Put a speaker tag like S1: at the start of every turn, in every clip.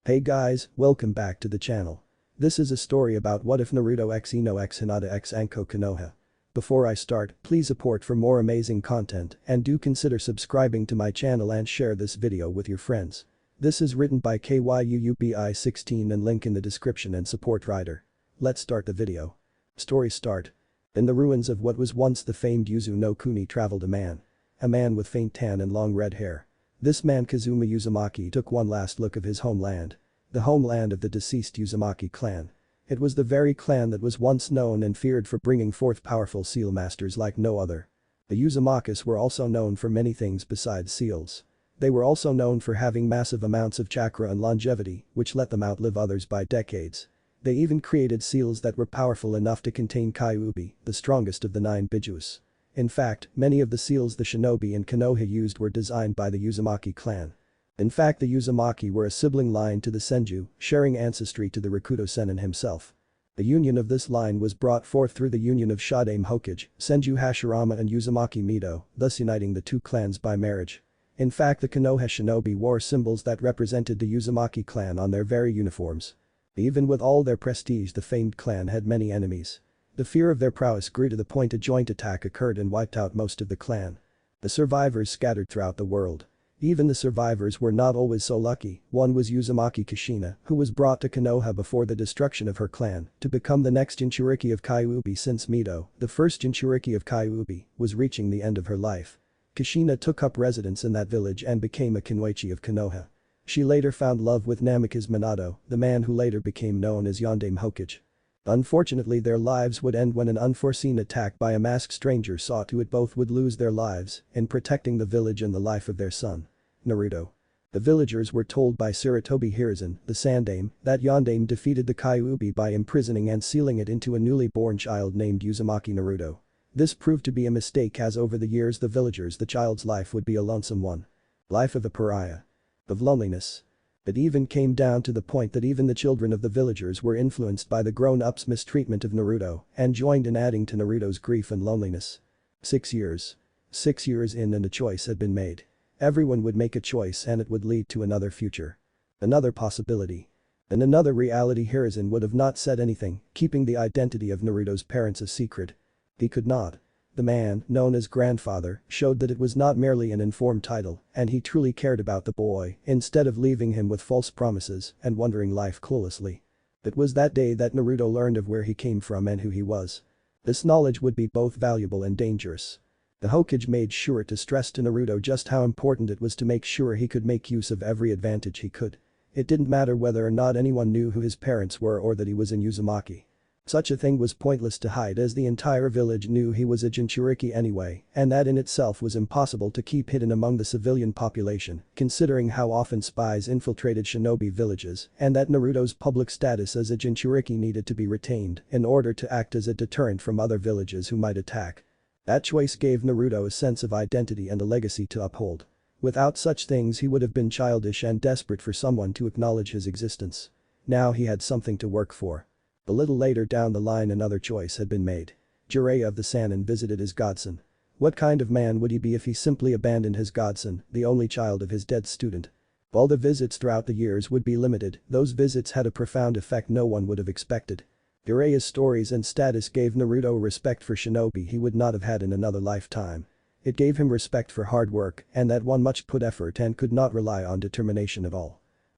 S1: Hey guys, welcome back to the channel. This is a story about what if Naruto x Ino x Hinata x Anko Konoha. Before I start, please support for more amazing content and do consider subscribing to my channel and share this video with your friends. This is written by KYUUBI16 and link in the description and support writer. Let's start the video. Story start. In the ruins of what was once the famed Yuzu no Kuni traveled a man. A man with faint tan and long red hair. This man Kazuma Uzumaki took one last look of his homeland. The homeland of the deceased Uzumaki clan. It was the very clan that was once known and feared for bringing forth powerful seal masters like no other. The Uzumakas were also known for many things besides seals. They were also known for having massive amounts of chakra and longevity, which let them outlive others by decades. They even created seals that were powerful enough to contain Kyuubi, the strongest of the 9 Bijus. In fact, many of the seals the shinobi and konoha used were designed by the Uzumaki clan. In fact, the Uzumaki were a sibling line to the Senju, sharing ancestry to the Rakuto Sennin himself. The union of this line was brought forth through the union of Shadame Hokage, Senju Hashirama and Uzumaki Mido, thus uniting the two clans by marriage. In fact, the Konoha shinobi wore symbols that represented the Uzumaki clan on their very uniforms. Even with all their prestige, the famed clan had many enemies. The fear of their prowess grew to the point a joint attack occurred and wiped out most of the clan. The survivors scattered throughout the world. Even the survivors were not always so lucky. One was Uzumaki Kushina, who was brought to Konoha before the destruction of her clan to become the next Jinchuriki of Kyuubi since Mido, the first Jinchuriki of Kyuubi, was reaching the end of her life. Kushina took up residence in that village and became a Kinwaichi of Konoha. She later found love with Namikaze Minato, the man who later became known as Yondaime Hokage. Unfortunately, their lives would end when an unforeseen attack by a masked stranger saw to it both would lose their lives in protecting the village and the life of their son, Naruto. The villagers were told by Sarutobi Hiruzen, the Sandaime, that Yondaime defeated the Kyuubi by imprisoning and sealing it into a newly born child named Uzumaki Naruto. This proved to be a mistake as over the years the child's life would be a lonesome one. Life of a pariah. Of loneliness. It even came down to the point that even the children of the villagers were influenced by the grown-ups' mistreatment of Naruto and joined in adding to Naruto's grief and loneliness. 6 years. 6 years in and a choice had been made. Everyone would make a choice and it would lead to another future. Another possibility. In another reality, Hiruzen would have not said anything, keeping the identity of Naruto's parents a secret. He could not. The man, known as grandfather, showed that it was not merely an informed title and he truly cared about the boy instead of leaving him with false promises and wandering life cluelessly. It was that day that Naruto learned of where he came from and who he was. This knowledge would be both valuable and dangerous. The Hokage made sure to stress to Naruto just how important it was to make sure he could make use of every advantage he could. It didn't matter whether or not anyone knew who his parents were or that he was in Uzumaki. Such a thing was pointless to hide as the entire village knew he was a Jinchuriki anyway, and that in itself was impossible to keep hidden among the civilian population, considering how often spies infiltrated shinobi villages and that Naruto's public status as a Jinchuriki needed to be retained in order to act as a deterrent from other villages who might attack. That choice gave Naruto a sense of identity and a legacy to uphold. Without such things he would have been childish and desperate for someone to acknowledge his existence. Now he had something to work for. A little later down the line another choice had been made. Jiraiya of the Sannin visited his godson. What kind of man would he be if he simply abandoned his godson, the only child of his dead student? While the visits throughout the years would be limited, those visits had a profound effect no one would have expected. Jiraiya's stories and status gave Naruto respect for shinobi he would not have had in another lifetime. It gave him respect for hard work and that one much put effort and could not rely on determination at all.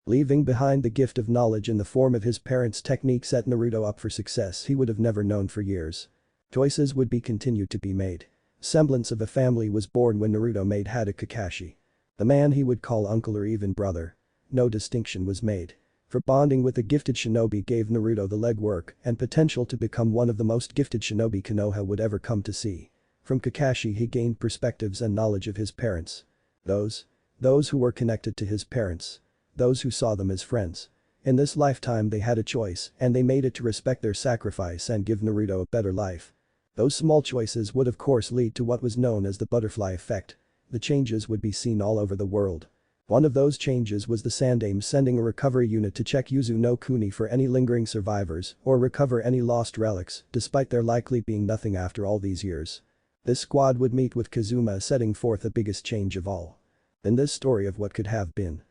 S1: Leaving behind the gift of knowledge in the form of his parents' technique set Naruto up for success he would have never known for years. Choices would be continued to be made. Semblance of a family was born when Naruto made Hada Kakashi. The man he would call uncle or even brother. No distinction was made. For bonding with the gifted shinobi gave Naruto the legwork and potential to become one of the most gifted shinobi Konoha would ever come to see. From Kakashi he gained perspectives and knowledge of his parents. Those who were connected to his parents. Those who saw them as friends. In this lifetime they had a choice and they made it to respect their sacrifice and give Naruto a better life. Those small choices would of course lead to what was known as the butterfly effect. The changes would be seen all over the world. One of those changes was the Sandaime sending a recovery unit to check Yuzu no Kuni for any lingering survivors or recover any lost relics despite there likely being nothing after all these years. This squad would meet with Kazuma setting forth the biggest change of all. In this story of what could have been.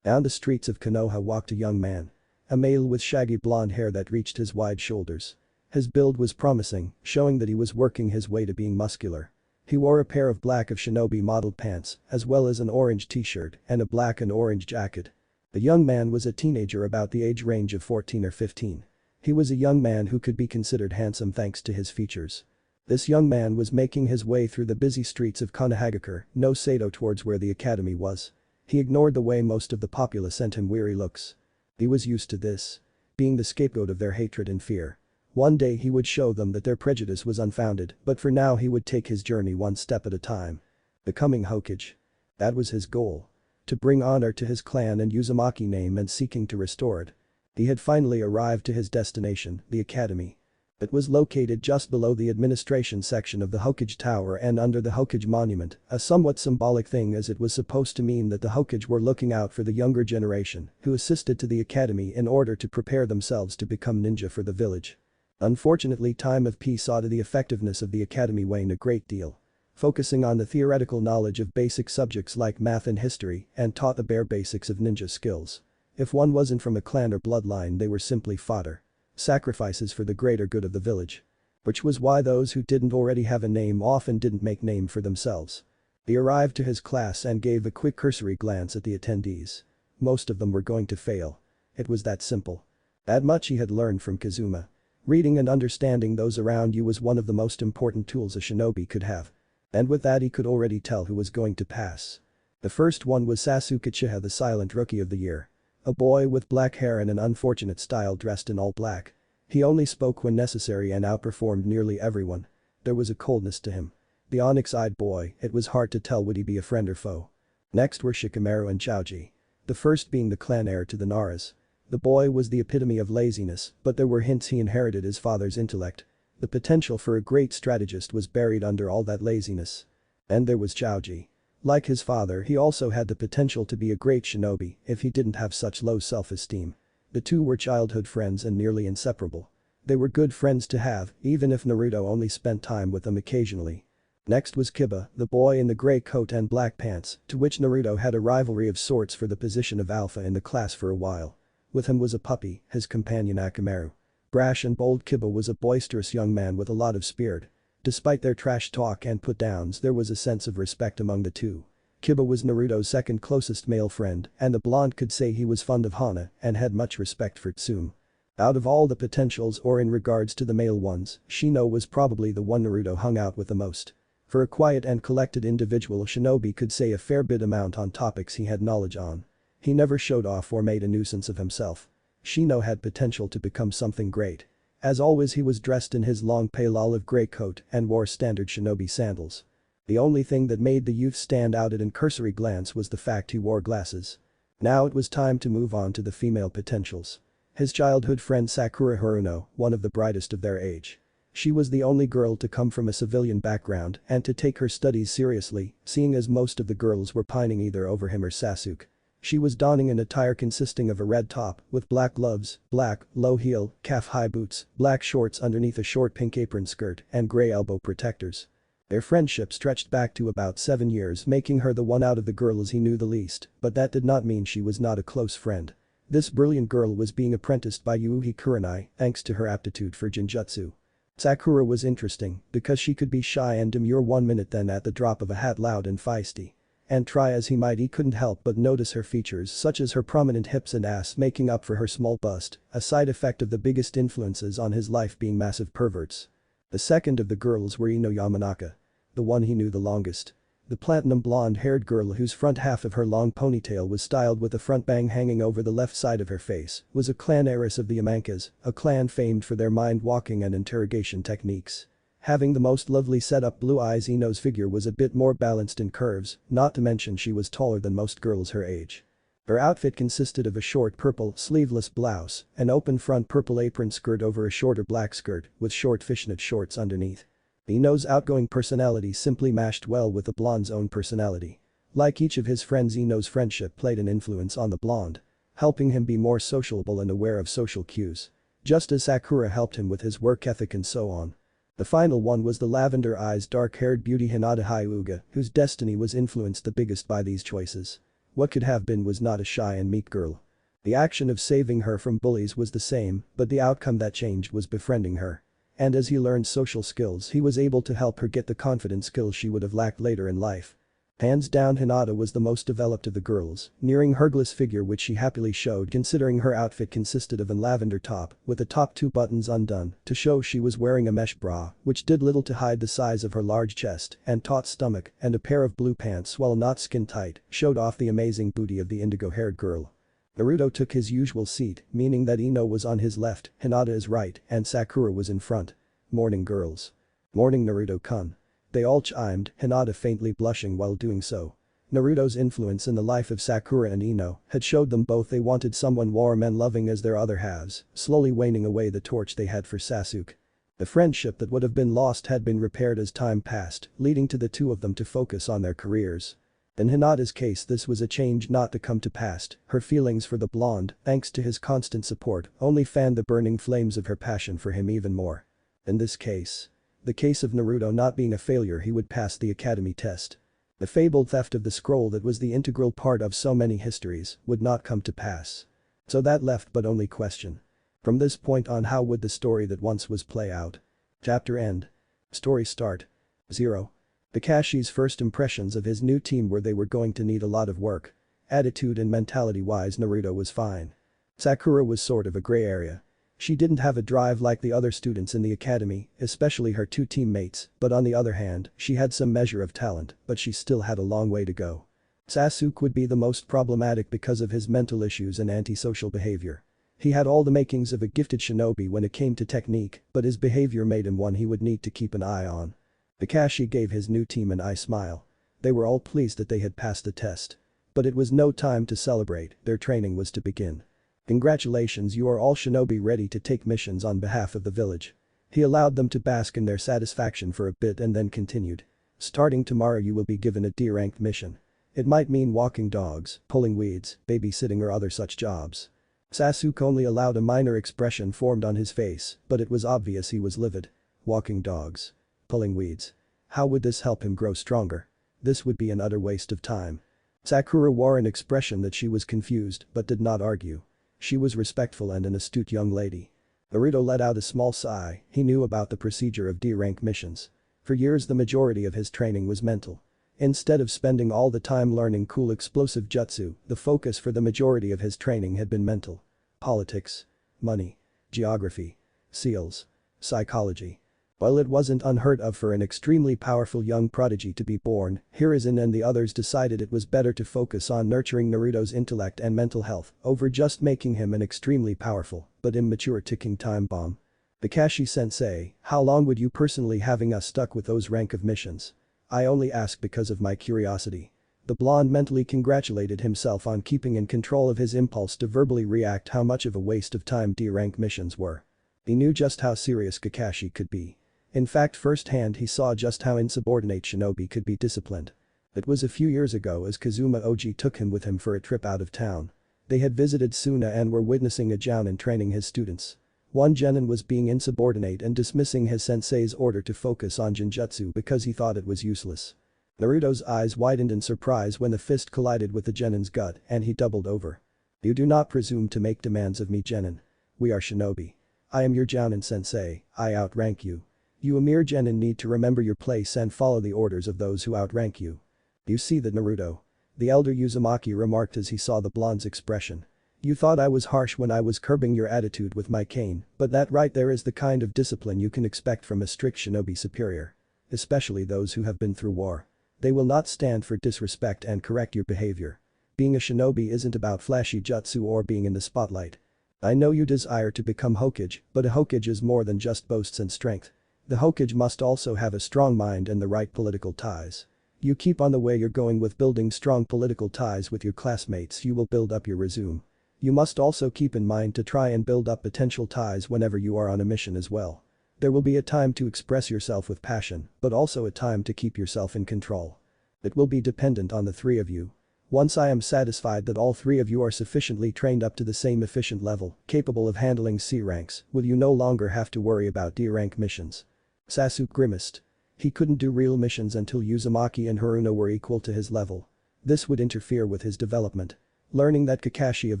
S1: Down the streets of Konoha walked a young man. A male with shaggy blonde hair that reached his wide shoulders. His build was promising, showing that he was working his way to being muscular. He wore a pair of black of shinobi modeled pants, as well as an orange t-shirt and a black and orange jacket. The young man was a teenager about the age range of 14 or 15. He was a young man who could be considered handsome thanks to his features. This young man was making his way through the busy streets of Konohagakure, no Sato towards where the academy was. He ignored the way most of the populace sent him weary looks. He was used to this. Being the scapegoat of their hatred and fear. One day he would show them that their prejudice was unfounded, but for now he would take his journey one step at a time. Becoming Hokage. That was his goal. To bring honor to his clan and Uzumaki name and seeking to restore it. He had finally arrived to his destination, the academy. It was located just below the administration section of the Hokage Tower and under the Hokage Monument, a somewhat symbolic thing as it was supposed to mean that the Hokage were looking out for the younger generation who assisted to the academy in order to prepare themselves to become ninja for the village. Unfortunately, time of peace saw the effectiveness of the academy wane a great deal. Focusing on the theoretical knowledge of basic subjects like math and history and taught the bare basics of ninja skills. If one wasn't from a clan or bloodline, they were simply fodder. Sacrifices for the greater good of the village. Which was why those who didn't already have a name often didn't make name for themselves. He arrived to his class and gave a quick cursory glance at the attendees. Most of them were going to fail. It was that simple. That much he had learned from Kazuma. Reading and understanding those around you was one of the most important tools a shinobi could have. And with that he could already tell who was going to pass. The first one was Sasuke Uchiha, the silent rookie of the year. A boy with black hair and an unfortunate style dressed in all black. He only spoke when necessary and outperformed nearly everyone. There was a coldness to him. The onyx-eyed boy, it was hard to tell would he be a friend or foe. Next were Shikamaru and Choji. The first being the clan heir to the Naras. The boy was the epitome of laziness, but there were hints he inherited his father's intellect. The potential for a great strategist was buried under all that laziness. And there was Choji. Like his father, he also had the potential to be a great shinobi if he didn't have such low self-esteem. The two were childhood friends and nearly inseparable. They were good friends to have, even if Naruto only spent time with them occasionally. Next was Kiba, the boy in the grey coat and black pants, to which Naruto had a rivalry of sorts for the position of alpha in the class for a while. With him was a puppy, his companion Akamaru. Brash and bold Kiba was a boisterous young man with a lot of spirit. Despite their trash talk and put-downs, there was a sense of respect among the two. Kiba was Naruto's second closest male friend, and the blonde could say he was fond of Hana and had much respect for Tsume. Out of all the potentials or in regards to the male ones, Shino was probably the one Naruto hung out with the most. For a quiet and collected individual, shinobi could say a fair bit amount on topics he had knowledge on. He never showed off or made a nuisance of himself. Shino had potential to become something great. As always, he was dressed in his long pale olive grey coat and wore standard shinobi sandals. The only thing that made the youth stand out at a cursory glance was the fact he wore glasses. Now it was time to move on to the female potentials. His childhood friend Sakura Haruno, one of the brightest of their age. She was the only girl to come from a civilian background and to take her studies seriously, seeing as most of the girls were pining either over him or Sasuke. She was donning an attire consisting of a red top with black gloves, black, low-heel, calf-high boots, black shorts underneath a short pink apron skirt, and grey elbow protectors. Their friendship stretched back to about 7 years, making her the one out of the girls he knew the least, but that did not mean she was not a close friend. This brilliant girl was being apprenticed by Yuuhi Kurenai thanks to her aptitude for Genjutsu. Sakura was interesting because she could be shy and demure 1 minute, then at the drop of a hat loud and feisty. And try as he might, he couldn't help but notice her features such as her prominent hips and ass making up for her small bust, a side effect of the biggest influences on his life being massive perverts. The second of the girls were Ino Yamanaka. The one he knew the longest. The platinum blonde-haired girl whose front half of her long ponytail was styled with a front bang hanging over the left side of her face was a clan heiress of the Amankas, a clan famed for their mind-walking and interrogation techniques. Having the most lovely set-up blue eyes, Ino's figure was a bit more balanced in curves, not to mention she was taller than most girls her age. Her outfit consisted of a short purple sleeveless blouse, an open front purple apron skirt over a shorter black skirt with short fishnet shorts underneath. Ino's outgoing personality simply mashed well with the blonde's own personality. Like each of his friends, Ino's friendship played an influence on the blonde, helping him be more sociable and aware of social cues. Just as Sakura helped him with his work ethic and so on. The final one was the lavender-eyed dark-haired beauty Hinata Hyuga, whose destiny was influenced the biggest by these choices. What could have been was not a shy and meek girl. The action of saving her from bullies was the same, but the outcome that changed was befriending her. And as he learned social skills, he was able to help her get the confidence skills she would have lacked later in life. Hands down, Hinata was the most developed of the girls, nearing her glass figure, which she happily showed considering her outfit consisted of a lavender top with the top 2 buttons undone to show she was wearing a mesh bra, which did little to hide the size of her large chest and taut stomach, and a pair of blue pants, while not skin tight, showed off the amazing booty of the indigo-haired girl. Naruto took his usual seat, meaning that Ino was on his left, Hinata is right, and Sakura was in front. Morning, girls. Morning, Naruto-kun. They all chimed, Hinata faintly blushing while doing so. Naruto's influence in the life of Sakura and Ino had showed them both they wanted someone warm and loving as their other halves, slowly waning away the torch they had for Sasuke. The friendship that would have been lost had been repaired as time passed, leading to the two of them to focus on their careers. In Hinata's case, this was a change not to come to pass. Her feelings for the blonde, thanks to his constant support, only fanned the burning flames of her passion for him even more. In this case, the case of Naruto not being a failure, he would pass the academy test. The fabled theft of the scroll that was the integral part of so many histories would not come to pass. So that left but only question. From this point on, how would the story that once was play out? Chapter end. Story start. 0. Kakashi's first impressions of his new team were they were going to need a lot of work. Attitude and mentality-wise, Naruto was fine. Sakura was sort of a gray area. She didn't have a drive like the other students in the academy, especially her 2 teammates, but on the other hand, she had some measure of talent, but she still had a long way to go. Sasuke would be the most problematic because of his mental issues and antisocial behavior. He had all the makings of a gifted shinobi when it came to technique, but his behavior made him one he would need to keep an eye on. Kakashi gave his new team an eye smile. They were all pleased that they had passed the test. But it was no time to celebrate, their training was to begin. Congratulations, you are all shinobi ready to take missions on behalf of the village. He allowed them to bask in their satisfaction for a bit and then continued. Starting tomorrow you will be given a D-ranked mission. It might mean walking dogs, pulling weeds, babysitting or other such jobs. Sasuke only allowed a minor expression formed on his face, but it was obvious he was livid. Walking dogs. Pulling weeds. How would this help him grow stronger? This would be an utter waste of time. Sakura wore an expression that she was confused but did not argue. She was respectful and an astute young lady. Naruto let out a small sigh, he knew about the procedure of D-rank missions. For years the majority of his training was mental. Instead of spending all the time learning cool explosive jutsu, the focus for the majority of his training had been mental. Politics. Money. Geography. Seals. Psychology. While it wasn't unheard of for an extremely powerful young prodigy to be born, Hiruzen and the others decided it was better to focus on nurturing Naruto's intellect and mental health over just making him an extremely powerful but immature ticking time bomb. Kakashi-sensei, how long would you personally having us stuck with those rank of missions? I only ask because of my curiosity. The blonde mentally congratulated himself on keeping in control of his impulse to verbally react how much of a waste of time D-rank missions were. He knew just how serious Kakashi could be. In fact, firsthand he saw just how insubordinate shinobi could be disciplined. It was a few years ago as Kazuma Oji took him with him for a trip out of town. They had visited Suna and were witnessing a jounin training his students. One genin was being insubordinate and dismissing his sensei's order to focus on genjutsu because he thought it was useless. Naruto's eyes widened in surprise when the fist collided with the genin's gut and he doubled over. You do not presume to make demands of me, genin. We are shinobi. I am your jounin sensei, I outrank you. You a mere genin need to remember your place and follow the orders of those who outrank you. You see that, Naruto? The elder Uzumaki remarked as he saw the blonde's expression. You thought I was harsh when I was curbing your attitude with my cane, but that right there is the kind of discipline you can expect from a strict shinobi superior. Especially those who have been through war. They will not stand for disrespect and correct your behavior. Being a shinobi isn't about flashy jutsu or being in the spotlight. I know you desire to become Hokage, but a Hokage is more than just boasts and strength. The Hokage must also have a strong mind and the right political ties. You keep on the way you're going with building strong political ties with your classmates, you will build up your resume. You must also keep in mind to try and build up potential ties whenever you are on a mission as well. There will be a time to express yourself with passion, but also a time to keep yourself in control. It will be dependent on the three of you. Once I am satisfied that all three of you are sufficiently trained up to the same efficient level, capable of handling C ranks, will you no longer have to worry about D rank missions. Sasuke grimaced. He couldn't do real missions until Uzumaki and Haruno were equal to his level. This would interfere with his development. Learning that Kakashi of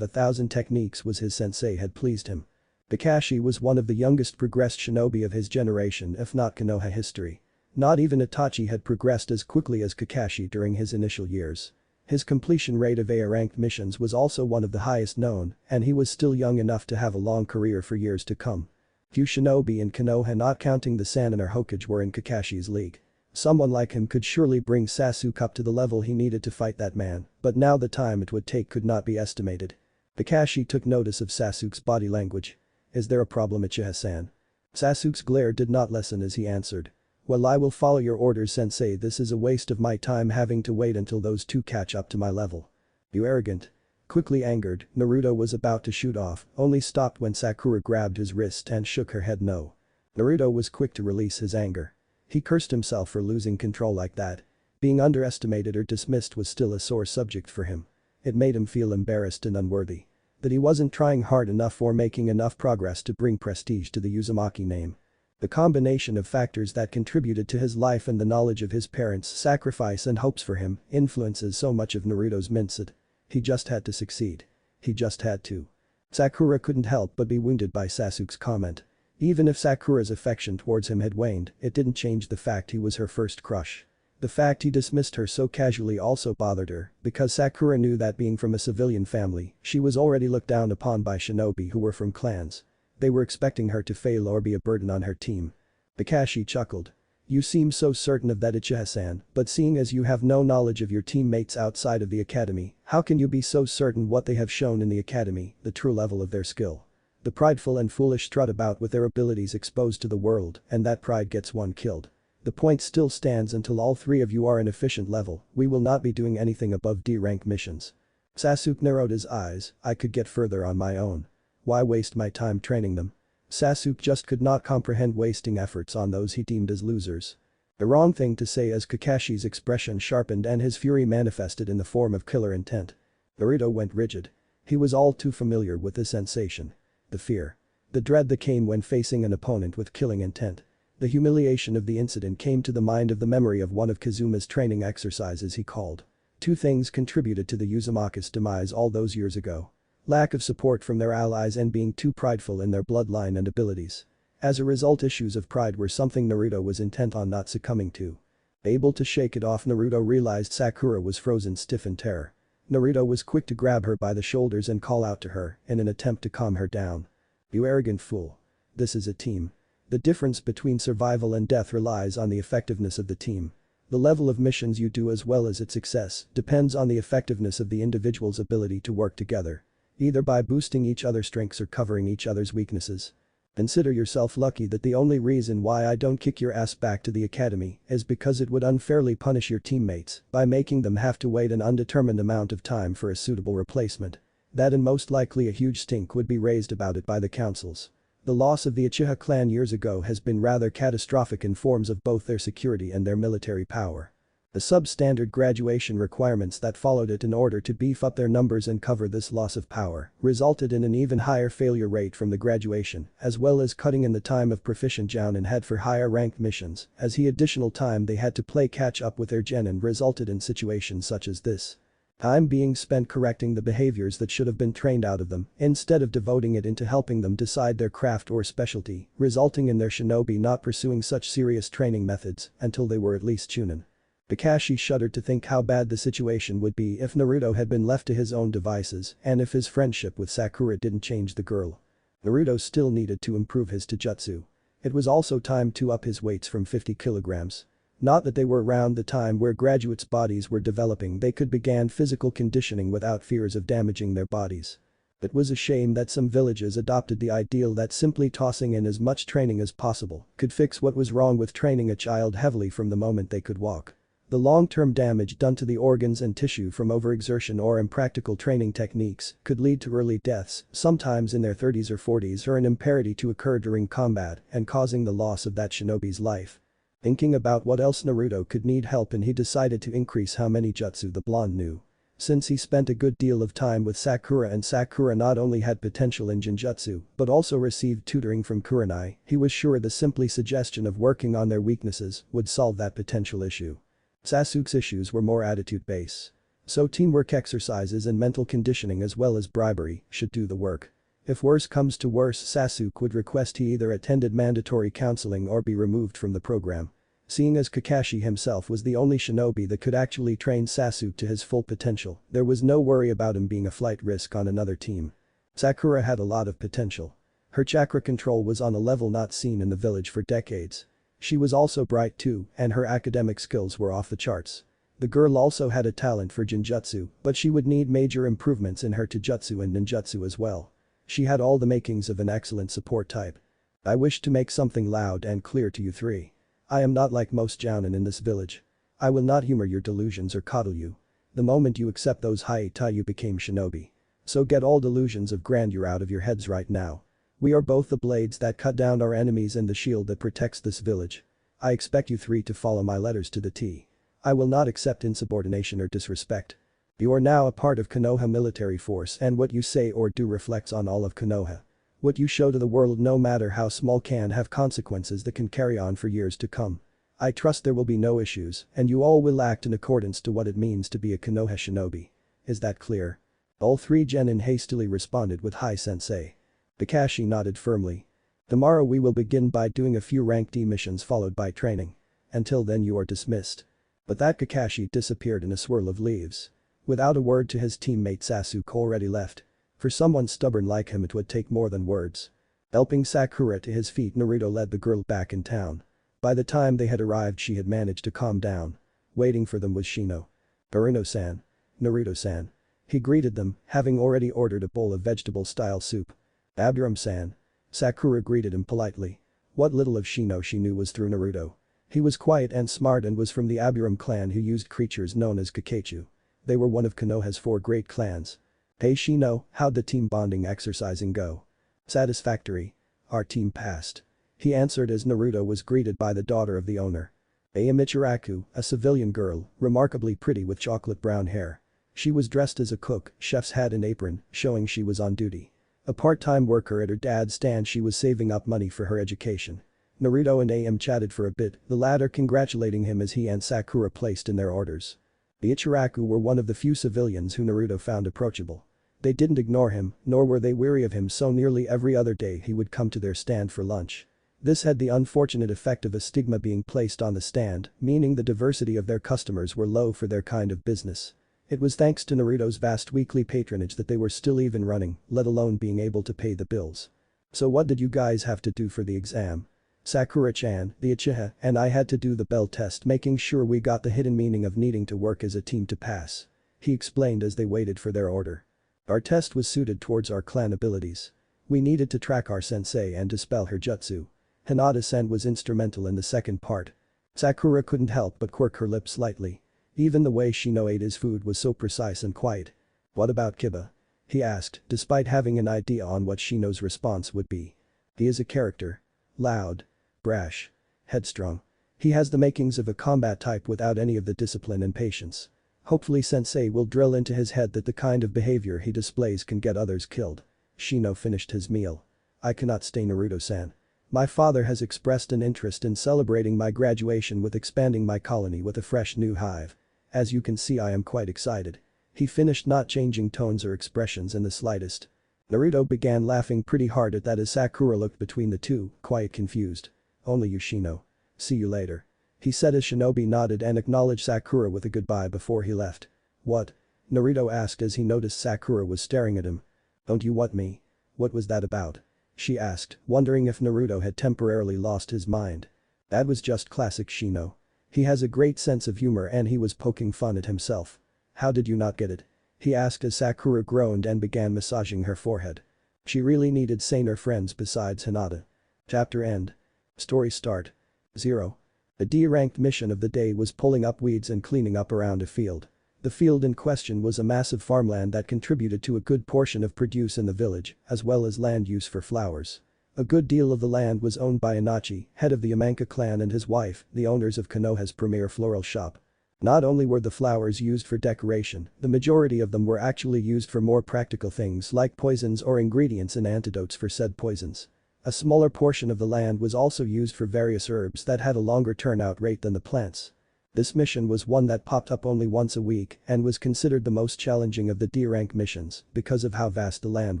S1: 1,000 techniques was his sensei had pleased him. Kakashi was one of the youngest progressed shinobi of his generation if not Konoha history. Not even Itachi had progressed as quickly as Kakashi during his initial years. His completion rate of A-ranked missions was also one of the highest known, and he was still young enough to have a long career for years to come. Few shinobi in Konoha not counting the Sannin or Hokage were in Kakashi's league. Someone like him could surely bring Sasuke up to the level he needed to fight that man, but now the time it would take could not be estimated. Kakashi took notice of Sasuke's body language. "Is there a problem, Uchiha-san?" Sasuke's glare did not lessen as he answered. "Well, I will follow your orders, sensei. This is a waste of my time having to wait until those two catch up to my level." "You arrogant." Quickly angered, Naruto was about to shoot off, only stopped when Sakura grabbed his wrist and shook her head no. Naruto was quick to release his anger. He cursed himself for losing control like that. Being underestimated or dismissed was still a sore subject for him. It made him feel embarrassed and unworthy. That he wasn't trying hard enough or making enough progress to bring prestige to the Uzumaki name. The combination of factors that contributed to his life and the knowledge of his parents' sacrifice and hopes for him influences so much of Naruto's mindset. He just had to succeed. He just had to. Sakura couldn't help but be wounded by Sasuke's comment. Even if Sakura's affection towards him had waned, it didn't change the fact he was her first crush. The fact he dismissed her so casually also bothered her, because Sakura knew that being from a civilian family, she was already looked down upon by shinobi who were from clans. They were expecting her to fail or be a burden on her team. Kakashi chuckled. "You seem so certain of that, Uchiha-san, but seeing as you have no knowledge of your teammates outside of the academy, how can you be so certain what they have shown in the academy, the true level of their skill?" The prideful and foolish strut about with their abilities exposed to the world, and that pride gets one killed. The point still stands until all three of you are an efficient level, we will not be doing anything above D-rank missions. Sasuke narrowed his eyes. "I could get further on my own. Why waste my time training them?" Sasuke just could not comprehend wasting efforts on those he deemed as losers. The wrong thing to say as Kakashi's expression sharpened and his fury manifested in the form of killer intent. Naruto went rigid. He was all too familiar with this sensation. The fear. The dread that came when facing an opponent with killing intent. The humiliation of the incident came to the mind of the memory of one of Kazuma's training exercises he called. Two things contributed to the Uzumaki's demise all those years ago. Lack of support from their allies and being too prideful in their bloodline and abilities. As a result, issues of pride were something Naruto was intent on not succumbing to. Able to shake it off, Naruto realized Sakura was frozen stiff in terror. Naruto was quick to grab her by the shoulders and call out to her in an attempt to calm her down. "You arrogant fool. This is a team. The difference between survival and death relies on the effectiveness of the team. The level of missions you do as well as its success depends on the effectiveness of the individual's ability to work together. Either by boosting each other's strengths or covering each other's weaknesses. Consider yourself lucky that the only reason why I don't kick your ass back to the academy is because it would unfairly punish your teammates by making them have to wait an undetermined amount of time for a suitable replacement. That and most likely a huge stink would be raised about it by the councils. The loss of the Uchiha clan years ago has been rather catastrophic in forms of both their security and their military power. The substandard graduation requirements that followed it in order to beef up their numbers and cover this loss of power resulted in an even higher failure rate from the graduation, as well as cutting in the time of proficient Jounin had for higher ranked missions, as the additional time they had to play catch up with their genin resulted in situations such as this. Time being spent correcting the behaviors that should have been trained out of them, instead of devoting it into helping them decide their craft or specialty, resulting in their shinobi not pursuing such serious training methods until they were at least chunin. Kakashi shuddered to think how bad the situation would be if Naruto had been left to his own devices and if his friendship with Sakura didn't change the girl. Naruto still needed to improve his taijutsu. It was also time to up his weights from 50 kilograms. Not that they were around the time where graduates' bodies were developing, they could begin physical conditioning without fears of damaging their bodies. It was a shame that some villages adopted the ideal that simply tossing in as much training as possible could fix what was wrong with training a child heavily from the moment they could walk. The long-term damage done to the organs and tissue from overexertion or impractical training techniques could lead to early deaths, sometimes in their 30s or 40s, or an impairity to occur during combat and causing the loss of that shinobi's life. Thinking about what else Naruto could need help in, he decided to increase how many jutsu the blonde knew. Since he spent a good deal of time with Sakura and Sakura not only had potential in Genjutsu but also received tutoring from Kurenai, he was sure the simply suggestion of working on their weaknesses would solve that potential issue. Sasuke's issues were more attitude-based. So teamwork exercises and mental conditioning as well as bribery should do the work. If worse comes to worse, Sasuke would request he either attended mandatory counseling or be removed from the program. Seeing as Kakashi himself was the only shinobi that could actually train Sasuke to his full potential, there was no worry about him being a flight risk on another team. Sakura had a lot of potential. Her chakra control was on a level not seen in the village for decades. She was also bright too, and her academic skills were off the charts. The girl also had a talent for genjutsu, but she would need major improvements in her taijutsu and ninjutsu as well. She had all the makings of an excellent support type. I wish to make something loud and clear to you three. I am not like most jounin in this village. I will not humor your delusions or coddle you. The moment you accept those hinata you became shinobi. So get all delusions of grandeur out of your heads right now. We are both the blades that cut down our enemies and the shield that protects this village. I expect you three to follow my letters to the T. I will not accept insubordination or disrespect. You are now a part of Konoha military force and what you say or do reflects on all of Konoha. What you show to the world no matter how small can have consequences that can carry on for years to come. I trust there will be no issues and you all will act in accordance to what it means to be a Konoha shinobi. Is that clear? All three genin hastily responded with "Hi sensei." Kakashi nodded firmly. Tomorrow we will begin by doing a few ranked E missions followed by training. Until then you are dismissed. But that Kakashi disappeared in a swirl of leaves. Without a word to his teammate Sasuke already left. For someone stubborn like him it would take more than words. Helping Sakura to his feet, Naruto led the girl back in town. By the time they had arrived she had managed to calm down. Waiting for them was Shino. "Naruto-san. Naruto-san." He greeted them, having already ordered a bowl of vegetable-style soup. "Abiram-san." Sakura greeted him politely. What little of Shino she knew was through Naruto. He was quiet and smart and was from the Abiram clan who used creatures known as Kakechu. They were one of Konoha's 4 great clans. "Hey Shino, how'd the team bonding exercising go?" "Satisfactory. Our team passed." He answered as Naruto was greeted by the daughter of the owner. Aya Michiraku, a civilian girl, remarkably pretty with chocolate brown hair. She was dressed as a cook, chef's hat and apron, showing she was on duty. A part-time worker at her dad's stand, she was saving up money for her education. Naruto and AM chatted for a bit, the latter congratulating him as he and Sakura placed in their orders. The Ichiraku were one of the few civilians who Naruto found approachable. They didn't ignore him, nor were they weary of him, so nearly every other day he would come to their stand for lunch. This had the unfortunate effect of a stigma being placed on the stand, meaning the diversity of their customers were low for their kind of business. It was thanks to Naruto's vast weekly patronage that they were still even running, let alone being able to pay the bills. "So what did you guys have to do for the exam?" "Sakura-chan, the Uchiha, and I had to do the bell test, making sure we got the hidden meaning of needing to work as a team to pass," he explained as they waited for their order. "Our test was suited towards our clan abilities. We needed to track our sensei and dispel her jutsu. Hinata-sen was instrumental in the second part." Sakura couldn't help but quirk her lips slightly. Even the way Shino ate his food was so precise and quiet. "What about Kiba?" he asked, despite having an idea on what Shino's response would be. "He is a character. Loud. Brash. Headstrong. He has the makings of a combat type without any of the discipline and patience. Hopefully sensei will drill into his head that the kind of behavior he displays can get others killed." Shino finished his meal. "I cannot stay, Naruto-san. My father has expressed an interest in celebrating my graduation with expanding my colony with a fresh new hive. As you can see, I am quite excited." He finished, not changing tones or expressions in the slightest. Naruto began laughing pretty hard at that as Sakura looked between the two, quite confused. "Only you, Shino. See you later," he said as Shinobi nodded and acknowledged Sakura with a goodbye before he left. "What?" Naruto asked as he noticed Sakura was staring at him. "Don't you want me?" "What was that about?" she asked, wondering if Naruto had temporarily lost his mind. That was just classic Shino. He has a great sense of humor and he was poking fun at himself. "How did you not get it?" he asked as Sakura groaned and began massaging her forehead. She really needed saner friends besides Hinata. Chapter end. Story start. 0. The D-ranked mission of the day was pulling up weeds and cleaning up around a field. The field in question was a massive farmland that contributed to a good portion of produce in the village, as well as land use for flowers. A good deal of the land was owned by Inochi, head of the Amanka clan, and his wife, the owners of Konoha's premier floral shop. Not only were the flowers used for decoration, the majority of them were actually used for more practical things like poisons or ingredients and antidotes for said poisons. A smaller portion of the land was also used for various herbs that had a longer turnout rate than the plants. This mission was one that popped up only once a week and was considered the most challenging of the D-rank missions because of how vast the land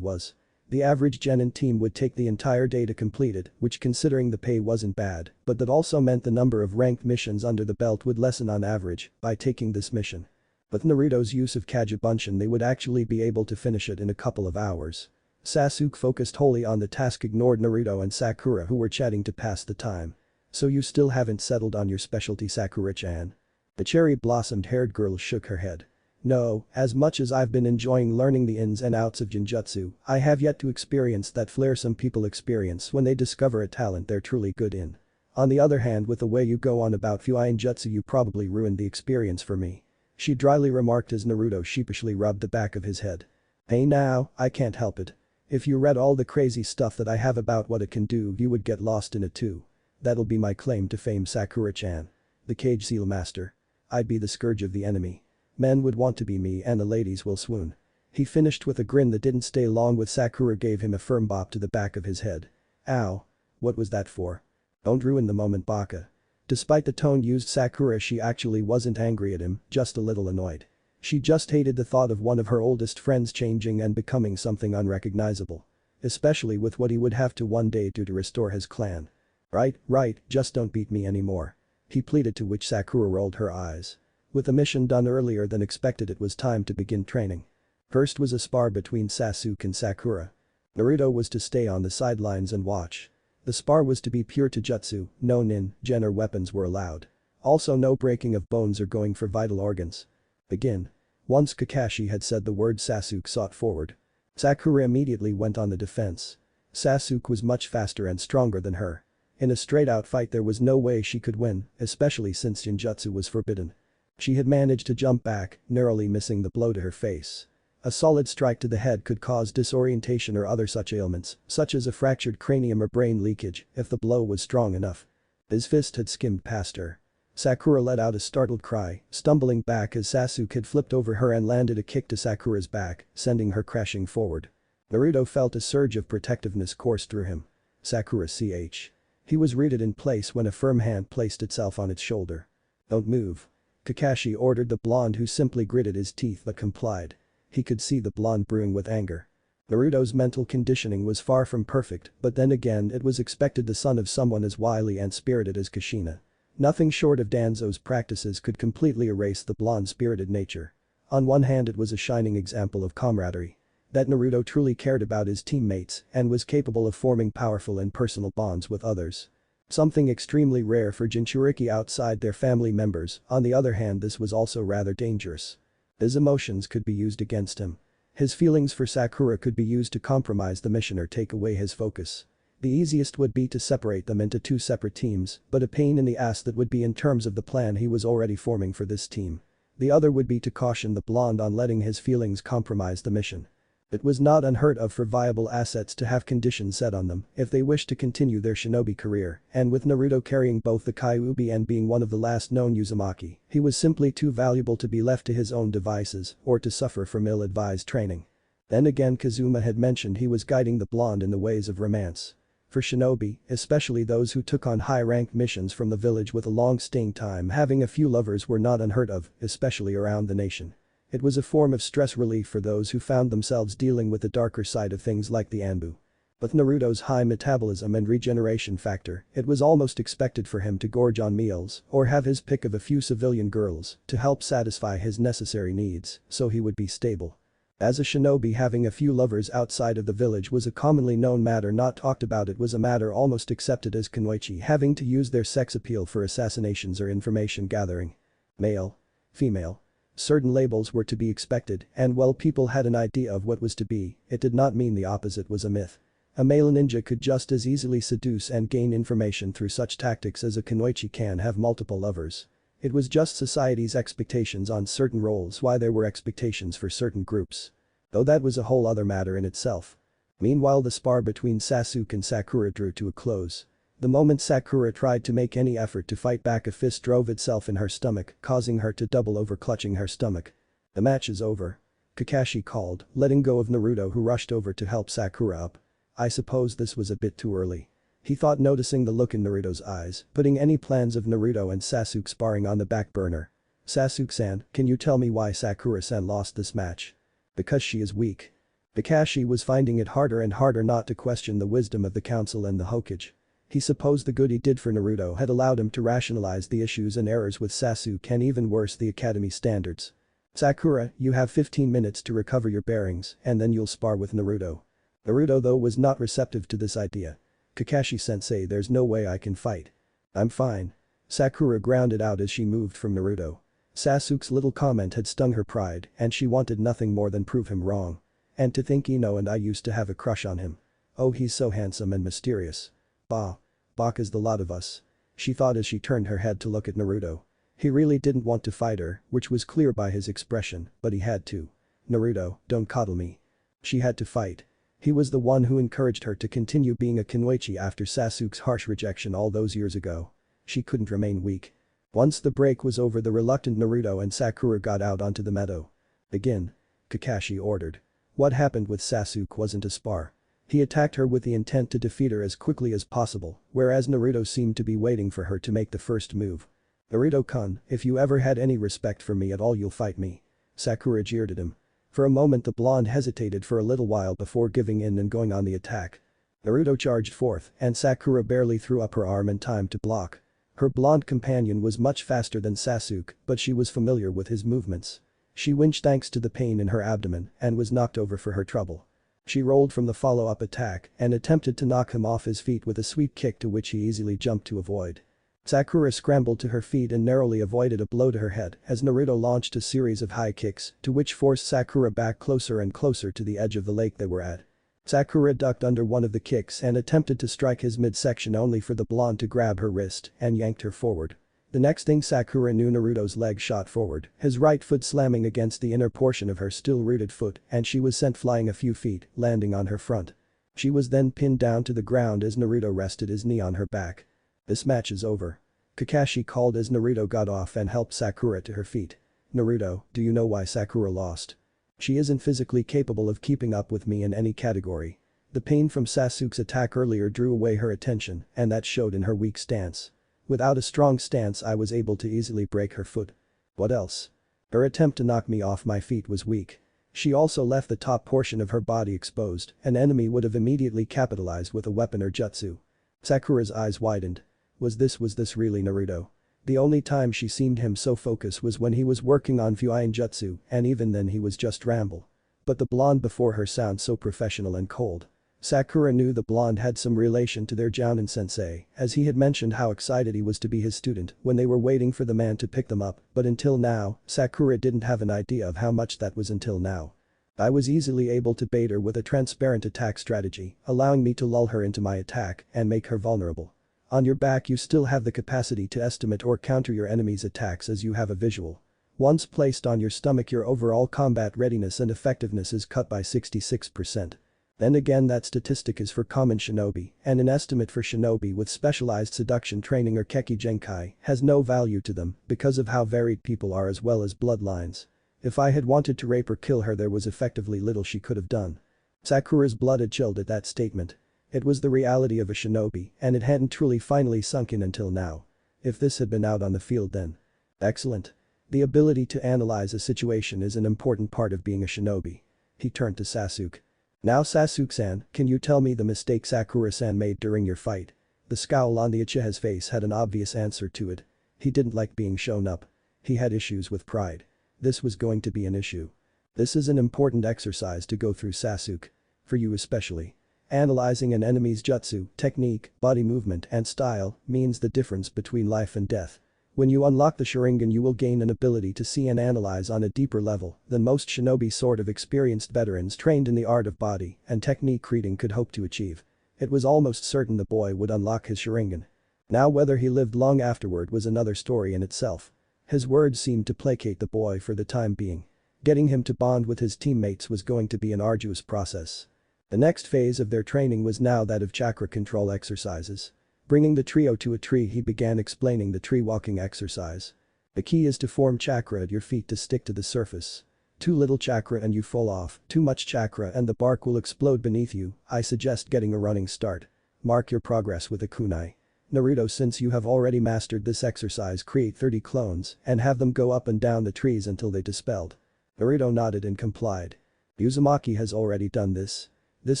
S1: was. The average genin team would take the entire day to complete it, which considering the pay wasn't bad, but that also meant the number of ranked missions under the belt would lessen on average by taking this mission. With Naruto's use of Kagebunshin, they would actually be able to finish it in a couple of hours. Sasuke focused wholly on the task, ignored Naruto and Sakura who were chatting to pass the time. "So you still haven't settled on your specialty, Sakura-chan?" The cherry-blossomed-haired girl shook her head. "No, as much as I've been enjoying learning the ins and outs of Genjutsu, I have yet to experience that flair some people experience when they discover a talent they're truly good in. On the other hand, with the way you go on about Fuinjutsu, you probably ruined the experience for me," she dryly remarked as Naruto sheepishly rubbed the back of his head. "Hey now, I can't help it. If you read all the crazy stuff that I have about what it can do, you would get lost in it too. That'll be my claim to fame, Sakura-chan. The Cage Seal Master. I'd be the scourge of the enemy. Men would want to be me and the ladies will swoon." He finished with a grin that didn't stay long with Sakura gave him a firm bop to the back of his head. "Ow. What was that for? Don't ruin the moment, baka." Despite the tone used, Sakura, she actually wasn't angry at him, just a little annoyed. She just hated the thought of one of her oldest friends changing and becoming something unrecognizable. Especially with what he would have to one day do to restore his clan. Right, just don't beat me anymore," he pleaded, to which Sakura rolled her eyes. With the mission done earlier than expected, it was time to begin training. First was a spar between Sasuke and Sakura. Naruto was to stay on the sidelines and watch. The spar was to be pure taijutsu, no nin, gen or weapons were allowed. Also no breaking of bones or going for vital organs. "Begin." Once Kakashi had said the word, Sasuke sought forward. Sakura immediately went on the defense. Sasuke was much faster and stronger than her. In a straight-out fight there was no way she could win, especially since Genjutsu was forbidden. She had managed to jump back, narrowly missing the blow to her face. A solid strike to the head could cause disorientation or other such ailments, such as a fractured cranium or brain leakage, if the blow was strong enough. His fist had skimmed past her. Sakura let out a startled cry, stumbling back as Sasuke had flipped over her and landed a kick to Sakura's back, sending her crashing forward. Naruto felt a surge of protectiveness course through him. Sakura ch. He was rooted in place when a firm hand placed itself on its shoulder. "Don't move." Kakashi ordered the blonde, who simply gritted his teeth but complied. He could see the blonde brewing with anger. Naruto's mental conditioning was far from perfect, but then again it was expected the son of someone as wily and spirited as Kushina. Nothing short of Danzo's practices could completely erase the blonde's spirited nature. On one hand, it was a shining example of camaraderie. That Naruto truly cared about his teammates and was capable of forming powerful and personal bonds with others. Something extremely rare for Jinchuriki outside their family members. On the other hand, this was also rather dangerous. His emotions could be used against him. His feelings for Sakura could be used to compromise the mission or take away his focus. The easiest would be to separate them into two separate teams, but a pain in the ass that would be in terms of the plan he was already forming for this team. The other would be to caution the blonde on letting his feelings compromise the mission. It was not unheard of for viable assets to have conditions set on them if they wished to continue their shinobi career, and with Naruto carrying both the Kyuubi and being one of the last known Uzumaki, he was simply too valuable to be left to his own devices or to suffer from ill-advised training. Then again, Kazuma had mentioned he was guiding the blonde in the ways of romance. For shinobi, especially those who took on high-ranked missions from the village with a long staying time, having a few lovers were not unheard of, especially around the nation. It was a form of stress relief for those who found themselves dealing with the darker side of things like the Anbu. With Naruto's high metabolism and regeneration factor, it was almost expected for him to gorge on meals or have his pick of a few civilian girls to help satisfy his necessary needs, so he would be stable. As a shinobi, having a few lovers outside of the village was a commonly known matter not talked about. It was a matter almost accepted as kunoichi, having to use their sex appeal for assassinations or information gathering. Male. Female. Certain labels were to be expected, and while people had an idea of what was to be, it did not mean the opposite was a myth. A male ninja could just as easily seduce and gain information through such tactics as a kunoichi can have multiple lovers. It was just society's expectations on certain roles why there were expectations for certain groups. Though that was a whole other matter in itself. Meanwhile, the spar between Sasuke and Sakura drew to a close. The moment Sakura tried to make any effort to fight back, a fist drove itself in her stomach, causing her to double over, clutching her stomach. "The match is over," Kakashi called, letting go of Naruto, who rushed over to help Sakura up. "I suppose this was a bit too early." He thought noticing the look in Naruto's eyes, putting any plans of Naruto and Sasuke sparring on the back burner. Sasuke-san, can you tell me why Sakura-san lost this match? Because she is weak. Kakashi was finding it harder and harder not to question the wisdom of the council and the Hokage. He supposed the good he did for Naruto had allowed him to rationalize the issues and errors with Sasuke and even worse the academy standards. Sakura, you have 15 minutes to recover your bearings and then you'll spar with Naruto. Naruto though was not receptive to this idea. Kakashi-sensei, there's no way I can fight. I'm fine. Sakura grounded out as she moved from Naruto. Sasuke's little comment had stung her pride and she wanted nothing more than prove him wrong. And to think Ino and I used to have a crush on him. Oh, he's so handsome and mysterious. Bak is the lot of us. She thought as she turned her head to look at Naruto. He really didn't want to fight her, which was clear by his expression, but he had to. Naruto, don't coddle me. She had to fight. He was the one who encouraged her to continue being a Kunoichi after Sasuke's harsh rejection all those years ago. She couldn't remain weak. Once the break was over, the reluctant Naruto and Sakura got out onto the meadow. Begin. Kakashi ordered. What happened with Sasuke wasn't a spar. He attacked her with the intent to defeat her as quickly as possible, whereas Naruto seemed to be waiting for her to make the first move. Naruto-kun, if you ever had any respect for me at all you'll fight me. Sakura jeered at him. For a moment the blonde hesitated for a little while before giving in and going on the attack. Naruto charged forth and Sakura barely threw up her arm in time to block. Her blonde companion was much faster than Sasuke, but she was familiar with his movements. She winced thanks to the pain in her abdomen and was knocked over for her trouble. She rolled from the follow-up attack and attempted to knock him off his feet with a sweep kick to which he easily jumped to avoid. Sakura scrambled to her feet and narrowly avoided a blow to her head as Naruto launched a series of high kicks to which forced Sakura back closer and closer to the edge of the lake they were at. Sakura ducked under one of the kicks and attempted to strike his midsection only for the blonde to grab her wrist and yanked her forward. The next thing Sakura knew, Naruto's leg shot forward, his right foot slamming against the inner portion of her still-rooted foot and she was sent flying a few feet, landing on her front. She was then pinned down to the ground as Naruto rested his knee on her back. This match is over. Kakashi called as Naruto got off and helped Sakura to her feet. Naruto, do you know why Sakura lost? She isn't physically capable of keeping up with me in any category. The pain from Sasuke's attack earlier drew away her attention and that showed in her weak stance. Without a strong stance I was able to easily break her foot. What else? Her attempt to knock me off my feet was weak. She also left the top portion of her body exposed, an enemy would have immediately capitalized with a weapon or jutsu. Sakura's eyes widened. Was this really Naruto? The only time she seemed him so focused was when he was working on Fuin jutsu and even then he was just ramble. But the blonde before her sounds so professional and cold. Sakura knew the blonde had some relation to their Jounin sensei as he had mentioned how excited he was to be his student when they were waiting for the man to pick them up, but until now, Sakura didn't have an idea of how much that was until now. I was easily able to bait her with a transparent attack strategy, allowing me to lull her into my attack and make her vulnerable. On your back you still have the capacity to estimate or counter your enemy's attacks as you have a visual. Once placed on your stomach your overall combat readiness and effectiveness is cut by 66%. Then again that statistic is for common shinobi and an estimate for shinobi with specialized seduction training or keki genkai has no value to them because of how varied people are as well as bloodlines. If I had wanted to rape or kill her there was effectively little she could have done. Sakura's blood had chilled at that statement. It was the reality of a shinobi and it hadn't truly finally sunk in until now. If this had been out on the field then. Excellent. The ability to analyze a situation is an important part of being a shinobi. He turned to Sasuke. Now Sasuke-san, can you tell me the mistake Sakura-san made during your fight? The scowl on the Uchiha's face had an obvious answer to it. He didn't like being shown up. He had issues with pride. This was going to be an issue. This is an important exercise to go through, Sasuke. For you especially. Analyzing an enemy's jutsu, technique, body movement and style means the difference between life and death. When you unlock the Sharingan you will gain an ability to see and analyze on a deeper level than most shinobi sort of experienced veterans trained in the art of body and technique reading could hope to achieve. It was almost certain the boy would unlock his Sharingan. Now whether he lived long afterward was another story in itself. His words seemed to placate the boy for the time being. Getting him to bond with his teammates was going to be an arduous process. The next phase of their training was now that of chakra control exercises. Bringing the trio to a tree he began explaining the tree walking exercise. The key is to form chakra at your feet to stick to the surface. Too little chakra and you fall off, too much chakra and the bark will explode beneath you. I suggest getting a running start. Mark your progress with a kunai. Naruto, since you have already mastered this exercise, create 30 clones and have them go up and down the trees until they dispelled. Naruto nodded and complied. Uzumaki has already done this. This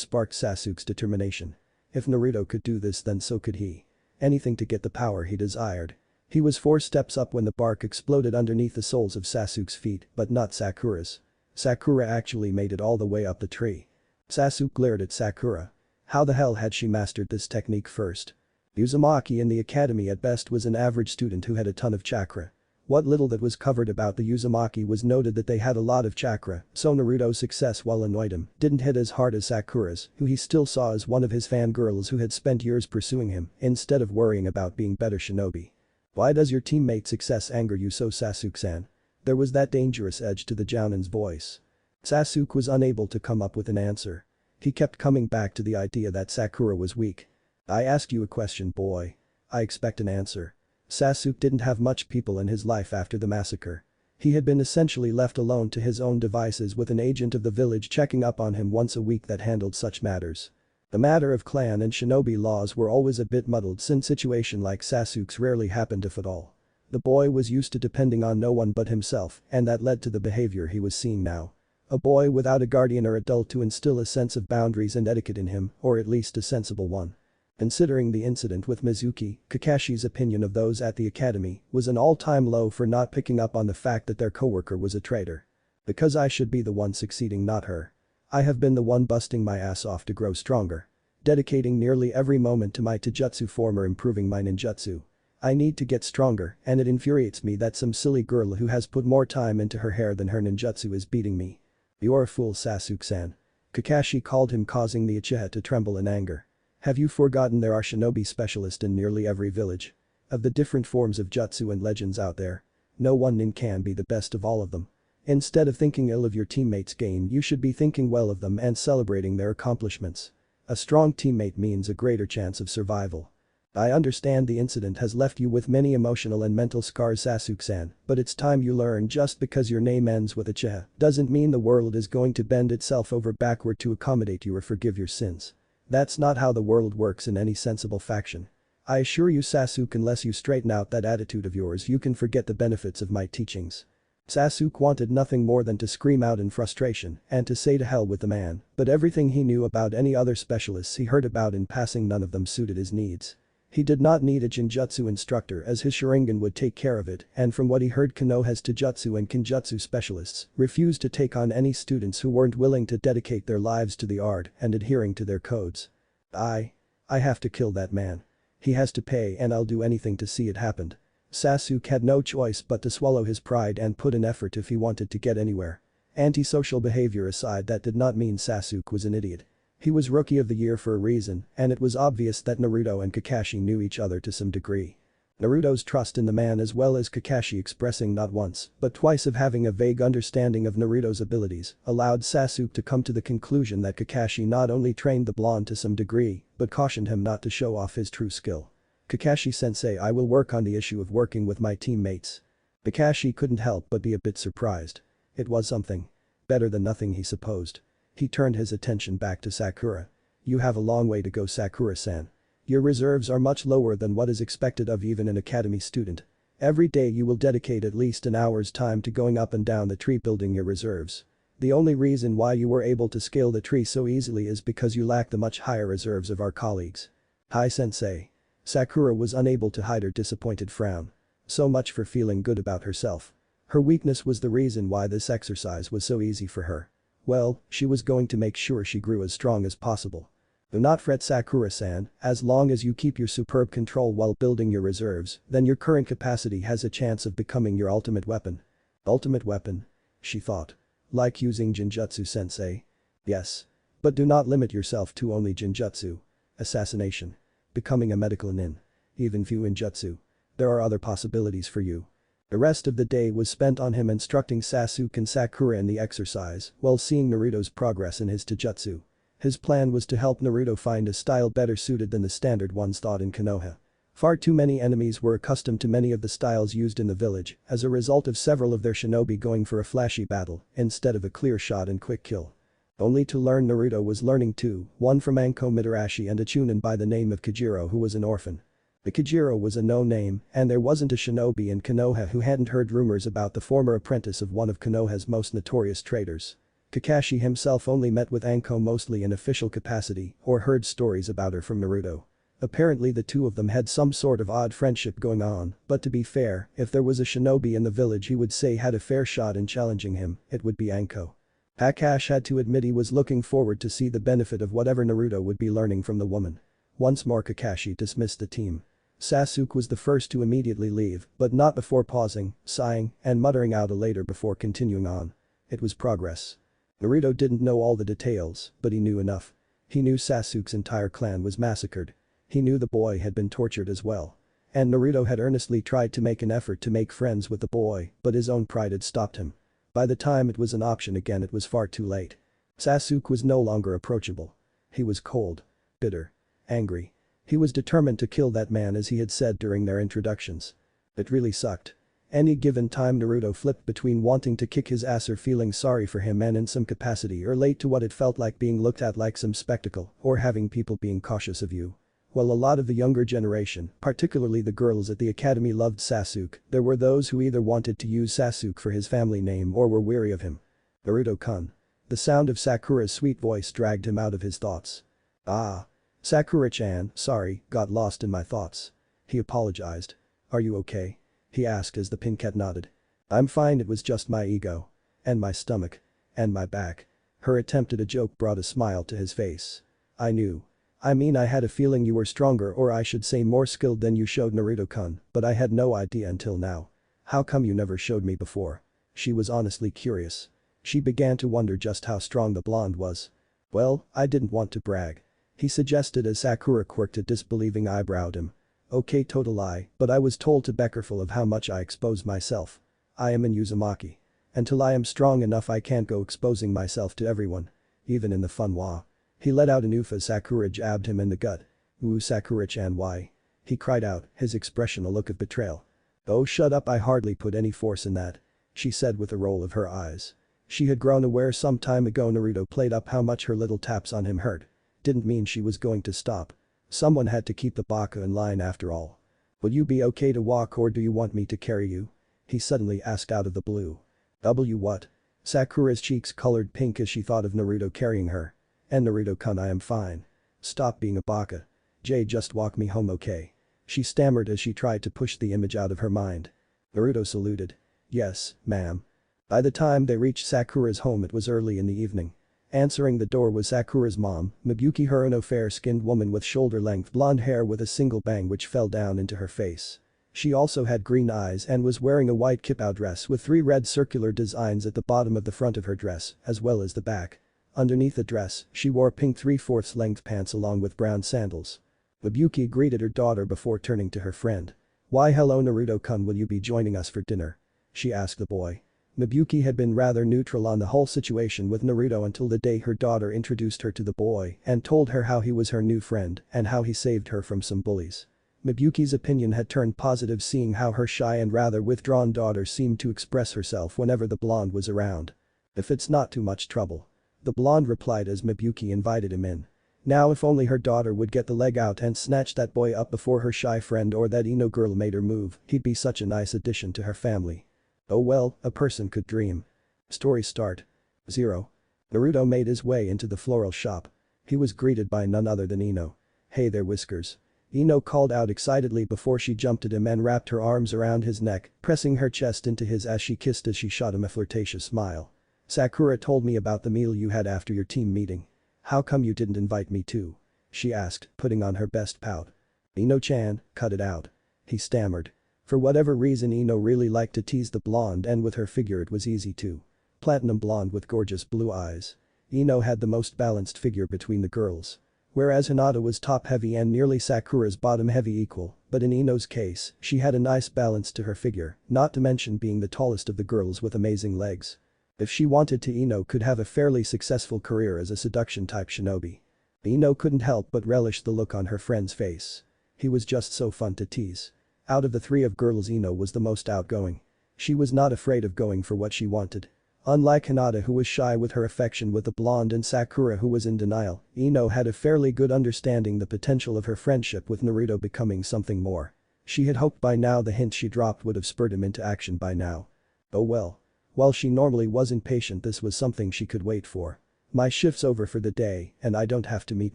S1: sparked Sasuke's determination. If Naruto could do this, then so could he. Anything to get the power he desired. He was 4 steps up when the bark exploded underneath the soles of Sasuke's feet, but not Sakura's. Sakura actually made it all the way up the tree. Sasuke glared at Sakura. How the hell had she mastered this technique first? Uzumaki in the academy at best was an average student who had a ton of chakra. What little that was covered about the Uzumaki was noted that they had a lot of chakra, so Naruto's success, while annoyed him, didn't hit as hard as Sakura's, who he still saw as one of his fangirls who had spent years pursuing him instead of worrying about being better shinobi. Why does your teammate's success anger you so, Sasuke-san? There was that dangerous edge to the Jounin's voice. Sasuke was unable to come up with an answer. He kept coming back to the idea that Sakura was weak. I asked you a question, boy. I expect an answer. Sasuke didn't have much people in his life after the massacre. He had been essentially left alone to his own devices with an agent of the village checking up on him once a week that handled such matters. The matter of clan and shinobi laws were always a bit muddled since situation like Sasuke's rarely happened, if at all. The boy was used to depending on no one but himself, and that led to the behavior he was seeing now. A boy without a guardian or adult to instill a sense of boundaries and etiquette in him, or at least a sensible one. Considering the incident with Mizuki, Kakashi's opinion of those at the academy was an all-time low for not picking up on the fact that their coworker was a traitor. Because I should be the one succeeding, not her. I have been the one busting my ass off to grow stronger. Dedicating nearly every moment to my taijutsu form or improving my ninjutsu. I need to get stronger, and it infuriates me that some silly girl who has put more time into her hair than her ninjutsu is beating me. You're a fool, Sasuke-san. Kakashi called him, causing the Uchiha to tremble in anger. Have you forgotten there are shinobi specialists in nearly every village? Of the different forms of jutsu and legends out there, no one nin can be the best of all of them. Instead of thinking ill of your teammates' gain, you should be thinking well of them and celebrating their accomplishments. A strong teammate means a greater chance of survival. I understand the incident has left you with many emotional and mental scars, Sasuke-san, but it's time you learn just because your name ends with Uchiha doesn't mean the world is going to bend itself over backward to accommodate you or forgive your sins. That's not how the world works in any sensible faction. I assure you, Sasuke, unless you straighten out that attitude of yours, you can forget the benefits of my teachings. Sasuke wanted nothing more than to scream out in frustration and to say to hell with the man, but everything he knew about any other specialists he heard about in passing, none of them suited his needs. He did not need a Jinjutsu instructor, as his Sharingan would take care of it, and from what he heard, Konoha's Taijutsu and Kinjutsu specialists refused to take on any students who weren't willing to dedicate their lives to the art and adhering to their codes. I have to kill that man. He has to pay, and I'll do anything to see it happen. Sasuke had no choice but to swallow his pride and put in effort if he wanted to get anywhere. Antisocial behavior aside, that did not mean Sasuke was an idiot. He was Rookie of the Year for a reason, and it was obvious that Naruto and Kakashi knew each other to some degree. Naruto's trust in the man, as well as Kakashi expressing not once but twice of having a vague understanding of Naruto's abilities, allowed Sasuke to come to the conclusion that Kakashi not only trained the blonde to some degree but cautioned him not to show off his true skill. Kakashi-sensei, I will work on the issue of working with my teammates. Kakashi couldn't help but be a bit surprised. It was something. Better than nothing, he supposed. He turned his attention back to Sakura. You have a long way to go, Sakura-san. Your reserves are much lower than what is expected of even an academy student. Every day you will dedicate at least an hour's time to going up and down the tree building your reserves. The only reason why you were able to scale the tree so easily is because you lack the much higher reserves of our colleagues. Hi, sensei. Sakura was unable to hide her disappointed frown. So much for feeling good about herself. Her weakness was the reason why this exercise was so easy for her. Well, she was going to make sure she grew as strong as possible. Do not fret, Sakura-san, as long as you keep your superb control while building your reserves, then your current capacity has a chance of becoming your ultimate weapon. Ultimate weapon? She thought. Like using Jinjutsu, sensei? Yes. But do not limit yourself to only Jinjutsu. Assassination. Becoming a medical nin. Even Fuinjutsu. There are other possibilities for you. The rest of the day was spent on him instructing Sasuke and Sakura in the exercise while seeing Naruto's progress in his taijutsu. His plan was to help Naruto find a style better suited than the standard ones taught in Konoha. Far too many enemies were accustomed to many of the styles used in the village as a result of several of their shinobi going for a flashy battle instead of a clear shot and quick kill. Only to learn Naruto was learning too, one from Anko Mitarashi and a chunin by the name of Kajiro who was an orphan. The Kajiro was a no-name, and there wasn't a shinobi in Konoha who hadn't heard rumors about the former apprentice of one of Konoha's most notorious traitors. Kakashi himself only met with Anko mostly in official capacity or heard stories about her from Naruto. Apparently the two of them had some sort of odd friendship going on, but to be fair, if there was a shinobi in the village he would say had a fair shot in challenging him, it would be Anko. Kakashi had to admit he was looking forward to see the benefit of whatever Naruto would be learning from the woman. Once more Kakashi dismissed the team. Sasuke was the first to immediately leave, but not before pausing, sighing, and muttering out a later before continuing on. It was progress. Naruto didn't know all the details, but he knew enough. He knew Sasuke's entire clan was massacred. He knew the boy had been tortured as well. And Naruto had earnestly tried to make an effort to make friends with the boy, but his own pride had stopped him. By the time it was an option again it was far too late. Sasuke was no longer approachable. He was cold. Bitter. Angry. He was determined to kill that man as he had said during their introductions. It really sucked. Any given time Naruto flipped between wanting to kick his ass or feeling sorry for him and in some capacity relate to what it felt like being looked at like some spectacle or having people being cautious of you. While a lot of the younger generation, particularly the girls at the academy loved Sasuke, there were those who either wanted to use Sasuke for his family name or were weary of him. Naruto-kun. The sound of Sakura's sweet voice dragged him out of his thoughts. Ah. Sakura-chan, sorry, got lost in my thoughts. He apologized. Are you okay? He asked as the pincat nodded. I'm fine, it was just my ego. And my stomach. And my back. Her attempt at a joke brought a smile to his face. I knew. I mean I had a feeling you were stronger or I should say more skilled than you showed Naruto-kun, but I had no idea until now. How come you never showed me before? She was honestly curious. She began to wonder just how strong the blonde was. Well, I didn't want to brag. He suggested as Sakura quirked a disbelieving eyebrow at him. Okay, total lie, but I was told to be careful of how much I expose myself. I am in Uzumaki. Until I am strong enough I can't go exposing myself to everyone. Even in the funwa. He let out an oof as Sakura jabbed him in the gut. Ooh Sakura-chan, why? He cried out, his expression a look of betrayal. Oh shut up, I hardly put any force in that. She said with a roll of her eyes. She had grown aware some time ago Naruto played up how much her little taps on him hurt. Didn't mean she was going to stop. Someone had to keep the baka in line after all. Will you be okay to walk or do you want me to carry you? He suddenly asked out of the blue. What? Sakura's cheeks colored pink as she thought of Naruto carrying her. And Naruto-kun, I am fine. Stop being a baka. Just walk me home, okay? She stammered as she tried to push the image out of her mind. Naruto saluted. Yes, ma'am. By the time they reached Sakura's home it was early in the evening. Answering the door was Sakura's mom, Miyuki Haruno, fair-skinned woman with shoulder-length blonde hair with a single bang which fell down into her face. She also had green eyes and was wearing a white kipao dress with 3 red circular designs at the bottom of the front of her dress, as well as the back. Underneath the dress, she wore pink 3/4 length pants along with brown sandals. Miyuki greeted her daughter before turning to her friend. Why hello Naruto-kun, will you be joining us for dinner? She asked the boy. Miyuki had been rather neutral on the whole situation with Naruto until the day her daughter introduced her to the boy and told her how he was her new friend and how he saved her from some bullies. Miyuki's opinion had turned positive seeing how her shy and rather withdrawn daughter seemed to express herself whenever the blonde was around. If it's not too much trouble. The blonde replied as Miyuki invited him in. Now if only her daughter would get the leg out and snatch that boy up before her shy friend or that Ino girl made her move, he'd be such a nice addition to her family. Oh well, a person could dream. Story start. 0. Naruto made his way into the floral shop. He was greeted by none other than Ino. Hey there Whiskers. Ino called out excitedly before she jumped at him and wrapped her arms around his neck, pressing her chest into his as she kissed as she shot him a flirtatious smile. Sakura told me about the meal you had after your team meeting. How come you didn't invite me too? She asked, putting on her best pout. Ino-chan, cut it out. He stammered. For whatever reason Ino really liked to tease the blonde and with her figure it was easy to. Platinum blonde with gorgeous blue eyes. Ino had the most balanced figure between the girls. Whereas Hinata was top-heavy and nearly Sakura's bottom-heavy equal, but in Ino's case, she had a nice balance to her figure, not to mention being the tallest of the girls with amazing legs. If she wanted to Ino could have a fairly successful career as a seduction-type shinobi. Ino couldn't help but relish the look on her friend's face. He was just so fun to tease. Out of the 3 of girls Ino was the most outgoing. She was not afraid of going for what she wanted. Unlike Hinata, who was shy with her affection with the blonde, and Sakura, who was in denial, Ino had a fairly good understanding the potential of her friendship with Naruto becoming something more. She had hoped by now the hint she dropped would have spurred him into action by now. Oh well. While she normally wasn't patient, this was something she could wait for. My shift's over for the day and I don't have to meet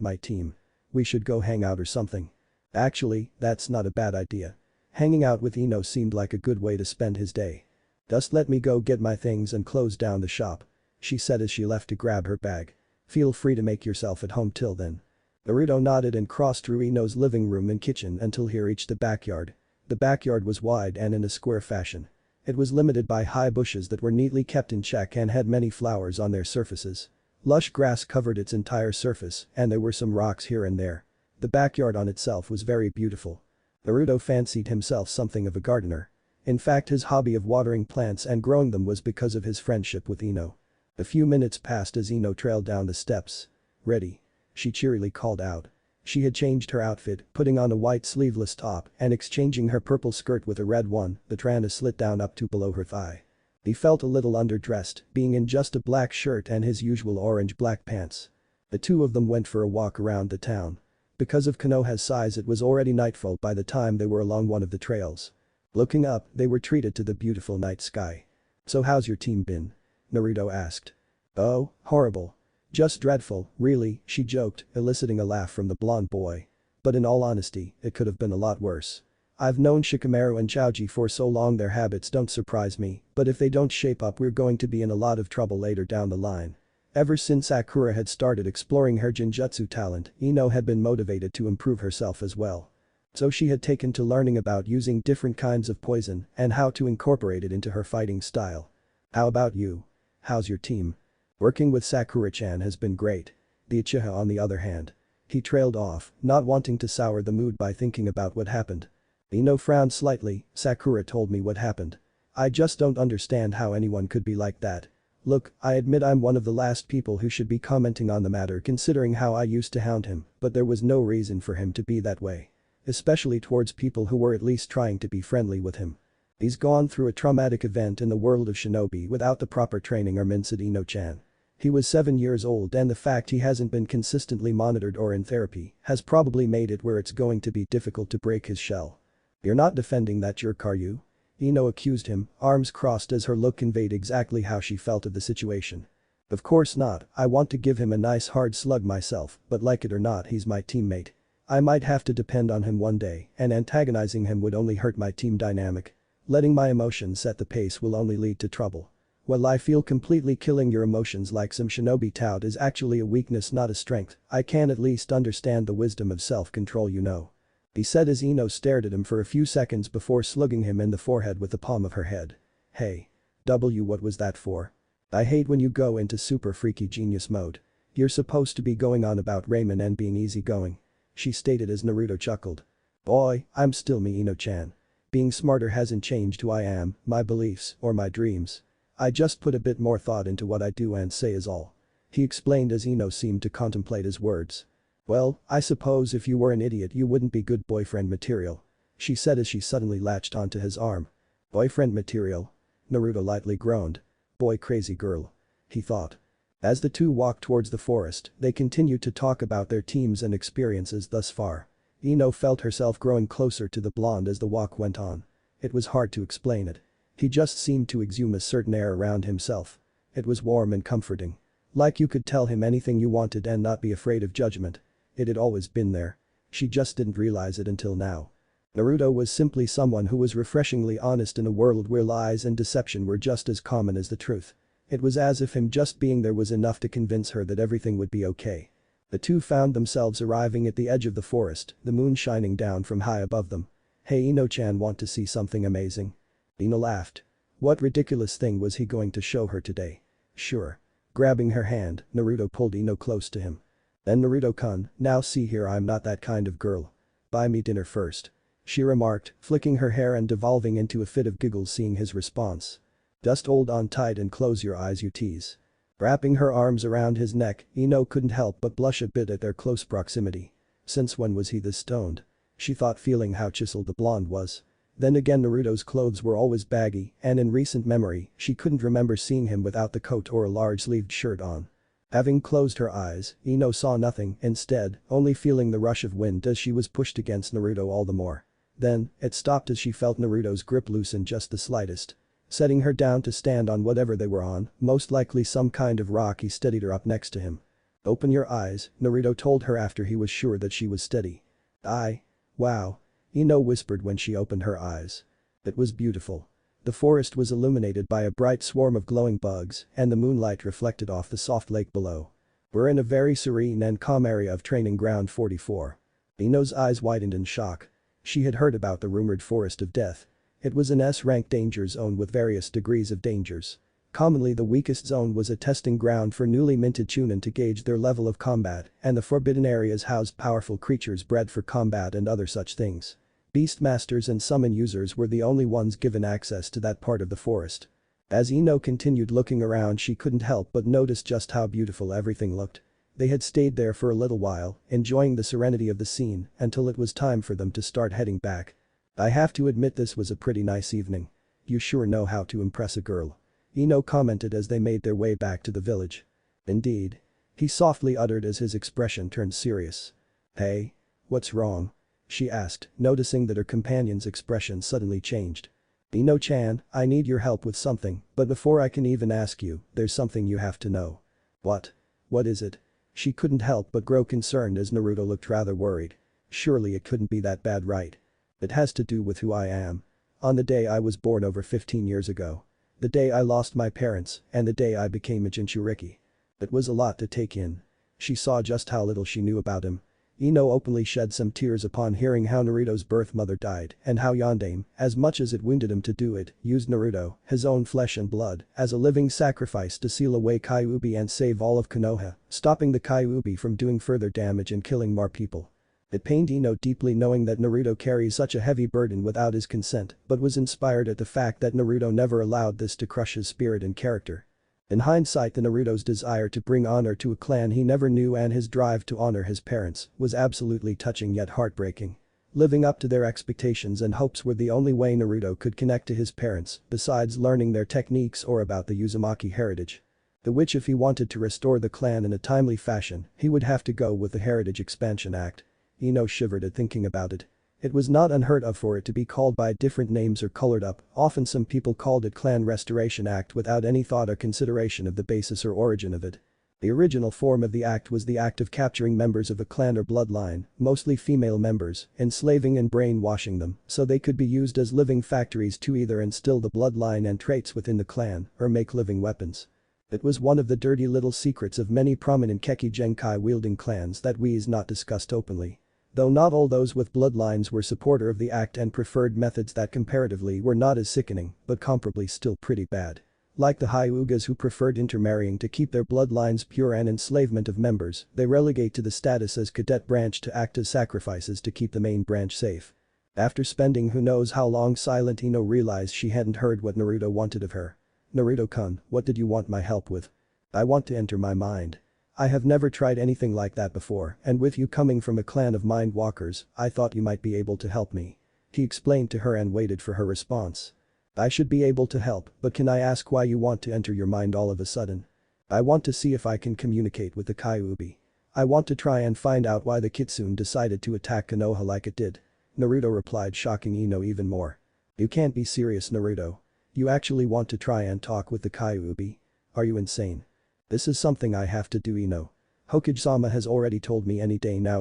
S1: my team. We should go hang out or something. Actually, that's not a bad idea. Hanging out with Ino seemed like a good way to spend his day. Just let me go get my things and close down the shop, she said as she left to grab her bag. Feel free to make yourself at home till then. Naruto nodded and crossed through Ino's living room and kitchen until he reached the backyard. The backyard was wide and in a square fashion. It was limited by high bushes that were neatly kept in check and had many flowers on their surfaces. Lush grass covered its entire surface and there were some rocks here and there. The backyard on itself was very beautiful. Naruto fancied himself something of a gardener. In fact, his hobby of watering plants and growing them was because of his friendship with Ino. A few minutes passed as Ino trailed down the steps. "Ready?" she cheerily called out. She had changed her outfit, putting on a white sleeveless top and exchanging her purple skirt with a red one that ran a slit down up to below her thigh. He felt a little underdressed, being in just a black shirt and his usual orange-black pants. The two of them went for a walk around the town. Because of Konoha's size, it was already nightfall by the time they were along one of the trails. Looking up, they were treated to the beautiful night sky. "So how's your team been?" Naruto asked. "Oh, horrible. Just dreadful, really," she joked, eliciting a laugh from the blonde boy. "But in all honesty, it could have been a lot worse. I've known Shikamaru and Chaoji for so long, their habits don't surprise me, but if they don't shape up we're going to be in a lot of trouble later down the line." Ever since Sakura had started exploring her genjutsu talent, Ino had been motivated to improve herself as well. So she had taken to learning about using different kinds of poison and how to incorporate it into her fighting style. "How about you? How's your team?" "Working with Sakura-chan has been great." The Uchiha, on the other hand. He trailed off, not wanting to sour the mood by thinking about what happened. Ino frowned slightly. "Sakura told me what happened. I just don't understand how anyone could be like that. Look, I admit I'm one of the last people who should be commenting on the matter considering how I used to hound him, but there was no reason for him to be that way. Especially towards people who were at least trying to be friendly with him. He's gone through a traumatic event in the world of shinobi without the proper training," said Ino-chan. "He was 7 years old and the fact he hasn't been consistently monitored or in therapy has probably made it where it's going to be difficult to break his shell." "You're not defending that jerk, are you?" Ino accused him, arms crossed as her look conveyed exactly how she felt of the situation. "Of course not, I want to give him a nice hard slug myself, but like it or not he's my teammate. I might have to depend on him one day and antagonizing him would only hurt my team dynamic. Letting my emotions set the pace will only lead to trouble. Well, I feel completely killing your emotions like some shinobi tout is actually a weakness, not a strength. I can at least understand the wisdom of self-control, you know," he said as Ino stared at him for a few seconds before slugging him in the forehead with the palm of her head. "Hey. What was that for? I hate when you go into super freaky genius mode. You're supposed to be going on about Raymond and being easygoing," she stated as Naruto chuckled. "Boy, I'm still me, Ino-chan. Being smarter hasn't changed who I am, my beliefs, or my dreams. I just put a bit more thought into what I do and say is all," he explained as Ino seemed to contemplate his words. "Well, I suppose if you were an idiot you wouldn't be good boyfriend material," she said as she suddenly latched onto his arm. "Boyfriend material?" Naruto lightly groaned. "Boy, crazy girl," he thought. As the two walked towards the forest, they continued to talk about their teams and experiences thus far. Ino felt herself growing closer to the blonde as the walk went on. It was hard to explain it. He just seemed to exhume a certain air around himself. It was warm and comforting. Like you could tell him anything you wanted and not be afraid of judgment. It had always been there. She just didn't realize it until now. Naruto was simply someone who was refreshingly honest in a world where lies and deception were just as common as the truth. It was as if him just being there was enough to convince her that everything would be okay. The two found themselves arriving at the edge of the forest, the moon shining down from high above them. "Hey Ino-chan, want to see something amazing?" Ino laughed. What ridiculous thing was he going to show her today? "Sure." Grabbing her hand, Naruto pulled Ino close to him. "Then Naruto-kun, now see here, I'm not that kind of girl. Buy me dinner first," she remarked, flicking her hair and devolving into a fit of giggles seeing his response. "Just hold on tight and close your eyes, you tease." Wrapping her arms around his neck, Ino couldn't help but blush a bit at their close proximity. Since when was he this stoned? She thought, feeling how chiseled the blonde was. Then again Naruto's clothes were always baggy and in recent memory, she couldn't remember seeing him without the coat or a large-sleeved shirt on. Having closed her eyes, Ino saw nothing, instead, only feeling the rush of wind as she was pushed against Naruto all the more. Then, it stopped as she felt Naruto's grip loosen just the slightest. Setting her down to stand on whatever they were on, most likely some kind of rock, he steadied her up next to him. "Open your eyes," Naruto told her after he was sure that she was steady. Wow. Ino whispered when she opened her eyes. It was beautiful. The forest was illuminated by a bright swarm of glowing bugs and the moonlight reflected off the soft lake below. "We're in a very serene and calm area of training ground 44. Ino's eyes widened in shock. She had heard about the rumored forest of death. It was an S-rank danger zone with various degrees of dangers. Commonly the weakest zone was a testing ground for newly minted chunin to gauge their level of combat, and the forbidden areas housed powerful creatures bred for combat and other such things. Beastmasters and summon users were the only ones given access to that part of the forest. As Ino continued looking around, she couldn't help but notice just how beautiful everything looked. They had stayed there for a little while, enjoying the serenity of the scene until it was time for them to start heading back. "I have to admit this was a pretty nice evening. You sure know how to impress a girl," Ino commented as they made their way back to the village. "Indeed," he softly uttered as his expression turned serious. "Hey? What's wrong?" she asked, noticing that her companion's expression suddenly changed. "Ino-chan, I need your help with something, but before I can even ask you, there's something you have to know." "What? What is it?" She couldn't help but grow concerned as Naruto looked rather worried. "Surely it couldn't be that bad, right? It has to do with who I am. On the day I was born over 15 years ago. The day I lost my parents, and the day I became a Jinchuriki." It was a lot to take in. She saw just how little she knew about him. Ino openly shed some tears upon hearing how Naruto's birth mother died and how Yondaime, as much as it wounded him to do it, used Naruto, his own flesh and blood, as a living sacrifice to seal away Kyuubi and save all of Konoha, stopping the Kyuubi from doing further damage and killing more people. It pained Ino deeply knowing that Naruto carries such a heavy burden without his consent, but was inspired at the fact that Naruto never allowed this to crush his spirit and character. In hindsight, the Naruto's desire to bring honor to a clan he never knew and his drive to honor his parents was absolutely touching yet heartbreaking. Living up to their expectations and hopes were the only way Naruto could connect to his parents, besides learning their techniques or about the Uzumaki heritage. Which if he wanted to restore the clan in a timely fashion, he would have to go with the Heritage Expansion Act. Ino shivered at thinking about it. It was not unheard of for it to be called by different names or colored up, often some people called it Clan Restoration Act without any thought or consideration of the basis or origin of it. The original form of the act was the act of capturing members of a clan or bloodline, mostly female members, enslaving and brainwashing them so they could be used as living factories to either instill the bloodline and traits within the clan or make living weapons. It was one of the dirty little secrets of many prominent Keki Genkai wielding clans that was not discussed openly. Though not all those with bloodlines were supporter of the act and preferred methods that comparatively were not as sickening, but comparably still pretty bad. Like the Hyugas who preferred intermarrying to keep their bloodlines pure and enslavement of members, they relegate to the status as cadet branch to act as sacrifices to keep the main branch safe. After spending who knows how long silent, Ino realized she hadn't heard what Naruto wanted of her. "Naruto-kun, what did you want my help with?" "I want to enter my mind. I have never tried anything like that before, and with you coming from a clan of mind walkers, I thought you might be able to help me." He explained to her and waited for her response. "I should be able to help, but can I ask why you want to enter your mind all of a sudden?" "I want to see if I can communicate with the Kyuubi. I want to try and find out why the Kitsune decided to attack Konoha like it did," Naruto replied, shocking Ino even more. "You can't be serious, Naruto. You actually want to try and talk with the Kyuubi? Are you insane?" "This is something I have to do, Ino. Hokage-sama has already told me any day now.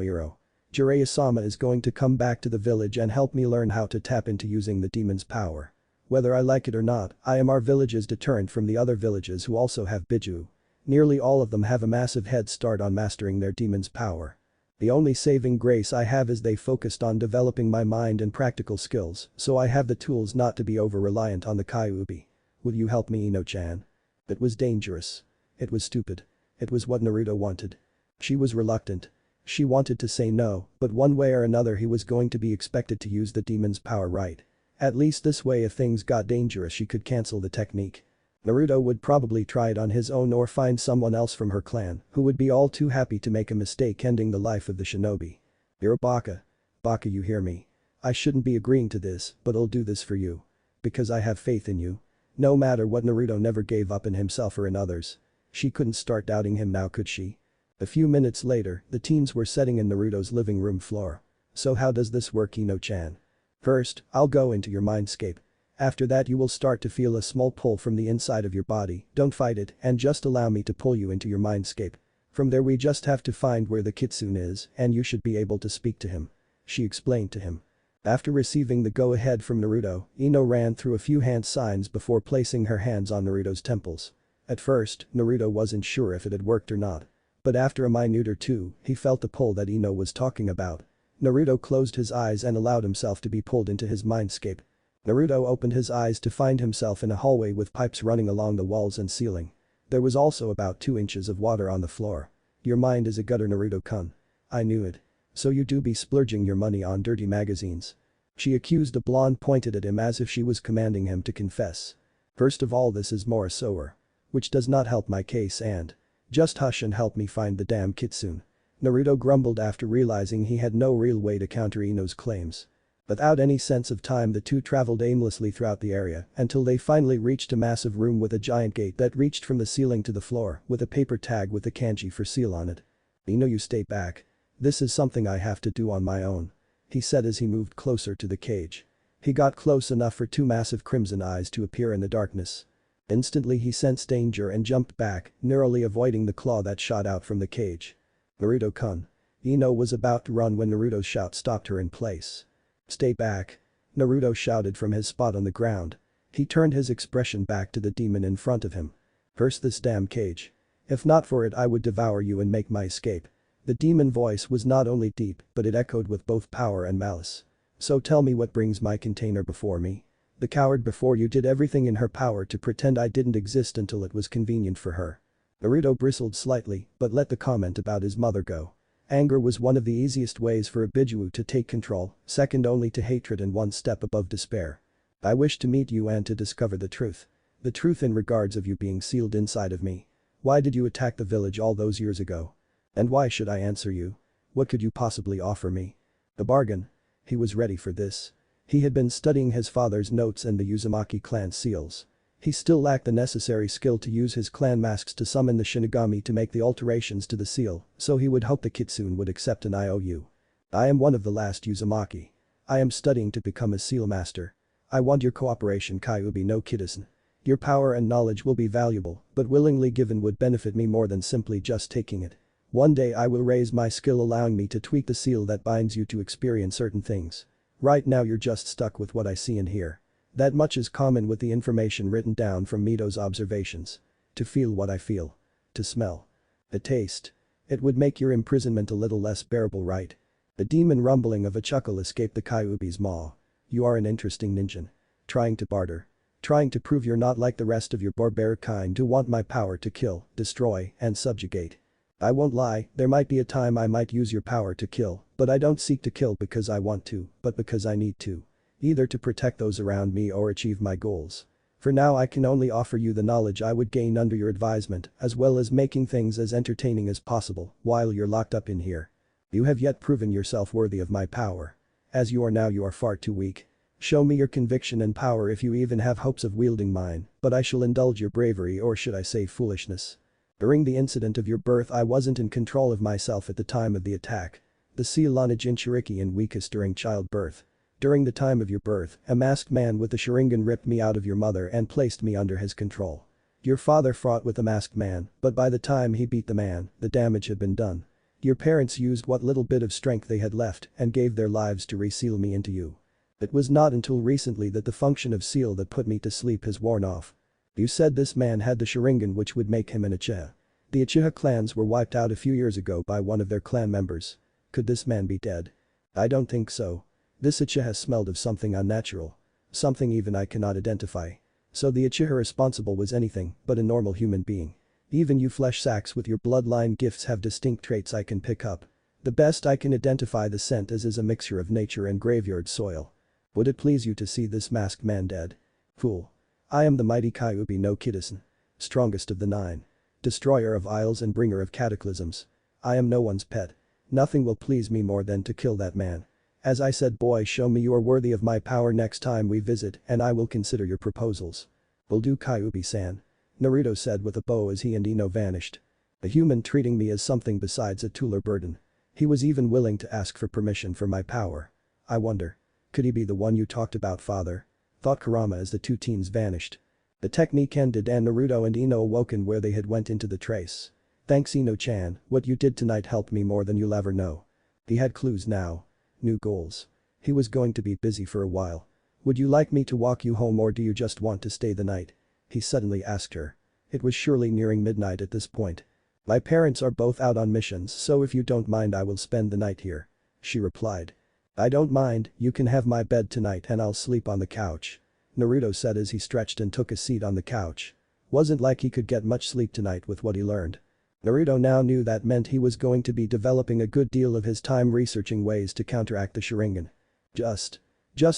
S1: Jiraiya-sama is going to come back to the village and help me learn how to tap into using the demon's power. Whether I like it or not, I am our village's deterrent from the other villages who also have Biju. Nearly all of them have a massive head start on mastering their demon's power. The only saving grace I have is they focused on developing my mind and practical skills, so I have the tools not to be over-reliant on the Kyuubi. Will you help me, Ino-chan?" It was dangerous. It was stupid. It was what Naruto wanted. She was reluctant. She wanted to say no, but one way or another he was going to be expected to use the demon's power, right? At least this way if things got dangerous she could cancel the technique. Naruto would probably try it on his own or find someone else from her clan who would be all too happy to make a mistake ending the life of the shinobi. "You're a baka. Baka, you hear me? I shouldn't be agreeing to this, but I'll do this for you. Because I have faith in you. No matter what, Naruto never gave up in himself or in others. She couldn't start doubting him now, could she? A few minutes later, the teens were sitting in Naruto's living room floor. So how does this work, Ino-chan? First, I'll go into your mindscape. After that you will start to feel a small pull from the inside of your body, don't fight it and just allow me to pull you into your mindscape. From there we just have to find where the kitsune is and you should be able to speak to him. She explained to him. After receiving the go-ahead from Naruto, Ino ran through a few hand signs before placing her hands on Naruto's temples. At first, Naruto wasn't sure if it had worked or not. But after a minute or two, he felt the pull that Ino was talking about. Naruto closed his eyes and allowed himself to be pulled into his mindscape. Naruto opened his eyes to find himself in a hallway with pipes running along the walls and ceiling. There was also about 2 inches of water on the floor. Your mind is a gutter, Naruto-kun. I knew it. So you do be splurging your money on dirty magazines. She accused. The blonde pointed at him as if she was commanding him to confess. First of all, this is more sour. Which does not help my case and. Just hush and help me find the damn kitsune. Naruto grumbled after realizing he had no real way to counter Ino's claims. Without any sense of time, the two traveled aimlessly throughout the area until they finally reached a massive room with a giant gate that reached from the ceiling to the floor with a paper tag with the kanji for seal on it. Ino, you stay back. This is something I have to do on my own. He said as he moved closer to the cage. He got close enough for 2 massive crimson eyes to appear in the darkness. Instantly he sensed danger and jumped back, narrowly avoiding the claw that shot out from the cage. Naruto-kun. Ino was about to run when Naruto's shout stopped her in place. Stay back. Naruto shouted from his spot on the ground. He turned his expression back to the demon in front of him. Curse this damn cage. If not for it, I would devour you and make my escape. The demon voice was not only deep, but it echoed with both power and malice. So tell me what brings my container before me. The coward before you did everything in her power to pretend I didn't exist until it was convenient for her. Naruto bristled slightly, but let the comment about his mother go. Anger was one of the easiest ways for a Biju to take control, second only to hatred and one step above despair. I wish to meet you and to discover the truth. The truth in regards of you being sealed inside of me. Why did you attack the village all those years ago? And why should I answer you? What could you possibly offer me? A bargain. He was ready for this. He had been studying his father's notes and the Uzumaki clan seals. He still lacked the necessary skill to use his clan masks to summon the Shinigami to make the alterations to the seal, so he would hope the kitsune would accept an IOU. I am one of the last Uzumaki. I am studying to become a seal master. I want your cooperation, Kyuubi no Kitasan. Your power and knowledge will be valuable, but willingly given would benefit me more than simply just taking it. One day I will raise my skill, allowing me to tweak the seal that binds you to experience certain things. Right now you're just stuck with what I see and hear. That much is common with the information written down from Mito's observations. To feel what I feel. To smell. A taste. It would make your imprisonment a little less bearable, right? The demon rumbling of a chuckle escaped the Kyuubi's maw. You are an interesting ninja. Trying to barter. Trying to prove you're not like the rest of your barbaric kind who want my power to kill, destroy, and subjugate. I won't lie, there might be a time I might use your power to kill, but I don't seek to kill because I want to, but because I need to. Either to protect those around me or achieve my goals. For now I can only offer you the knowledge I would gain under your advisement, as well as making things as entertaining as possible while you're locked up in here. You have yet proven yourself worthy of my power. As you are now, you are far too weak. Show me your conviction and power if you even have hopes of wielding mine, but I shall indulge your bravery, or should I say foolishness. During the incident of your birth I wasn't in control of myself at the time of the attack. The seal on a Jinchuriki and weakest during childbirth. During the time of your birth, a masked man with a Sharingan ripped me out of your mother and placed me under his control. Your father fought with a masked man, but by the time he beat the man, the damage had been done. Your parents used what little bit of strength they had left and gave their lives to reseal me into you. It was not until recently that the function of seal that put me to sleep has worn off. You said this man had the Sharingan which would make him an Uchiha. The Uchiha clans were wiped out a few years ago by one of their clan members. Could this man be dead? I don't think so. This Uchiha smelled of something unnatural. Something even I cannot identify. So the Uchiha responsible was anything but a normal human being. Even you flesh sacks with your bloodline gifts have distinct traits I can pick up. The best I can identify the scent as is a mixture of nature and graveyard soil. Would it please you to see this masked man dead? Fool. I am the mighty Kyuubi no Kitasan. Strongest of the 9. Destroyer of isles and bringer of cataclysms. I am no one's pet. Nothing will please me more than to kill that man. As I said, boy, show me you are worthy of my power next time we visit and I will consider your proposals. Will do, Kyuubi-san. Naruto said with a bow as he and Ino vanished. A human treating me as something besides a tool or burden. He was even willing to ask for permission for my power. I wonder. Could he be the one you talked about, father? Thought Kurama as the two teens vanished. The technique ended and Naruto and Ino awoken where they had went into the trace. Thanks Ino-chan, what you did tonight helped me more than you'll ever know. He had clues now. New goals. He was going to be busy for a while. Would you like me to walk you home or do you just want to stay the night? He suddenly asked her. It was surely nearing midnight at this point. My parents are both out on missions so if you don't mind I will spend the night here. She replied. I don't mind, you can have my bed tonight and I'll sleep on the couch. Naruto said as he stretched and took a seat on the couch. Wasn't like he could get much sleep tonight with what he learned. Naruto now knew that meant he was going to be developing a good deal of his time researching ways to counteract the Sharingan. Just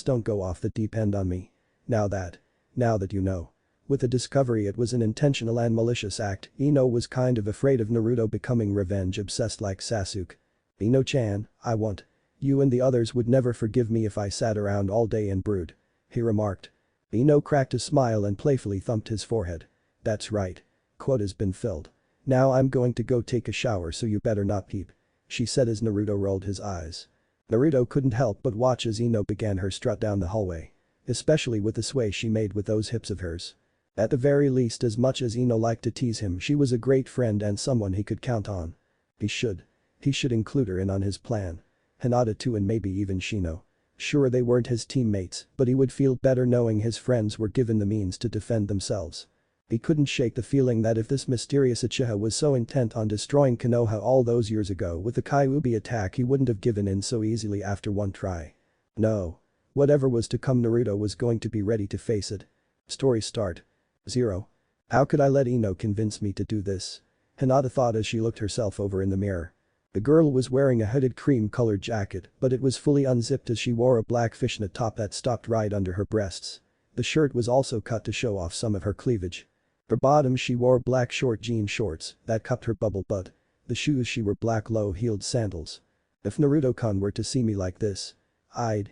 S1: don't go off the deep end on me. Now that you know. With the discovery it was an intentional and malicious act, Ino was kind of afraid of Naruto becoming revenge-obsessed like Sasuke. Ino-chan, I won't. You and the others would never forgive me if I sat around all day and brood. He remarked. Ino cracked a smile and playfully thumped his forehead. That's right. Quota's been filled. Now I'm going to go take a shower so you better not peep. She said as Naruto rolled his eyes. Naruto couldn't help but watch as Ino began her strut down the hallway. Especially with the sway she made with those hips of hers. At the very least, as much as Ino liked to tease him, she was a great friend and someone he could count on. He should include her in on his plan. Hinata too and maybe even Shino. Sure they weren't his teammates, but he would feel better knowing his friends were given the means to defend themselves. He couldn't shake the feeling that if this mysterious Uchiha was so intent on destroying Konoha all those years ago with the Kyuubi attack he wouldn't have given in so easily after one try. No. Whatever was to come Naruto was going to be ready to face it. Story start. 0. How could I let Ino convince me to do this? Hinata thought as she looked herself over in the mirror. The girl was wearing a hooded cream-colored jacket but it was fully unzipped as she wore a black fishnet top that stopped right under her breasts. The shirt was also cut to show off some of her cleavage. For bottoms she wore black short jean shorts that cupped her bubble butt. The shoes she wore black low-heeled sandals. If Naruto-kun were to see me like this, I'd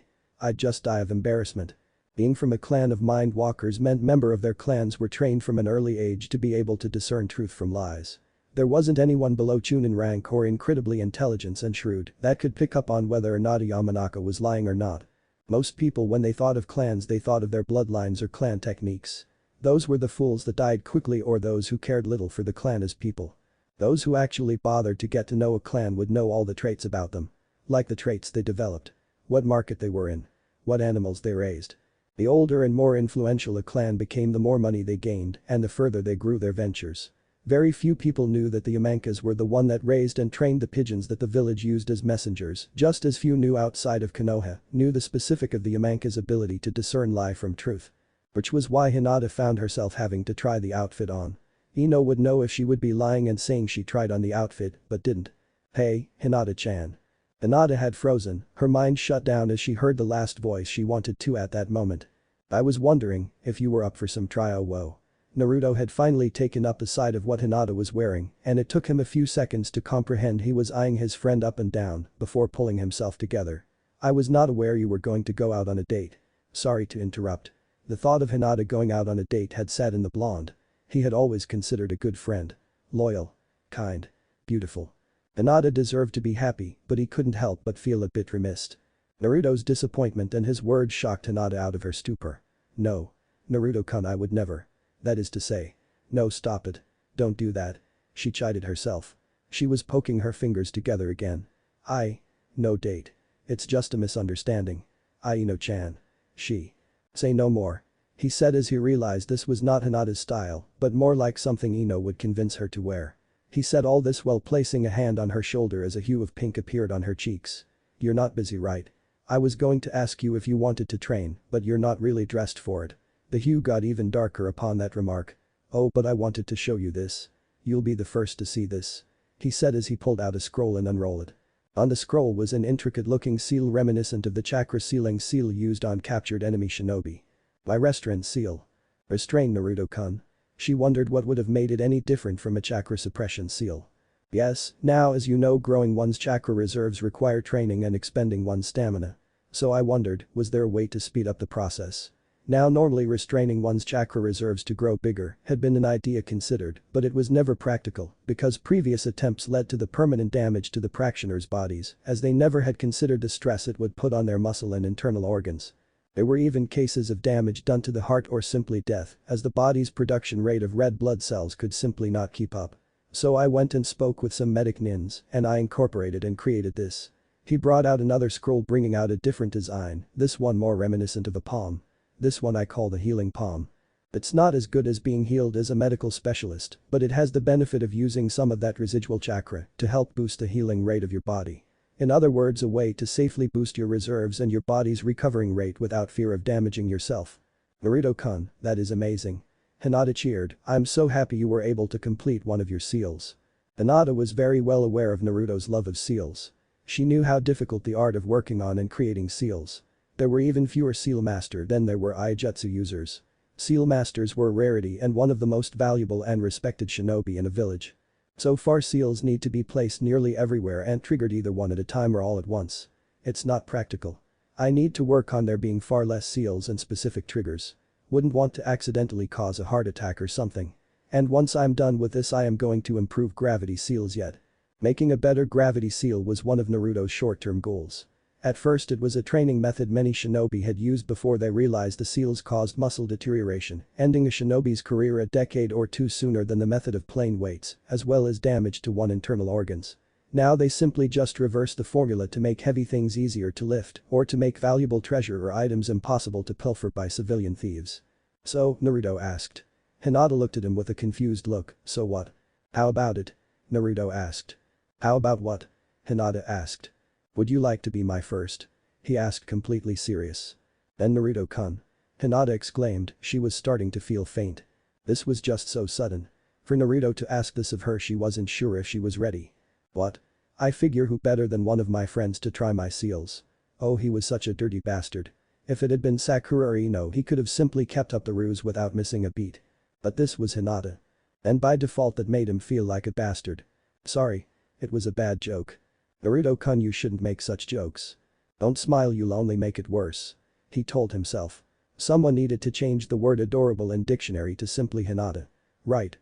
S1: just die of embarrassment. Being from a clan of mind walkers meant member of their clans were trained from an early age to be able to discern truth from lies. There wasn't anyone below Chunin rank or incredibly intelligent and shrewd that could pick up on whether or not a Yamanaka was lying or not. Most people when they thought of clans they thought of their bloodlines or clan techniques. Those were the fools that died quickly or those who cared little for the clan as people. Those who actually bothered to get to know a clan would know all the traits about them. Like the traits they developed. What market they were in. What animals they raised. The older and more influential a clan became the more money they gained and the further they grew their ventures. Very few people knew that the Yamankas were the one that raised and trained the pigeons that the village used as messengers, just as few knew outside of Konoha knew the specific of the Yamankas' ability to discern lie from truth. Which was why Hinata found herself having to try the outfit on. Ino would know if she would be lying and saying she tried on the outfit but didn't. Hey, Hinata-chan. Hinata had frozen, her mind shut down as she heard the last voice she wanted to at that moment. I was wondering if you were up for some trio. Whoa. Naruto had finally taken up the side of what Hinata was wearing and it took him a few seconds to comprehend he was eyeing his friend up and down before pulling himself together. I was not aware you were going to go out on a date. Sorry to interrupt. The thought of Hinata going out on a date had sat in the blonde. He had always considered a good friend. Loyal. Kind. Beautiful. Hinata deserved to be happy but he couldn't help but feel a bit remiss. Naruto's disappointment and his words shocked Hinata out of her stupor. No. Naruto-kun, I would never. That is to say. No, stop it. Don't do that. She chided herself. She was poking her fingers together again. No date. It's just a misunderstanding. Ino-chan. Say no more. He said as he realized this was not Hinata's style, but more like something Ino would convince her to wear. He said all this while placing a hand on her shoulder as a hue of pink appeared on her cheeks. You're not busy, right? I was going to ask you if you wanted to train, but you're not really dressed for it. The hue got even darker upon that remark. Oh, but I wanted to show you this. You'll be the first to see this. He said as he pulled out a scroll and unrolled it. On the scroll was an intricate-looking seal reminiscent of the chakra sealing seal used on captured enemy shinobi. My restaurant seal. Restrain, Naruto-kun. She wondered what would have made it any different from a chakra suppression seal. Yes, now as you know, growing one's chakra reserves require training and expending one's stamina. So I wondered, was there a way to speed up the process? Now normally restraining one's chakra reserves to grow bigger had been an idea considered, but it was never practical because previous attempts led to the permanent damage to the practitioners' bodies as they never had considered the stress it would put on their muscle and internal organs. There were even cases of damage done to the heart or simply death as the body's production rate of red blood cells could simply not keep up. So I went and spoke with some medic nins and I incorporated and created this. He brought out another scroll bringing out a different design, this one more reminiscent of a palm. This one I call the healing palm. It's not as good as being healed as a medical specialist, but it has the benefit of using some of that residual chakra to help boost the healing rate of your body. In other words, a way to safely boost your reserves and your body's recovering rate without fear of damaging yourself. Naruto-kun, that is amazing. Hinata cheered, I'm so happy you were able to complete one of your seals. Hinata was very well aware of Naruto's love of seals. She knew how difficult the art of working on and creating seals. There were even fewer seal masters than there were Aijutsu users. Seal masters were a rarity and one of the most valuable and respected shinobi in a village. So far seals need to be placed nearly everywhere and triggered either one at a time or all at once. It's not practical. I need to work on there being far less seals and specific triggers. Wouldn't want to accidentally cause a heart attack or something. And once I'm done with this I am going to improve gravity seals yet. Making a better gravity seal was one of Naruto's short-term goals. At first it was a training method many shinobi had used before they realized the seals caused muscle deterioration, ending a shinobi's career a decade or two sooner than the method of plain weights, as well as damage to one's internal organs. Now they simply just reverse the formula to make heavy things easier to lift or to make valuable treasure or items impossible to pilfer by civilian thieves. So, Naruto asked. Hinata looked at him with a confused look, so what? How about it? Naruto asked. How about what? Hinata asked. Would you like to be my first? He asked completely serious. Then Naruto-kun. Hinata exclaimed, she was starting to feel faint. This was just so sudden. For Naruto to ask this of her she wasn't sure if she was ready. What? I figure who better than one of my friends to try my seals. Oh he was such a dirty bastard. If it had been Sakura or Ino he could have simply kept up the ruse without missing a beat. But this was Hinata. And by default that made him feel like a bastard. Sorry. It was a bad joke. Naruto-kun you shouldn't make such jokes. Don't smile you'll only make it worse. He told himself. Someone needed to change the word adorable in dictionary to simply Hinata. Right.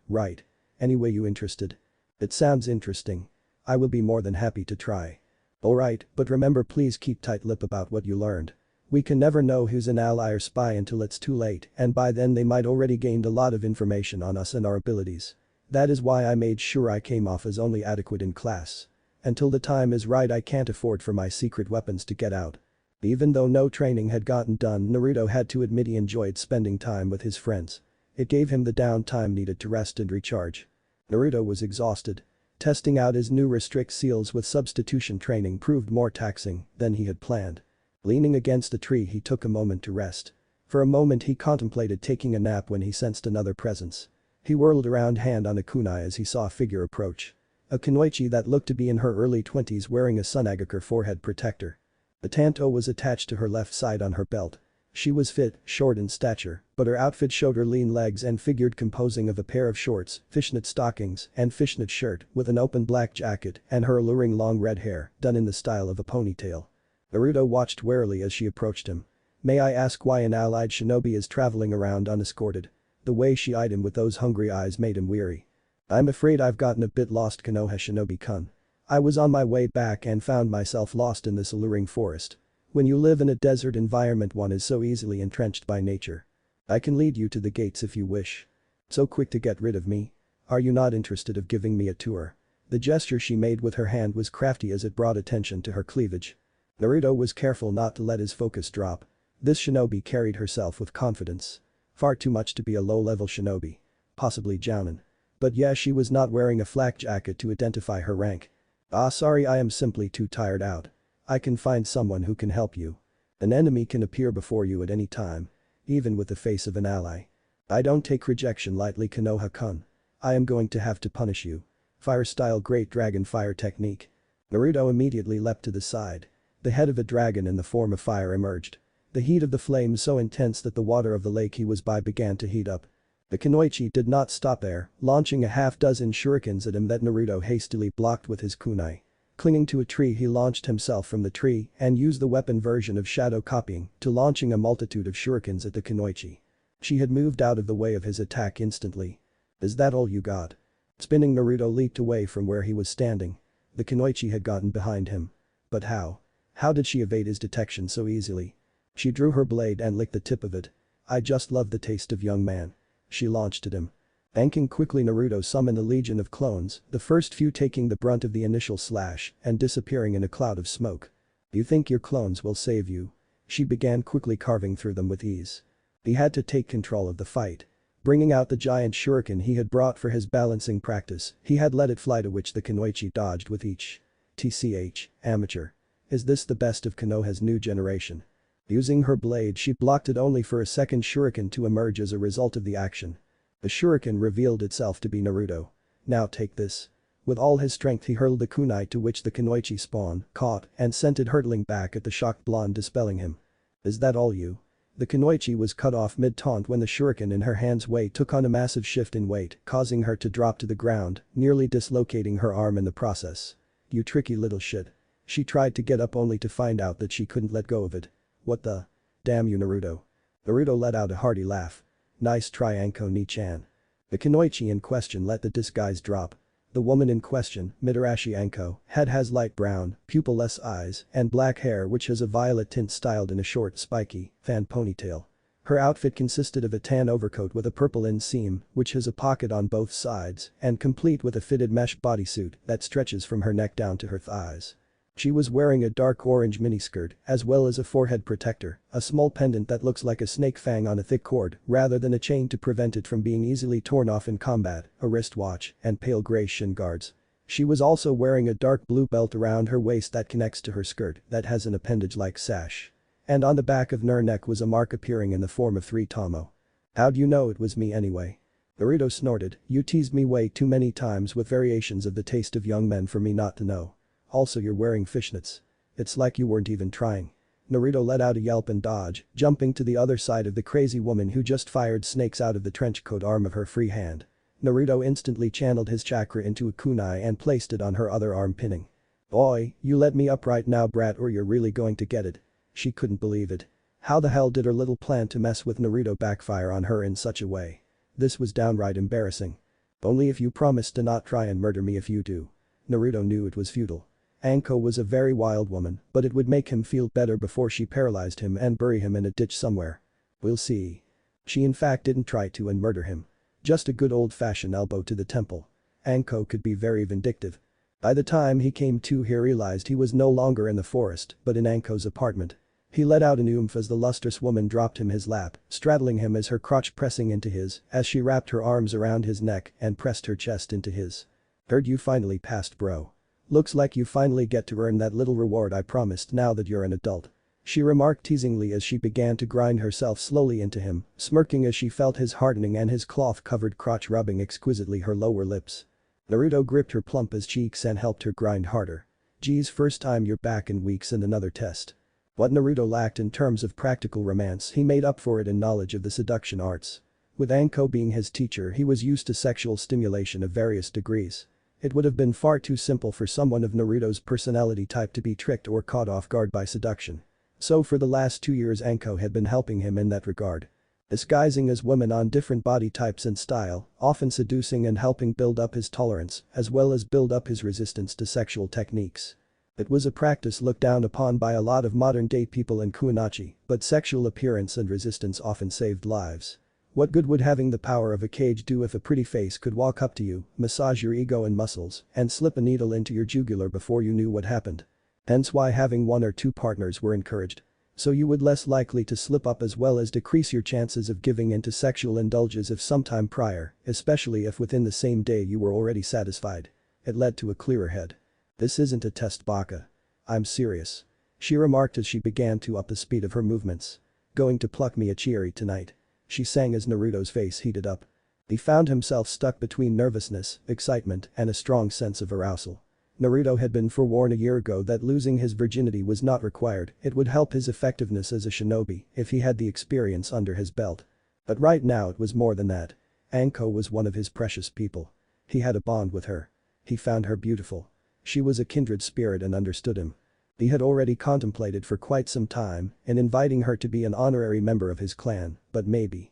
S1: Anyway you interested? It sounds interesting. I will be more than happy to try. Alright, but remember please keep tight lip about what you learned. We can never know who's an ally or spy until it's too late and by then they might already gained a lot of information on us and our abilities. That is why I made sure I came off as only adequate in class. Until the time is right I can't afford for my secret weapons to get out. Even though no training had gotten done Naruto had to admit he enjoyed spending time with his friends. It gave him the downtime needed to rest and recharge. Naruto was exhausted. Testing out his new restrict seals with substitution training proved more taxing than he had planned. Leaning against a tree he took a moment to rest. For a moment he contemplated taking a nap when he sensed another presence. He whirled around hand on a kunai as he saw a figure approach. A kunoichi that looked to be in her early 20s wearing a Sunagaker forehead protector. The tanto was attached to her left side on her belt. She was fit, short in stature, but her outfit showed her lean legs and figured composing of a pair of shorts, fishnet stockings, and fishnet shirt with an open black jacket and her alluring long red hair done in the style of a ponytail. Naruto watched warily as she approached him. May I ask why an allied shinobi is traveling around unescorted? The way she eyed him with those hungry eyes made him weary. I'm afraid I've gotten a bit lost Konoha shinobi-kun. I was on my way back and found myself lost in this alluring forest. When you live in a desert environment one is so easily entrenched by nature. I can lead you to the gates if you wish. So quick to get rid of me? Are you not interested of giving me a tour? The gesture she made with her hand was crafty as it brought attention to her cleavage. Naruto was careful not to let his focus drop. This shinobi carried herself with confidence. Far too much to be a low-level shinobi. Possibly jounin. But yeah she was not wearing a flak jacket to identify her rank. Ah sorry I am simply too tired out. I can find someone who can help you. An enemy can appear before you at any time. Even with the face of an ally. I don't take rejection lightly Konoha-kun. I am going to have to punish you. Fire style Great Dragon Fire technique. Naruto immediately leapt to the side. The head of a dragon in the form of fire emerged. The heat of the flames so intense that the water of the lake he was by began to heat up. The kunoichi did not stop there, launching a half-dozen shurikens at him that Naruto hastily blocked with his kunai. Clinging to a tree he launched himself from the tree and used the weapon version of shadow copying to launching a multitude of shurikens at the kunoichi. She had moved out of the way of his attack instantly. "Is that all you got?" Spinning, Naruto leaped away from where he was standing. The kunoichi had gotten behind him. But how? How did she evade his detection so easily? She drew her blade and licked the tip of it. "I just love the taste of young man." She launched at him. Banking quickly, Naruto summoned a legion of clones, the first few taking the brunt of the initial slash and disappearing in a cloud of smoke. "You think your clones will save you?" She began quickly carving through them with ease. He had to take control of the fight. Bringing out the giant shuriken he had brought for his balancing practice, he had let it fly, to which the kunoichi dodged with each. TCH, amateur. Is this the best of Konoha's new generation? Using her blade, she blocked it only for a second shuriken to emerge as a result of the action. The shuriken revealed itself to be Naruto. "Now take this." With all his strength he hurled the kunai, to which the kunoichi spawn caught and sent it hurtling back at the shocked blonde, dispelling him. "Is that all you?" The kunoichi was cut off mid-taunt when the shuriken in her hand's weight took on a massive shift in weight, causing her to drop to the ground, nearly dislocating her arm in the process. "You tricky little shit." She tried to get up only to find out that she couldn't let go of it. "What the? Damn you, Naruto." Naruto let out a hearty laugh. "Nice try, Anko ni-chan." The kunoichi in question let the disguise drop. The woman in question, Mitarashi Anko, has light brown, pupil-less eyes and black hair which has a violet tint styled in a short, spiky, fan ponytail. Her outfit consisted of a tan overcoat with a purple inseam which has a pocket on both sides and complete with a fitted mesh bodysuit that stretches from her neck down to her thighs. She was wearing a dark orange miniskirt as well as a forehead protector, a small pendant that looks like a snake fang on a thick cord rather than a chain to prevent it from being easily torn off in combat, a wristwatch, and pale gray shin guards. She was also wearing a dark blue belt around her waist that connects to her skirt that has an appendage-like sash. And on the back of her neck was a mark appearing in the form of 3 tomo. "How'd you know it was me anyway?" Naruto snorted. "You teased me way too many times with variations of the taste of young men for me not to know. Also, you're wearing fishnets. It's like you weren't even trying." Naruto let out a yelp and dodged, jumping to the other side of the crazy woman who just fired snakes out of the trenchcoat arm of her free hand. Naruto instantly channeled his chakra into a kunai and placed it on her other arm, pinning. "Boy, you let me up right now, brat, or you're really going to get it." She couldn't believe it. How the hell did her little plan to mess with Naruto backfire on her in such a way? This was downright embarrassing. "Only if you promise to not try and murder me if you do." Naruto knew it was futile. Anko was a very wild woman, but it would make him feel better before she paralyzed him and bury him in a ditch somewhere. "We'll see." She in fact didn't try to and murder him. Just a good old-fashioned elbow to the temple. Anko could be very vindictive. By the time he came to, he realized he was no longer in the forest but in Anko's apartment. He let out an oomph as the lustrous woman dropped him his lap, straddling him as her crotch pressing into his as she wrapped her arms around his neck and pressed her chest into his. "Heard you finally passed, bro. Looks like you finally get to earn that little reward I promised now that you're an adult." She remarked teasingly as she began to grind herself slowly into him, smirking as she felt his hardening and his cloth-covered crotch rubbing exquisitely her lower lips. Naruto gripped her plump as cheeks and helped her grind harder. "Geez, first time you're back in weeks and another test." What Naruto lacked in terms of practical romance, he made up for it in knowledge of the seduction arts. With Anko being his teacher, he was used to sexual stimulation of various degrees. It would have been far too simple for someone of Naruto's personality type to be tricked or caught off guard by seduction. So for the last 2 years Anko had been helping him in that regard. Disguising as women on different body types and style, often seducing and helping build up his tolerance, as well as build up his resistance to sexual techniques. It was a practice looked down upon by a lot of modern-day people in Kunoichi, but sexual appearance and resistance often saved lives. What good would having the power of a cage do if a pretty face could walk up to you, massage your ego and muscles, and slip a needle into your jugular before you knew what happened? Hence why having 1 or 2 partners were encouraged. So you would less likely to slip up as well as decrease your chances of giving into sexual indulgence if sometime prior, especially if within the same day you were already satisfied. It led to a clearer head. "This isn't a test, Baka. I'm serious," she remarked as she began to up the speed of her movements. "Going to pluck me a cherry tonight," she sang as Naruto's face heated up. He found himself stuck between nervousness, excitement, and a strong sense of arousal. Naruto had been forewarned a year ago that losing his virginity was not required, it would help his effectiveness as a shinobi if he had the experience under his belt. But right now it was more than that. Anko was one of his precious people. He had a bond with her. He found her beautiful. She was a kindred spirit and understood him. He had already contemplated for quite some time in inviting her to be an honorary member of his clan, but maybe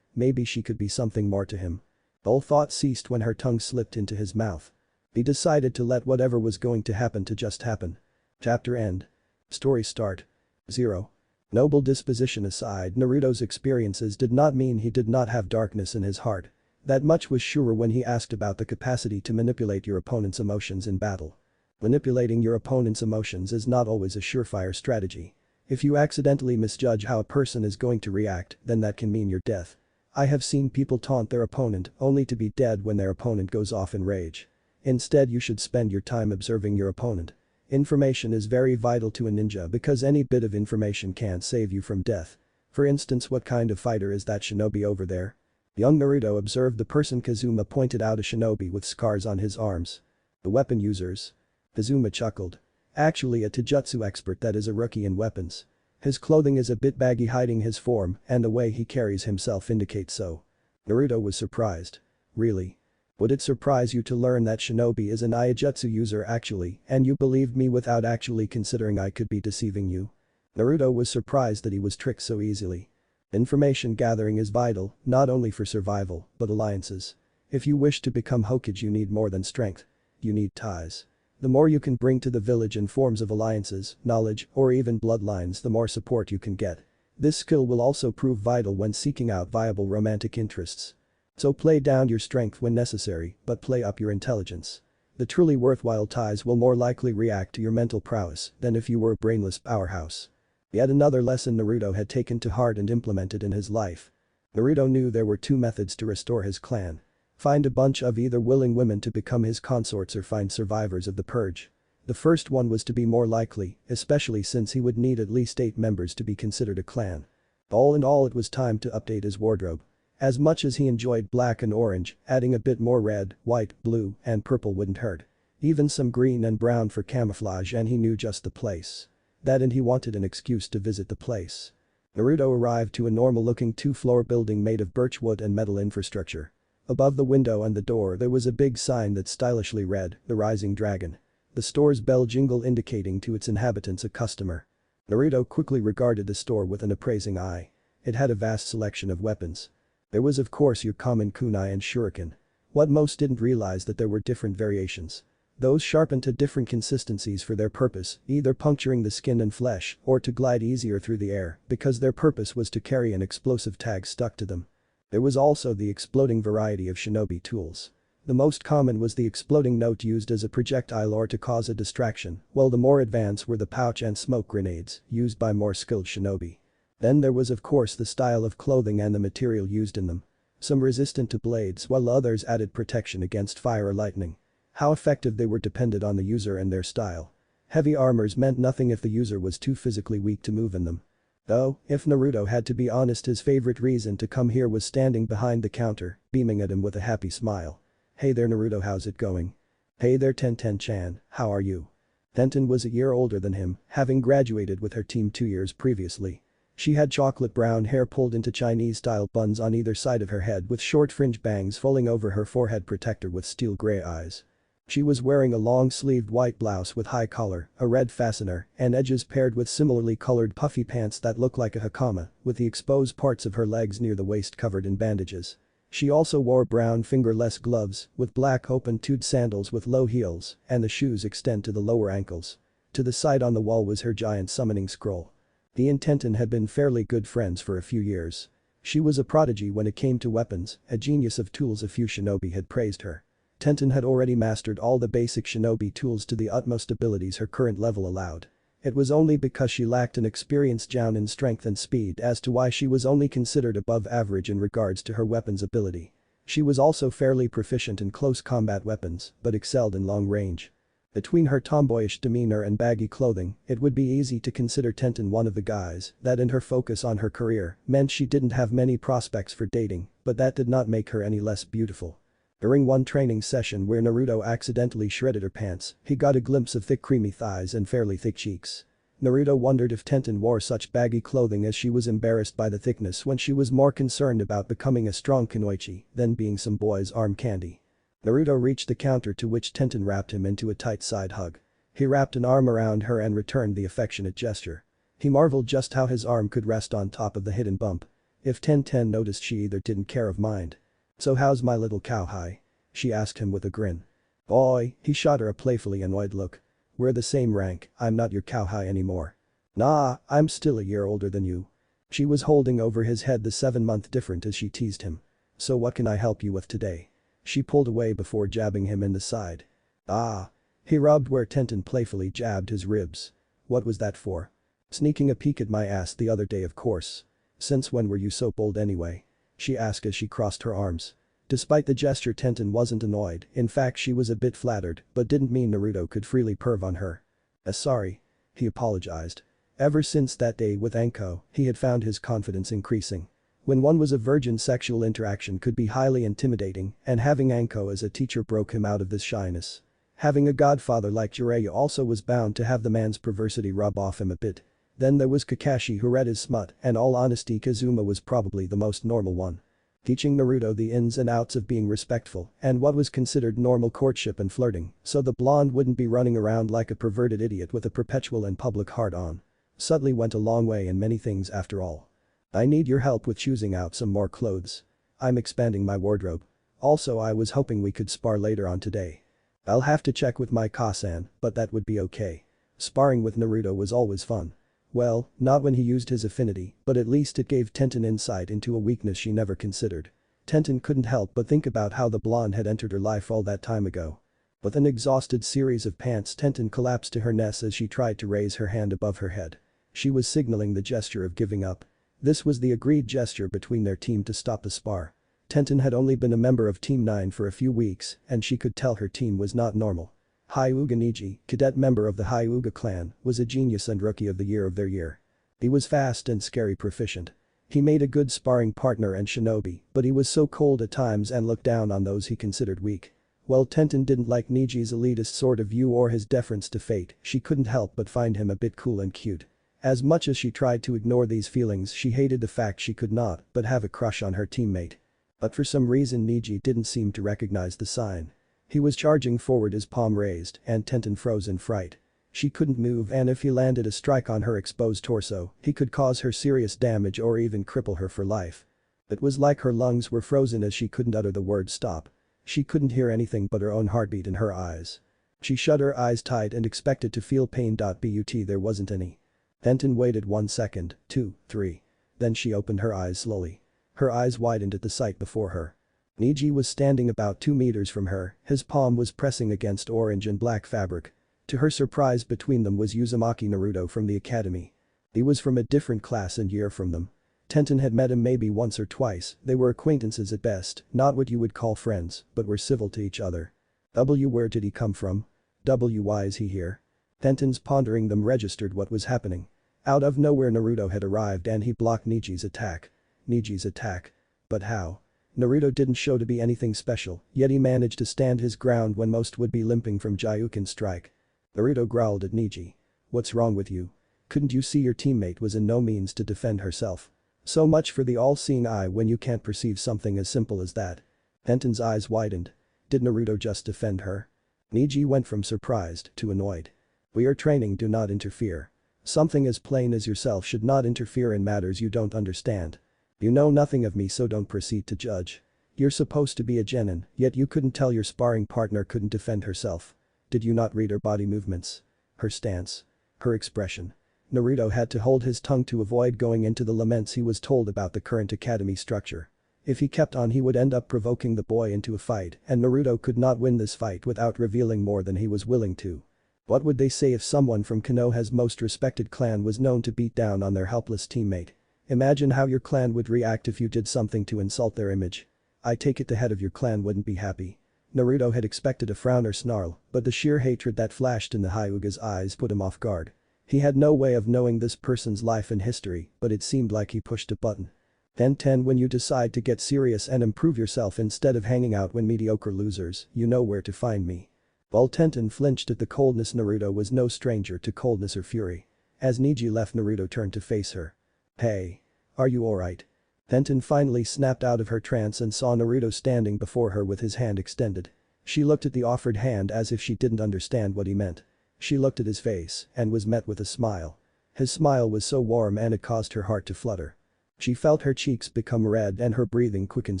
S1: she could be something more to him. All thought ceased when her tongue slipped into his mouth. He decided to let whatever was going to happen to just happen. Chapter end. Story start. 0. Noble disposition aside, Naruto's experiences did not mean he did not have darkness in his heart. That much was sure when he asked about the capacity to manipulate your opponent's emotions in battle. Manipulating your opponent's emotions is not always a surefire strategy. If you accidentally misjudge how a person is going to react, then that can mean your death. I have seen people taunt their opponent only to be dead when their opponent goes off in rage. Instead, you should spend your time observing your opponent. Information is very vital to a ninja because any bit of information can save you from death. For instance, what kind of fighter is that shinobi over there? Young Naruto observed the person. Kazuma pointed out a shinobi with scars on his arms. The weapon users. Kazuma chuckled. Actually a taijutsu expert, that is a rookie in weapons. His clothing is a bit baggy, hiding his form, and the way he carries himself indicates so. Naruto was surprised. Really? Would it surprise you to learn that shinobi is an iaijutsu user actually, and you believed me without actually considering I could be deceiving you? Naruto was surprised that he was tricked so easily. Information gathering is vital, not only for survival, but alliances. If you wish to become Hokage, you need more than strength. You need ties. The more you can bring to the village in forms of alliances, knowledge, or even bloodlines, the more support you can get. This skill will also prove vital when seeking out viable romantic interests. So play down your strength when necessary, but play up your intelligence. The truly worthwhile ties will more likely react to your mental prowess than if you were a brainless powerhouse. Yet another lesson Naruto had taken to heart and implemented in his life. Naruto knew there were two methods to restore his clan. Find a bunch of either willing women to become his consorts or find survivors of the purge. The first one was to be more likely, especially since he would need at least 8 members to be considered a clan. All in all, it was time to update his wardrobe. As much as he enjoyed black and orange, adding a bit more red, white, blue, and purple wouldn't hurt. Even some green and brown for camouflage, and he knew just the place. That, and he wanted an excuse to visit the place. Naruto arrived to a normal-looking 2-floor building made of birchwood and metal infrastructure. Above the window and the door there was a big sign that stylishly read, "The Rising Dragon." The store's bell jingled, indicating to its inhabitants a customer. Naruto quickly regarded the store with an appraising eye. It had a vast selection of weapons. There was of course your common kunai and shuriken. What most didn't realize that there were different variations. Those sharpened to different consistencies for their purpose, either puncturing the skin and flesh or to glide easier through the air because their purpose was to carry an explosive tag stuck to them. There was also the exploding variety of shinobi tools. The most common was the exploding note used as a projectile or to cause a distraction, while the more advanced were the pouch and smoke grenades used by more skilled shinobi. Then there was of course the style of clothing and the material used in them. Some resistant to blades while others added protection against fire or lightning. How effective they were depended on the user and their style. Heavy armors meant nothing if the user was too physically weak to move in them. Though, if Naruto had to be honest, his favorite reason to come here was standing behind the counter, beaming at him with a happy smile. "Hey there Naruto, how's it going?" "Hey there Tenten-chan, how are you?" Tenten was a year older than him, having graduated with her team 2 years previously. She had chocolate brown hair pulled into Chinese-style buns on either side of her head with short fringe bangs falling over her forehead, protector with steel gray eyes. She was wearing a long-sleeved white blouse with high collar, a red fastener, and edges paired with similarly colored puffy pants that looked like a hakama, with the exposed parts of her legs near the waist covered in bandages. She also wore brown fingerless gloves, with black open-toed sandals with low heels, and the shoes extend to the lower ankles. To the side on the wall was her giant summoning scroll. He and Tenten had been fairly good friends for a few years. She was a prodigy when it came to weapons, a genius of tools. A few shinobi had praised her. Tenten had already mastered all the basic shinobi tools to the utmost abilities her current level allowed. It was only because she lacked an experienced Joun in strength and speed as to why she was only considered above average in regards to her weapons ability. She was also fairly proficient in close combat weapons, but excelled in long range. Between her tomboyish demeanor and baggy clothing, it would be easy to consider Tenten one of the guys that, in her focus on her career, meant she didn't have many prospects for dating, but that did not make her any less beautiful. During one training session where Naruto accidentally shredded her pants, he got a glimpse of thick creamy thighs and fairly thick cheeks. Naruto wondered if Tenten wore such baggy clothing as she was embarrassed by the thickness when she was more concerned about becoming a strong kunoichi than being some boy's arm candy. Naruto reached the counter, to which Tenten wrapped him into a tight side hug. He wrapped an arm around her and returned the affectionate gesture. He marveled just how his arm could rest on top of the hidden bump. If Tenten noticed, she either didn't care or mind. "So how's my little cowhide?" she asked him with a grin. "Boy," he shot her a playfully annoyed look. "We're the same rank, I'm not your cowhide anymore." "Nah, I'm still a year older than you." She was holding over his head the 7-month difference as she teased him. "So what can I help you with today?" She pulled away before jabbing him in the side. "Ah." He rubbed where Tenten playfully jabbed his ribs. "What was that for?" "Sneaking a peek at my ass the other day, of course." "Since when were you so bold anyway?" she asked as she crossed her arms. Despite the gesture, Tenten wasn't annoyed. In fact, she was a bit flattered, but didn't mean Naruto could freely perv on her. Sorry." He apologized. Ever since that day with Anko, he had found his confidence increasing. When one was a virgin, sexual interaction could be highly intimidating, and having Anko as a teacher broke him out of this shyness. Having a godfather like Jiraiya also was bound to have the man's perversity rub off him a bit. Then there was Kakashi, who read his smut, and all honesty, Kazuma was probably the most normal one. Teaching Naruto the ins and outs of being respectful and what was considered normal courtship and flirting, so the blonde wouldn't be running around like a perverted idiot with a perpetual and public heart-on. Subtly went a long way in many things after all. "I need your help with choosing out some more clothes. I'm expanding my wardrobe. Also, I was hoping we could spar later on today." "I'll have to check with my Kasan, but that would be okay." Sparring with Naruto was always fun. Well, not when he used his affinity, but at least it gave Tenten insight into a weakness she never considered. Tenten couldn't help but think about how the blonde had entered her life all that time ago. With an exhausted series of pants, Tenten collapsed to her knees as she tried to raise her hand above her head. She was signaling the gesture of giving up. This was the agreed gesture between their team to stop the spar. Tenten had only been a member of Team 9 for a few weeks, and she could tell her team was not normal. Hyuga Niji, cadet member of the Hyuga clan, was a genius and rookie of the year of their year. He was fast and scary proficient. He made a good sparring partner and shinobi, but he was so cold at times and looked down on those he considered weak. While Tenten didn't like Niji's elitist sort of view or his deference to fate, she couldn't help but find him a bit cool and cute. As much as she tried to ignore these feelings, she hated the fact she could not but have a crush on her teammate. But for some reason Niji didn't seem to recognize the sign. He was charging forward, his palm raised, and Tenten froze in fright. She couldn't move, and if he landed a strike on her exposed torso, he could cause her serious damage or even cripple her for life. It was like her lungs were frozen as she couldn't utter the word stop. She couldn't hear anything but her own heartbeat in her eyes. She shut her eyes tight and expected to feel pain, but there wasn't any. Tenten waited 1 second, 2, 3. Then she opened her eyes slowly. Her eyes widened at the sight before her. Niji was standing about 2 meters from her, his palm was pressing against orange and black fabric. To her surprise, between them was Uzumaki Naruto from the academy. He was from a different class and year from them. Tenten had met him maybe once or twice, they were acquaintances at best, not what you would call friends, but were civil to each other. Where did he come from? Why is he here? Tenten's pondering them registered what was happening. Out of nowhere Naruto had arrived and he blocked Niji's attack. Niji's attack? But how? Naruto didn't show to be anything special, yet he managed to stand his ground when most would be limping from Gyuken's strike. Naruto growled at Niji. "What's wrong with you? Couldn't you see your teammate was in no means to defend herself? So much for the all-seeing eye when you can't perceive something as simple as that." Tenten's eyes widened. Did Naruto just defend her? Niji went from surprised to annoyed. "We are training, do not interfere. Something as plain as yourself should not interfere in matters you don't understand. You know nothing of me, so don't proceed to judge. You're supposed to be a genin, yet you couldn't tell your sparring partner couldn't defend herself. Did you not read her body movements? Her stance? Her expression?" Naruto had to hold his tongue to avoid going into the laments he was told about the current academy structure. If he kept on, he would end up provoking the boy into a fight, and Naruto could not win this fight without revealing more than he was willing to. What would they say if someone from Konoha's most respected clan was known to beat down on their helpless teammate? Imagine how your clan would react if you did something to insult their image. I take it the head of your clan wouldn't be happy. Naruto had expected a frown or snarl, but the sheer hatred that flashed in the Hyuga's eyes put him off guard. He had no way of knowing this person's life and history, but it seemed like he pushed a button. Ten, when you decide to get serious and improve yourself instead of hanging out with mediocre losers, you know where to find me. While Tenten flinched at the coldness, Naruto was no stranger to coldness or fury. As Niji left, Naruto turned to face her. "Hey. Are you alright?" Tenten finally snapped out of her trance and saw Naruto standing before her with his hand extended. She looked at the offered hand as if she didn't understand what he meant. She looked at his face and was met with a smile. His smile was so warm and it caused her heart to flutter. She felt her cheeks become red and her breathing quickened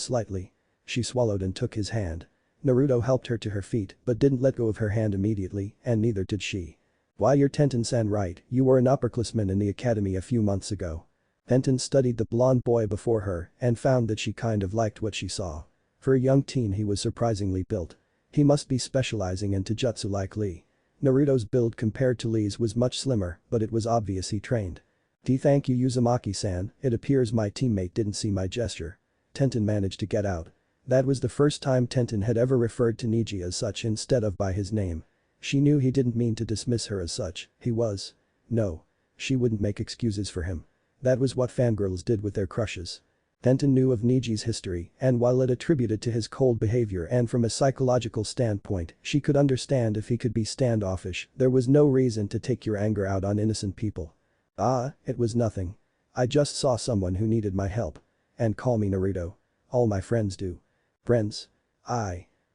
S1: slightly. She swallowed and took his hand. Naruto helped her to her feet but didn't let go of her hand immediately, and neither did she. "Why, you're Tenten-san, right? You were an upperclassman in the academy a few months ago." Tenten studied the blonde boy before her and found that she kind of liked what she saw. For a young teen he was surprisingly built. He must be specializing in taijutsu like Lee. Naruto's build compared to Lee's was much slimmer, but it was obvious he trained. Thank you, Uzumaki-san, it appears my teammate didn't see my gesture." Tenten managed to get out. That was the first time Tenten had ever referred to Niji as such instead of by his name. She knew he didn't mean to dismiss her as such, he was. No. She wouldn't make excuses for him. That was what fangirls did with their crushes. Tenten knew of Niji's history, and while it attributed to his cold behavior and from a psychological standpoint, she could understand if he could be standoffish, there was no reason to take your anger out on innocent people. "Ah, it was nothing. I just saw someone who needed my help. And call me Naruto. All my friends do." "Friends?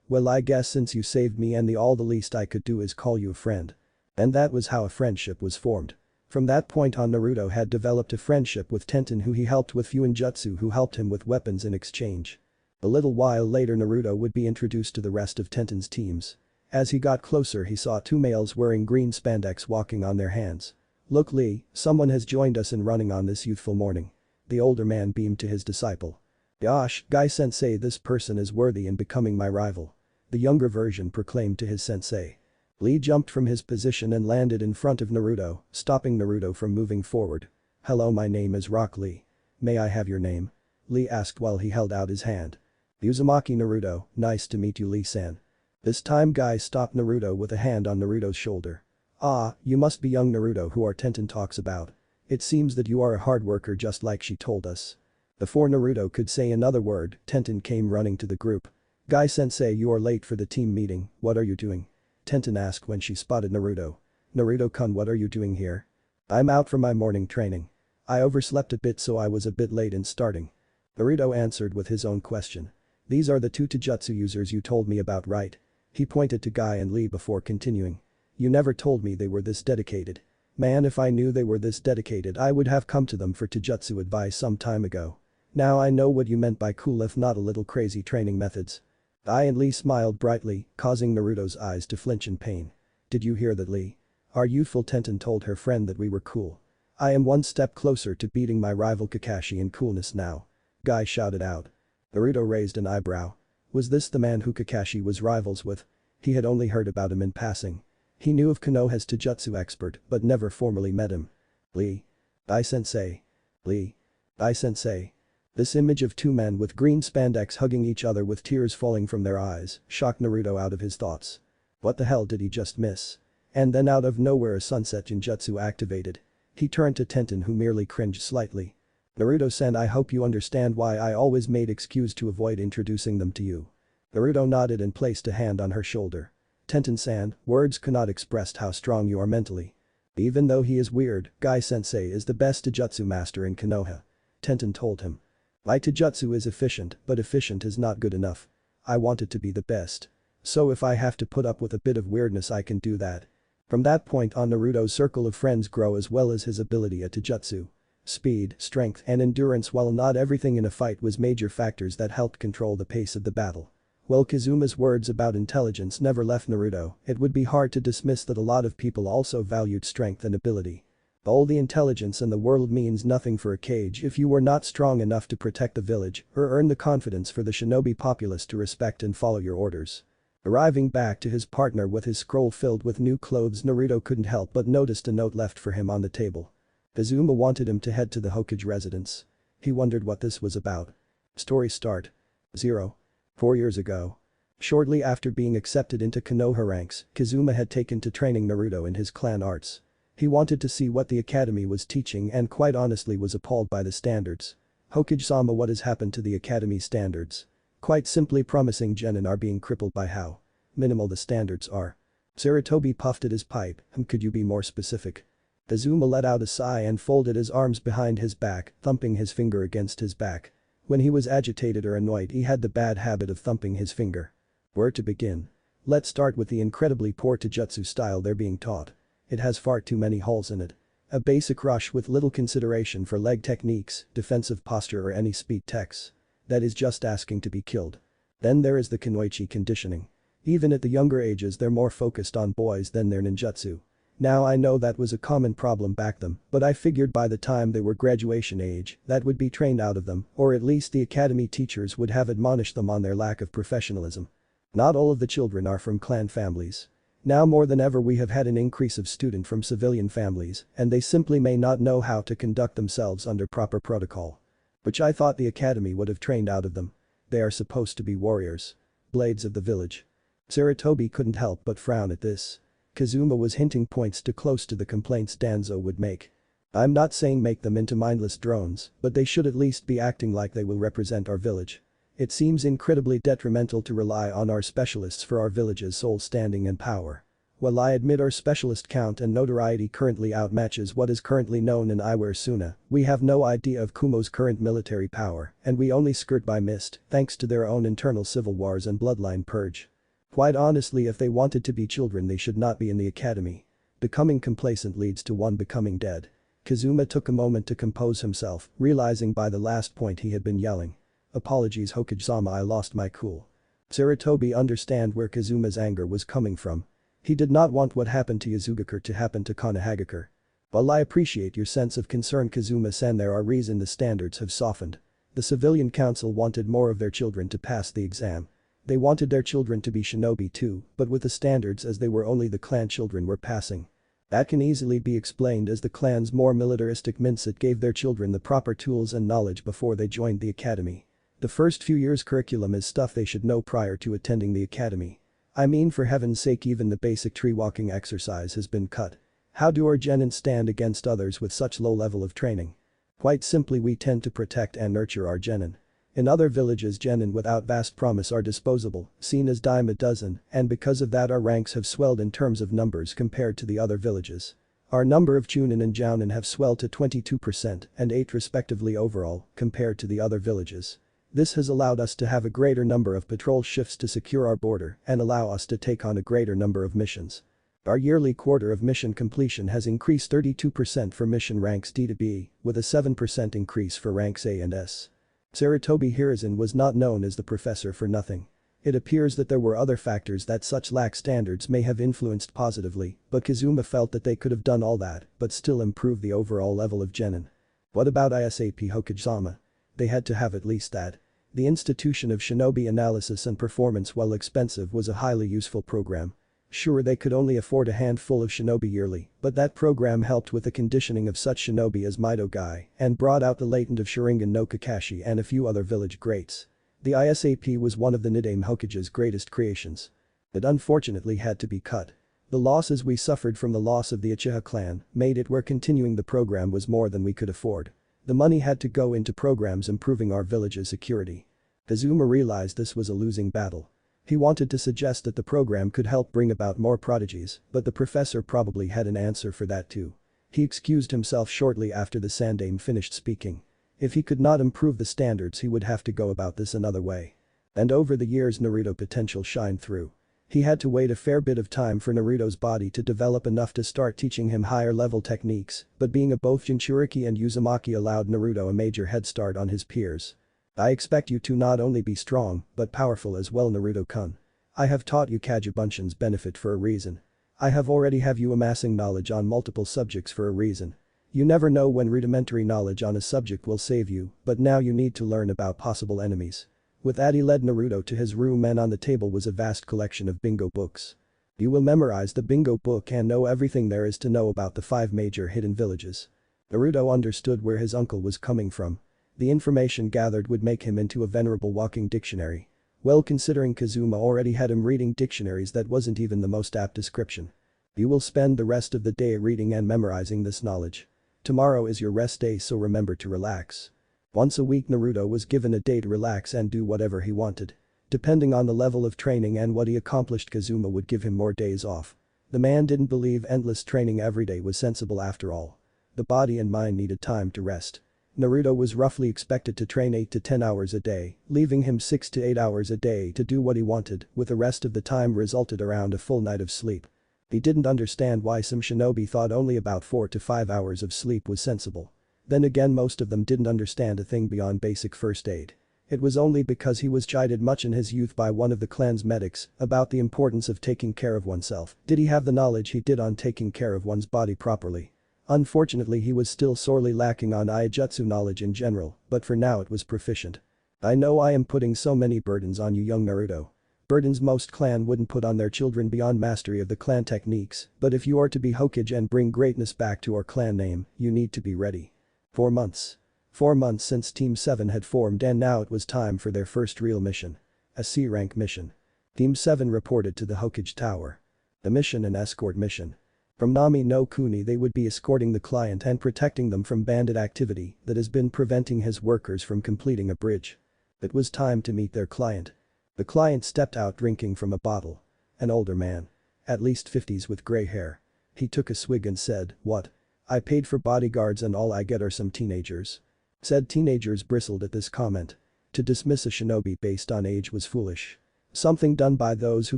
S1: Well, I guess since you saved me and the least I could do is call you a friend." And that was how a friendship was formed. From that point on, Naruto had developed a friendship with Tenten, who he helped with Fuinjutsu, who helped him with weapons in exchange. A little while later Naruto would be introduced to the rest of Tenten's teams. As he got closer he saw two males wearing green spandex walking on their hands. "Look, Lee, someone has joined us in running on this youthful morning." The older man beamed to his disciple. "Gosh, Guy-sensei, this person is worthy in becoming my rival," the younger version proclaimed to his sensei. Lee jumped from his position and landed in front of Naruto, stopping Naruto from moving forward. "Hello, my name is Rock Lee. May I have your name?" Lee asked while he held out his hand. "Uzumaki Naruto, nice to meet you, Lee-san." This time Guy stopped Naruto with a hand on Naruto's shoulder. "Ah, you must be young Naruto who our Tenten talks about. It seems that you are a hard worker just like she told us." Before Naruto could say another word, Tenten came running to the group. "Guy-sensei, you are late for the team meeting, what are you doing?" Tenten asked when she spotted Naruto. "Naruto-kun, what are you doing here?" "I'm out for my morning training. I overslept a bit so I was a bit late in starting." Naruto answered with his own question. "These are the two taijutsu users you told me about, right?" He pointed to Guy and Lee before continuing. "You never told me they were this dedicated. Man, if I knew they were this dedicated I would have come to them for taijutsu advice some time ago. Now I know what you meant by cool if not a little crazy training methods." Guy and Lee smiled brightly, causing Naruto's eyes to flinch in pain. "Did you hear that, Lee? Our youthful Tenten told her friend that we were cool. I am one step closer to beating my rival Kakashi in coolness now." Guy shouted out. Naruto raised an eyebrow. Was this the man who Kakashi was rivals with? He had only heard about him in passing. He knew of Konoha's taijutsu expert but never formally met him. "Lee. Guy-sensei. Lee. Guy-sensei." This image of two men with green spandex hugging each other with tears falling from their eyes shocked Naruto out of his thoughts. What the hell did he just miss? And then out of nowhere a sunset genjutsu activated. He turned to Tenten, who merely cringed slightly. "Naruto-san, I hope you understand why I always made excuse to avoid introducing them to you." Naruto nodded and placed a hand on her shoulder. "Tenten-san, words cannot express how strong you are mentally. Even though he is weird, Guy-sensei is the best taijutsu master in Konoha." Tenten told him. "My taijutsu is efficient, but efficient is not good enough. I want it to be the best. So if I have to put up with a bit of weirdness I can do that." From that point on Naruto's circle of friends grow as well as his ability at taijutsu. Speed, strength and endurance, while not everything in a fight was major factors that helped control the pace of the battle. While Kazuma's words about intelligence never left Naruto, it would be hard to dismiss that a lot of people also valued strength and ability. All the intelligence in the world means nothing for a Kage if you were not strong enough to protect the village or earn the confidence for the shinobi populace to respect and follow your orders. Arriving back to his partner with his scroll filled with new clothes, Naruto couldn't help but noticed a note left for him on the table. Kazuma wanted him to head to the Hokage residence. He wondered what this was about. Story start. 4 years ago. Shortly after being accepted into Konoha ranks, Kazuma had taken to training Naruto in his clan arts. He wanted to see what the academy was teaching and quite honestly was appalled by the standards. "Hokage-sama, what has happened to the academy standards? Quite simply promising genin are being crippled by how minimal the standards are." Sarutobi puffed at his pipe. Could you be more specific?" Kazuma let out a sigh and folded his arms behind his back, thumping his finger against his back. When he was agitated or annoyed he had the bad habit of thumping his finger. "Where to begin? Let's start with the incredibly poor taijutsu style they're being taught. It has far too many holes in it. A basic rush with little consideration for leg techniques, defensive posture or any speed techs. That is just asking to be killed. Then there is the kunoichi conditioning. Even at the younger ages they're more focused on boys than their ninjutsu. Now I know that was a common problem back then, but I figured by the time they were graduation age, that would be trained out of them, or at least the academy teachers would have admonished them on their lack of professionalism. Not all of the children are from clan families. Now more than ever we have had an increase of students from civilian families, and they simply may not know how to conduct themselves under proper protocol. Which I thought the academy would have trained out of them. They are supposed to be warriors. Blades of the village. Sarutobi couldn't help but frown at this. Kazuma was hinting points too close to the complaints Danzo would make. I'm not saying make them into mindless drones, but they should at least be acting like they will represent our village. It seems incredibly detrimental to rely on our specialists for our village's sole standing and power. While I admit our specialist count and notoriety currently outmatches what is currently known in Iware Suna, we have no idea of Kumo's current military power, and we only skirt by mist thanks to their own internal civil wars and bloodline purge. Quite honestly, if they wanted to be children they should not be in the academy. Becoming complacent leads to one becoming dead. Kazuma took a moment to compose himself, realizing by the last point he had been yelling. Apologies Hokage-sama, I lost my cool. Sarutobi understand where Kazuma's anger was coming from. He did not want what happened to Yuzugakure to happen to Konohagakure. While I appreciate your sense of concern Kazuma-san, there are reasons the standards have softened. The civilian council wanted more of their children to pass the exam. They wanted their children to be shinobi too, but with the standards as they were only the clan children were passing. That can easily be explained as the clan's more militaristic mindset gave their children the proper tools and knowledge before they joined the academy. The first few years curriculum is stuff they should know prior to attending the academy. I mean, for heaven's sake, even the basic tree walking exercise has been cut. How do our genin stand against others with such low level of training? Quite simply, we tend to protect and nurture our genin. In other villages genin without vast promise are disposable, seen as dime a dozen, and because of that our ranks have swelled in terms of numbers compared to the other villages. Our number of chunin and jounin have swelled to 22% and 8% respectively overall, compared to the other villages. This has allowed us to have a greater number of patrol shifts to secure our border and allow us to take on a greater number of missions. Our yearly quota of mission completion has increased 32% for mission ranks D to B, with a 7% increase for ranks A and S. Sarutobi Hiruzen was not known as the professor for nothing. It appears that there were other factors that such lax standards may have influenced positively, but Kazuma felt that they could have done all that but still improve the overall level of genin. What about ISAP Hokage-sama? They had to have at least that. The institution of shinobi analysis and performance, while expensive, was a highly useful program. Sure, they could only afford a handful of shinobi yearly, but that program helped with the conditioning of such shinobi as Mido Gai and brought out the latent of Sharingan no Kakashi and a few other village greats. The ISAP was one of the Nidaime Hokage's greatest creations. It unfortunately had to be cut. The losses we suffered from the loss of the Uchiha clan made it where continuing the program was more than we could afford. The money had to go into programs improving our village's security. Kazuma realized this was a losing battle. He wanted to suggest that the program could help bring about more prodigies, but the professor probably had an answer for that too. He excused himself shortly after the Sandaime finished speaking. If he could not improve the standards he would have to go about this another way. And over the years Naruto potential shined through. He had to wait a fair bit of time for Naruto's body to develop enough to start teaching him higher level techniques, but being a both Jinchuriki and Uzumaki allowed Naruto a major head start on his peers. I expect you to not only be strong, but powerful as well, Naruto-kun. I have taught you Kagebunshin's benefit for a reason. I have already have you amassing knowledge on multiple subjects for a reason. You never know when rudimentary knowledge on a subject will save you, but now you need to learn about possible enemies. With that he led Naruto to his room, and on the table was a vast collection of bingo books. You will memorize the bingo book and know everything there is to know about the 5 major hidden villages. Naruto understood where his uncle was coming from. The information gathered would make him into a venerable walking dictionary. Well, considering Kazuma already had him reading dictionaries, that wasn't even the most apt description. You will spend the rest of the day reading and memorizing this knowledge. Tomorrow is your rest day, so remember to relax. Once a week Naruto was given a day to relax and do whatever he wanted. Depending on the level of training and what he accomplished, Kazuma would give him more days off. The man didn't believe endless training every day was sensible after all. The body and mind needed time to rest. Naruto was roughly expected to train 8 to 10 hours a day, leaving him 6 to 8 hours a day to do what he wanted, with the rest of the time resulted around a full night of sleep. He didn't understand why some shinobi thought only about 4 to 5 hours of sleep was sensible. Then again, most of them didn't understand a thing beyond basic first aid. It was only because he was chided much in his youth by one of the clan's medics about the importance of taking care of oneself did he have the knowledge he did on taking care of one's body properly. Unfortunately, he was still sorely lacking on Iaijutsu knowledge in general, but for now it was proficient. I know I am putting so many burdens on you, young Naruto. Burdens most clan wouldn't put on their children beyond mastery of the clan techniques, but if you are to be Hokage and bring greatness back to our clan name, you need to be ready. 4 months. 4 months since Team 7 had formed, and now it was time for their first real mission. A C-rank mission. Team 7 reported to the Hokage Tower. The mission, an escort mission. From Nami no Kuni, they would be escorting the client and protecting them from bandit activity that has been preventing his workers from completing a bridge. It was time to meet their client. The client stepped out drinking from a bottle. An older man. At least 50s with grey hair. He took a swig and said, "What? I paid for bodyguards and all I get are some teenagers." Said teenagers bristled at this comment. To dismiss a shinobi based on age was foolish. Something done by those who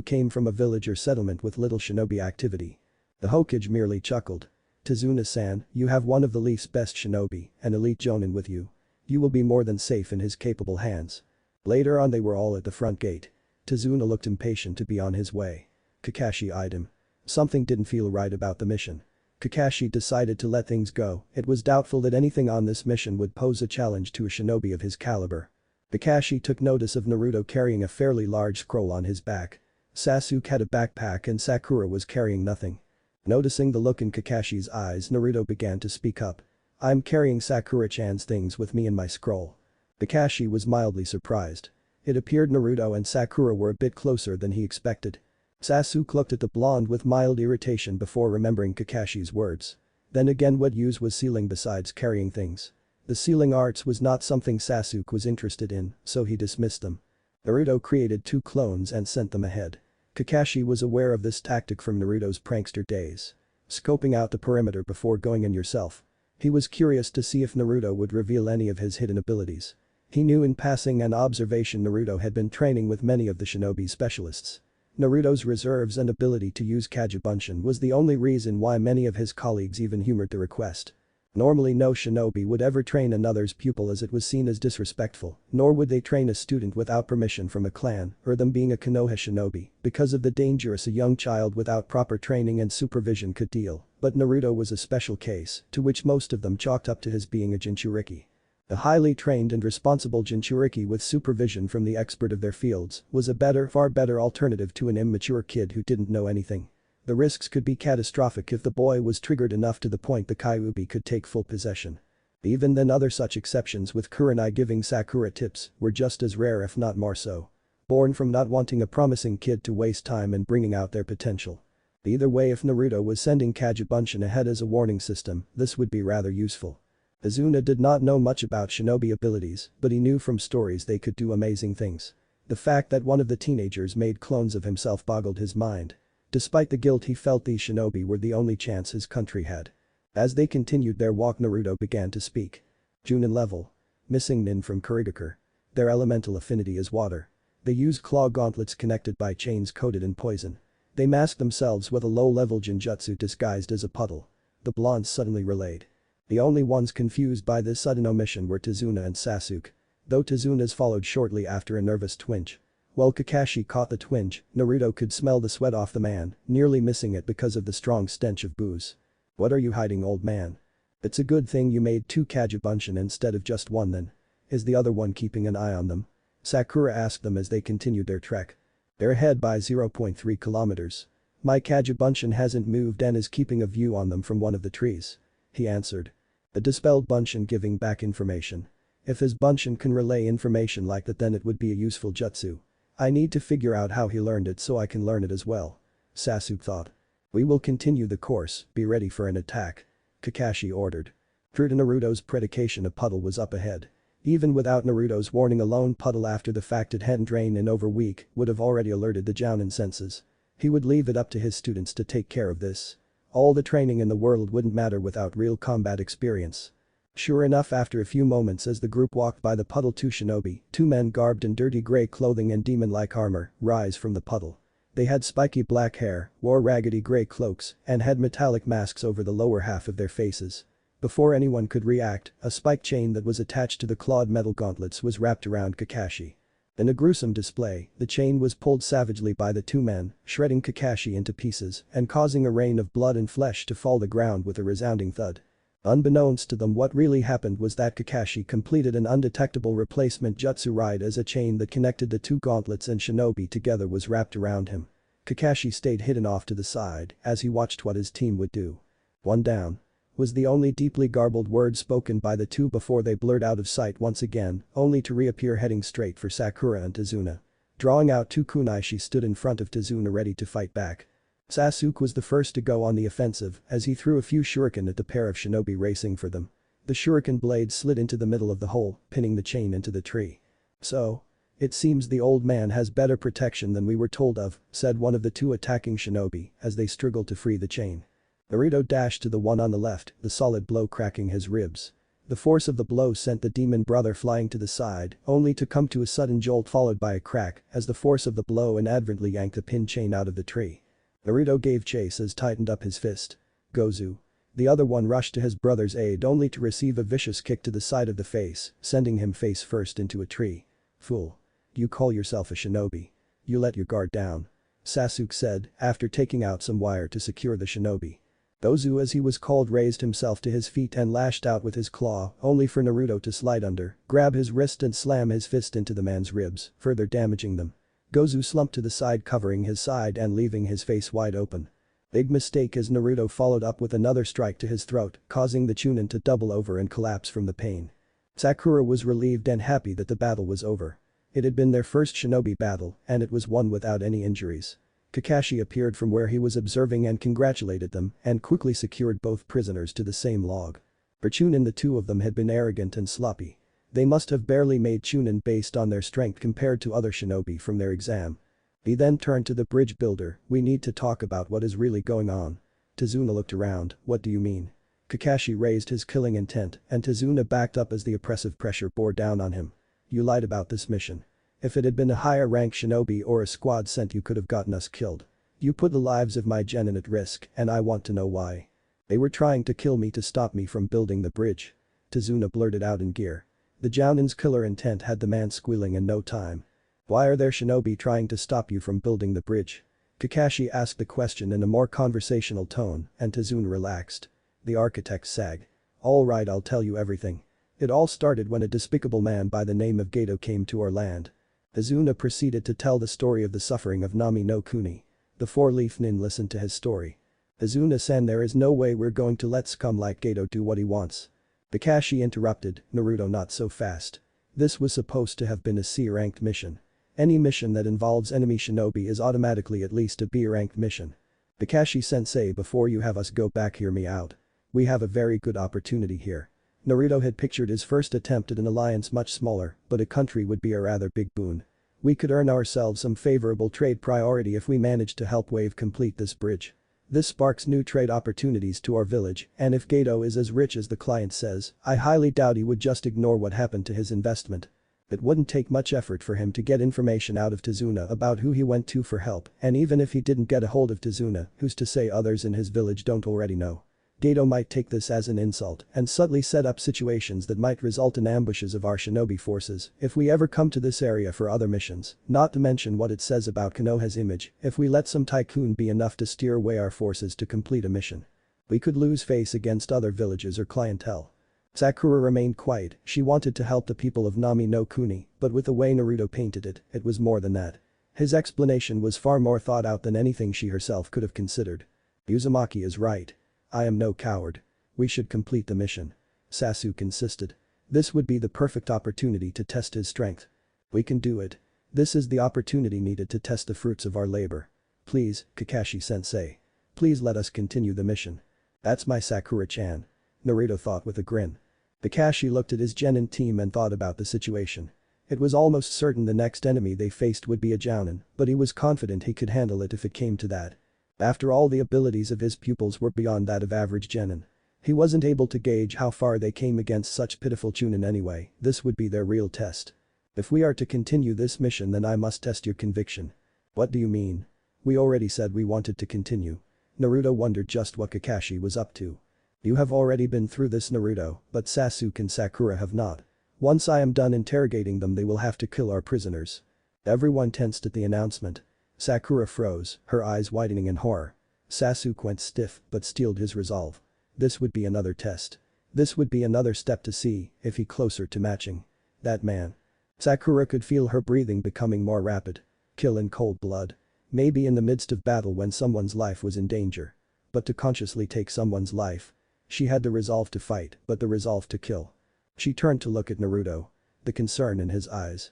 S1: came from a village or settlement with little shinobi activity. The Hokage merely chuckled. "Tazuna-san, you have one of the Leaf's best shinobi, an elite jonin with you. You will be more than safe in his capable hands." Later on, they were all at the front gate. Tazuna looked impatient to be on his way. Kakashi eyed him. Something didn't feel right about the mission. Kakashi decided to let things go. It was doubtful that anything on this mission would pose a challenge to a shinobi of his caliber. Kakashi took notice of Naruto carrying a fairly large scroll on his back. Sasuke had a backpack and Sakura was carrying nothing. Noticing the look in Kakashi's eyes, Naruto began to speak up. "I'm carrying Sakura-chan's things with me in my scroll." Kakashi was mildly surprised. It appeared Naruto and Sakura were a bit closer than he expected. Sasuke looked at the blonde with mild irritation before remembering Kakashi's words. Then again, what use was sealing besides carrying things? The sealing arts was not something Sasuke was interested in, so he dismissed them. Naruto created 2 clones and sent them ahead. Kakashi was aware of this tactic from Naruto's prankster days. Scoping out the perimeter before going in yourself. He was curious to see if Naruto would reveal any of his hidden abilities. He knew in passing an observation Naruto had been training with many of the shinobi specialists. Naruto's reserves and ability to use Kagebunshin was the only reason why many of his colleagues even humored the request. Normally no shinobi would ever train another's pupil, as it was seen as disrespectful, nor would they train a student without permission from a clan or them being a konoha shinobi because of the dangerous a young child without proper training and supervision could deal, but Naruto was a special case to which most of them chalked up to his being a Jinchuriki. A highly trained and responsible Jinchuriki with supervision from the expert of their fields was a far better alternative to an immature kid who didn't know anything. The risks could be catastrophic if the boy was triggered enough to the point the Kyuubi could take full possession. Even then, other such exceptions, with Kurenai giving Sakura tips, were just as rare if not more so. Born from not wanting a promising kid to waste time and bringing out their potential. Either way, if Naruto was sending Kagebunshin ahead as a warning system, this would be rather useful. Azuna did not know much about shinobi abilities, but he knew from stories they could do amazing things. The fact that one of the teenagers made clones of himself boggled his mind. Despite the guilt he felt, these shinobi were the only chance his country had. As they continued their walk, Naruto began to speak. Junin level. Missing nin from Kurigakure. Their elemental affinity is water. They use claw gauntlets connected by chains coated in poison. They mask themselves with a low-level genjutsu disguised as a puddle. The blondes suddenly relayed. The only ones confused by this sudden omission were Tazuna and Sasuke. Though Tazuna's followed shortly after a nervous twinge. While Kakashi caught the twinge, Naruto could smell the sweat off the man, nearly missing it because of the strong stench of booze. "What are you hiding, old man? It's a good thing you made 2 Kagebunshin instead of just 1 then. Is the other one keeping an eye on them?" Sakura asked them as they continued their trek. "They're ahead by 0.3 kilometers. My Kagebunshin hasn't moved and is keeping a view on them from one of the trees," he answered. The dispelled Bunshin giving back information. If his Bunshin can relay information like that, then it would be a useful jutsu. I need to figure out how he learned it so I can learn it as well. Sasuke thought. "We will continue the course, be ready for an attack," Kakashi ordered. True to Naruto's predication, a puddle was up ahead. Even without Naruto's warning, a lone puddle after the fact it hadn't rained in over a week would have already alerted the Jounin senses. He would leave it up to his students to take care of this. All the training in the world wouldn't matter without real combat experience. Sure enough, after a few moments as the group walked by the puddle, two shinobi, two men garbed in dirty gray clothing and demon-like armor, rise from the puddle. They had spiky black hair, wore raggedy gray cloaks, and had metallic masks over the lower half of their faces. Before anyone could react, a spike chain that was attached to the clawed metal gauntlets was wrapped around Kakashi. In a gruesome display, the chain was pulled savagely by the two men, shredding Kakashi into pieces and causing a rain of blood and flesh to fall to the ground with a resounding thud. Unbeknownst to them, what really happened was that Kakashi completed an undetectable replacement jutsu ride as a chain that connected the two gauntlets and shinobi together was wrapped around him. Kakashi stayed hidden off to the side as he watched what his team would do. "One down," was the only deeply garbled word spoken by the two before they blurred out of sight once again, only to reappear heading straight for Sakura and Tazuna. Drawing out two kunai, she stood in front of Tazuna ready to fight back. Sasuke was the first to go on the offensive as he threw a few shuriken at the pair of shinobi racing for them. The shuriken blade slid into the middle of the hole, pinning the chain into the tree. "So? It seems the old man has better protection than we were told of," said one of the two attacking shinobi as they struggled to free the chain. Naruto dashed to the one on the left, the solid blow cracking his ribs. The force of the blow sent the demon brother flying to the side, only to come to a sudden jolt followed by a crack as the force of the blow inadvertently yanked the pin chain out of the tree. Naruto gave chase as tightened up his fist. "Gozu." The other one rushed to his brother's aid only to receive a vicious kick to the side of the face, sending him face first into a tree. "Fool. You call yourself a shinobi. You let your guard down," Sasuke said after taking out some wire to secure the shinobi. Gozu, as he was called, raised himself to his feet and lashed out with his claw only for Naruto to slide under, grab his wrist and slam his fist into the man's ribs, further damaging them. Gozu slumped to the side, covering his side and leaving his face wide open. Big mistake, as Naruto followed up with another strike to his throat, causing the Chunin to double over and collapse from the pain. Sakura was relieved and happy that the battle was over. It had been their first shinobi battle and it was won without any injuries. Kakashi appeared from where he was observing and congratulated them and quickly secured both prisoners to the same log. For Chunin, the two of them had been arrogant and sloppy. They must have barely made Chunin based on their strength compared to other shinobi from their exam. He then turned to the bridge builder. "We need to talk about what is really going on." Tazuna looked around. "What do you mean?" Kakashi raised his killing intent and Tazuna backed up as the oppressive pressure bore down on him. "You lied about this mission. If it had been a higher rank shinobi or a squad sent, you could have gotten us killed. You put the lives of my genin at risk and I want to know why." "They were trying to kill me to stop me from building the bridge," Tazuna blurted out in gear. The Jounin's killer intent had the man squealing in no time. "Why are there shinobi trying to stop you from building the bridge?" Kakashi asked the question in a more conversational tone and Tazuna relaxed. The architect sagged. "All right, I'll tell you everything. It all started when a despicable man by the name of Gato came to our land." Tazuna proceeded to tell the story of the suffering of Nami no Kuni. The four-leaf nin listened to his story. "Tazuna-san, there is no way we're going to let scum like Gato do what he wants." Kakashi interrupted. "Naruto, not so fast. This was supposed to have been a C-ranked mission. Any mission that involves enemy shinobi is automatically at least a B-ranked mission. Kakashi-sensei, before you have us go back, hear me out. We have a very good opportunity here." Naruto had pictured his first attempt at an alliance much smaller, but a country would be a rather big boon. "We could earn ourselves some favorable trade priority if we managed to help Wave complete this bridge. This sparks new trade opportunities to our village, and if Gato is as rich as the client says, I highly doubt he would just ignore what happened to his investment. It wouldn't take much effort for him to get information out of Tazuna about who he went to for help, and even if he didn't get a hold of Tazuna, who's to say others in his village don't already know? Gato might take this as an insult and subtly set up situations that might result in ambushes of our shinobi forces if we ever come to this area for other missions, not to mention what it says about Konoha's image if we let some tycoon be enough to steer away our forces to complete a mission. We could lose face against other villages or clientele." Sakura remained quiet. She wanted to help the people of Nami no Kuni, but with the way Naruto painted it, it was more than that. His explanation was far more thought out than anything she herself could have considered. "Uzumaki is right. I am no coward. We should complete the mission," Sasuke insisted. "This would be the perfect opportunity to test his strength. We can do it. This is the opportunity needed to test the fruits of our labor. Please, Kakashi-sensei. Please let us continue the mission." "That's my Sakura-chan," Naruto thought with a grin. Kakashi looked at his genin team and thought about the situation. It was almost certain the next enemy they faced would be a Jounin, but he was confident he could handle it if it came to that. After all, the abilities of his pupils were beyond that of average genin. He wasn't able to gauge how far they came against such pitiful chunin anyway, this would be their real test. If we are to continue this mission then I must test your conviction. What do you mean? We already said we wanted to continue. Naruto wondered just what Kakashi was up to. You have already been through this, Naruto, but Sasuke and Sakura have not. Once I am done interrogating them they will have to kill our prisoners. Everyone tensed at the announcement. Sakura froze, her eyes widening in horror. Sasuke went stiff but steeled his resolve. This would be another test. This would be another step to see if he closer to matching. That man. Sakura could feel her breathing becoming more rapid. Kill in cold blood. Maybe in the midst of battle when someone's life was in danger. But to consciously take someone's life. She had the resolve to fight, but the resolve to kill. She turned to look at Naruto. The concern in his eyes.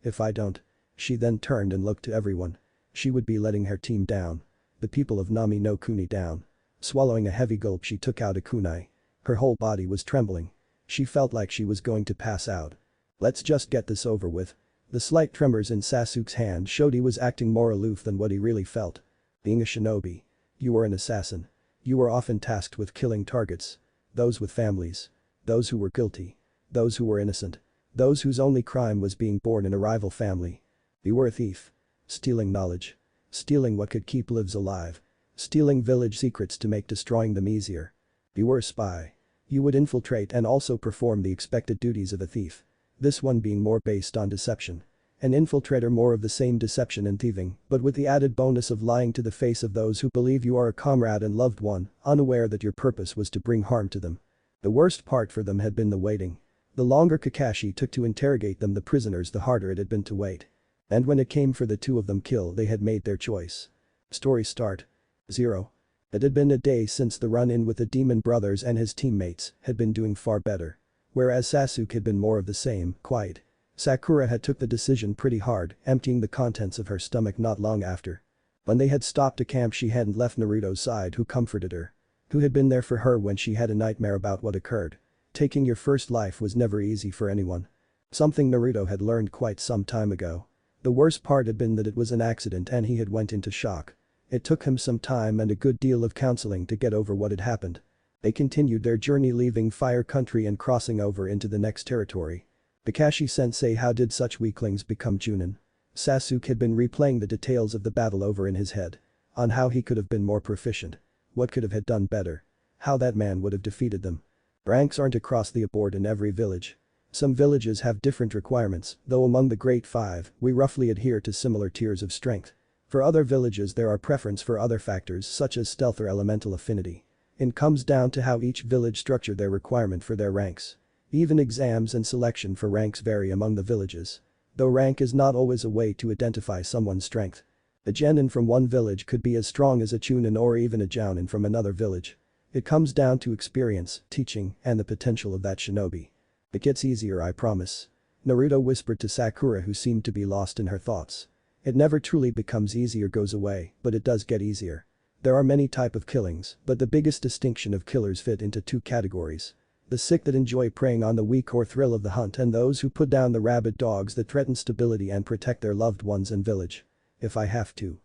S1: If I don't. She then turned and looked to everyone. She would be letting her team down. The people of Nami no Kuni down. Swallowing a heavy gulp she took out a kunai. Her whole body was trembling. She felt like she was going to pass out. Let's just get this over with. The slight tremors in Sasuke's hand showed he was acting more aloof than what he really felt. Being a shinobi. You were an assassin. You were often tasked with killing targets. Those with families. Those who were guilty. Those who were innocent. Those whose only crime was being born in a rival family. You were a thief. Stealing knowledge. Stealing what could keep lives alive. Stealing village secrets to make destroying them easier. You were a spy. You would infiltrate and also perform the expected duties of a thief. This one being more based on deception. An infiltrator more of the same deception and thieving, but with the added bonus of lying to the face of those who believe you are a comrade and loved one, unaware that your purpose was to bring harm to them. The worst part for them had been the waiting. The longer Kakashi took to interrogate them the prisoners the harder it had been to wait. And when it came for the two of them kill they had made their choice. Story start. 0. It had been a day since the run-in with the demon brothers and his teammates had been doing far better. Whereas Sasuke had been more of the same, quiet. Sakura had took the decision pretty hard, emptying the contents of her stomach not long after. When they had stopped to camp she hadn't left Naruto's side who comforted her. Who had been there for her when she had a nightmare about what occurred. Taking your first life was never easy for anyone. Something Naruto had learned quite some time ago. The worst part had been that it was an accident and he had went into shock. It took him some time and a good deal of counseling to get over what had happened. They continued their journey leaving Fire Country and crossing over into the next territory. Kakashi-sensei, how did such weaklings become Chunin? Sasuke had been replaying the details of the battle over in his head. On how he could have been more proficient. What could have had done better. How that man would have defeated them. Ranks aren't across the board in every village. Some villages have different requirements, though among the Great Five, we roughly adhere to similar tiers of strength. For other villages there are preference for other factors such as stealth or elemental affinity. It comes down to how each village structure their requirement for their ranks. Even exams and selection for ranks vary among the villages. Though rank is not always a way to identify someone's strength. A genin from one village could be as strong as a chunin or even a jounin from another village. It comes down to experience, teaching, and the potential of that shinobi. It gets easier, I promise. Naruto whispered to Sakura, who seemed to be lost in her thoughts. It never truly becomes easy or goes away, but it does get easier. There are many types of killings, but the biggest distinction of killers fit into two categories. The sick that enjoy preying on the weak or thrill of the hunt, and those who put down the rabid dogs that threaten stability and protect their loved ones and village. If I have to,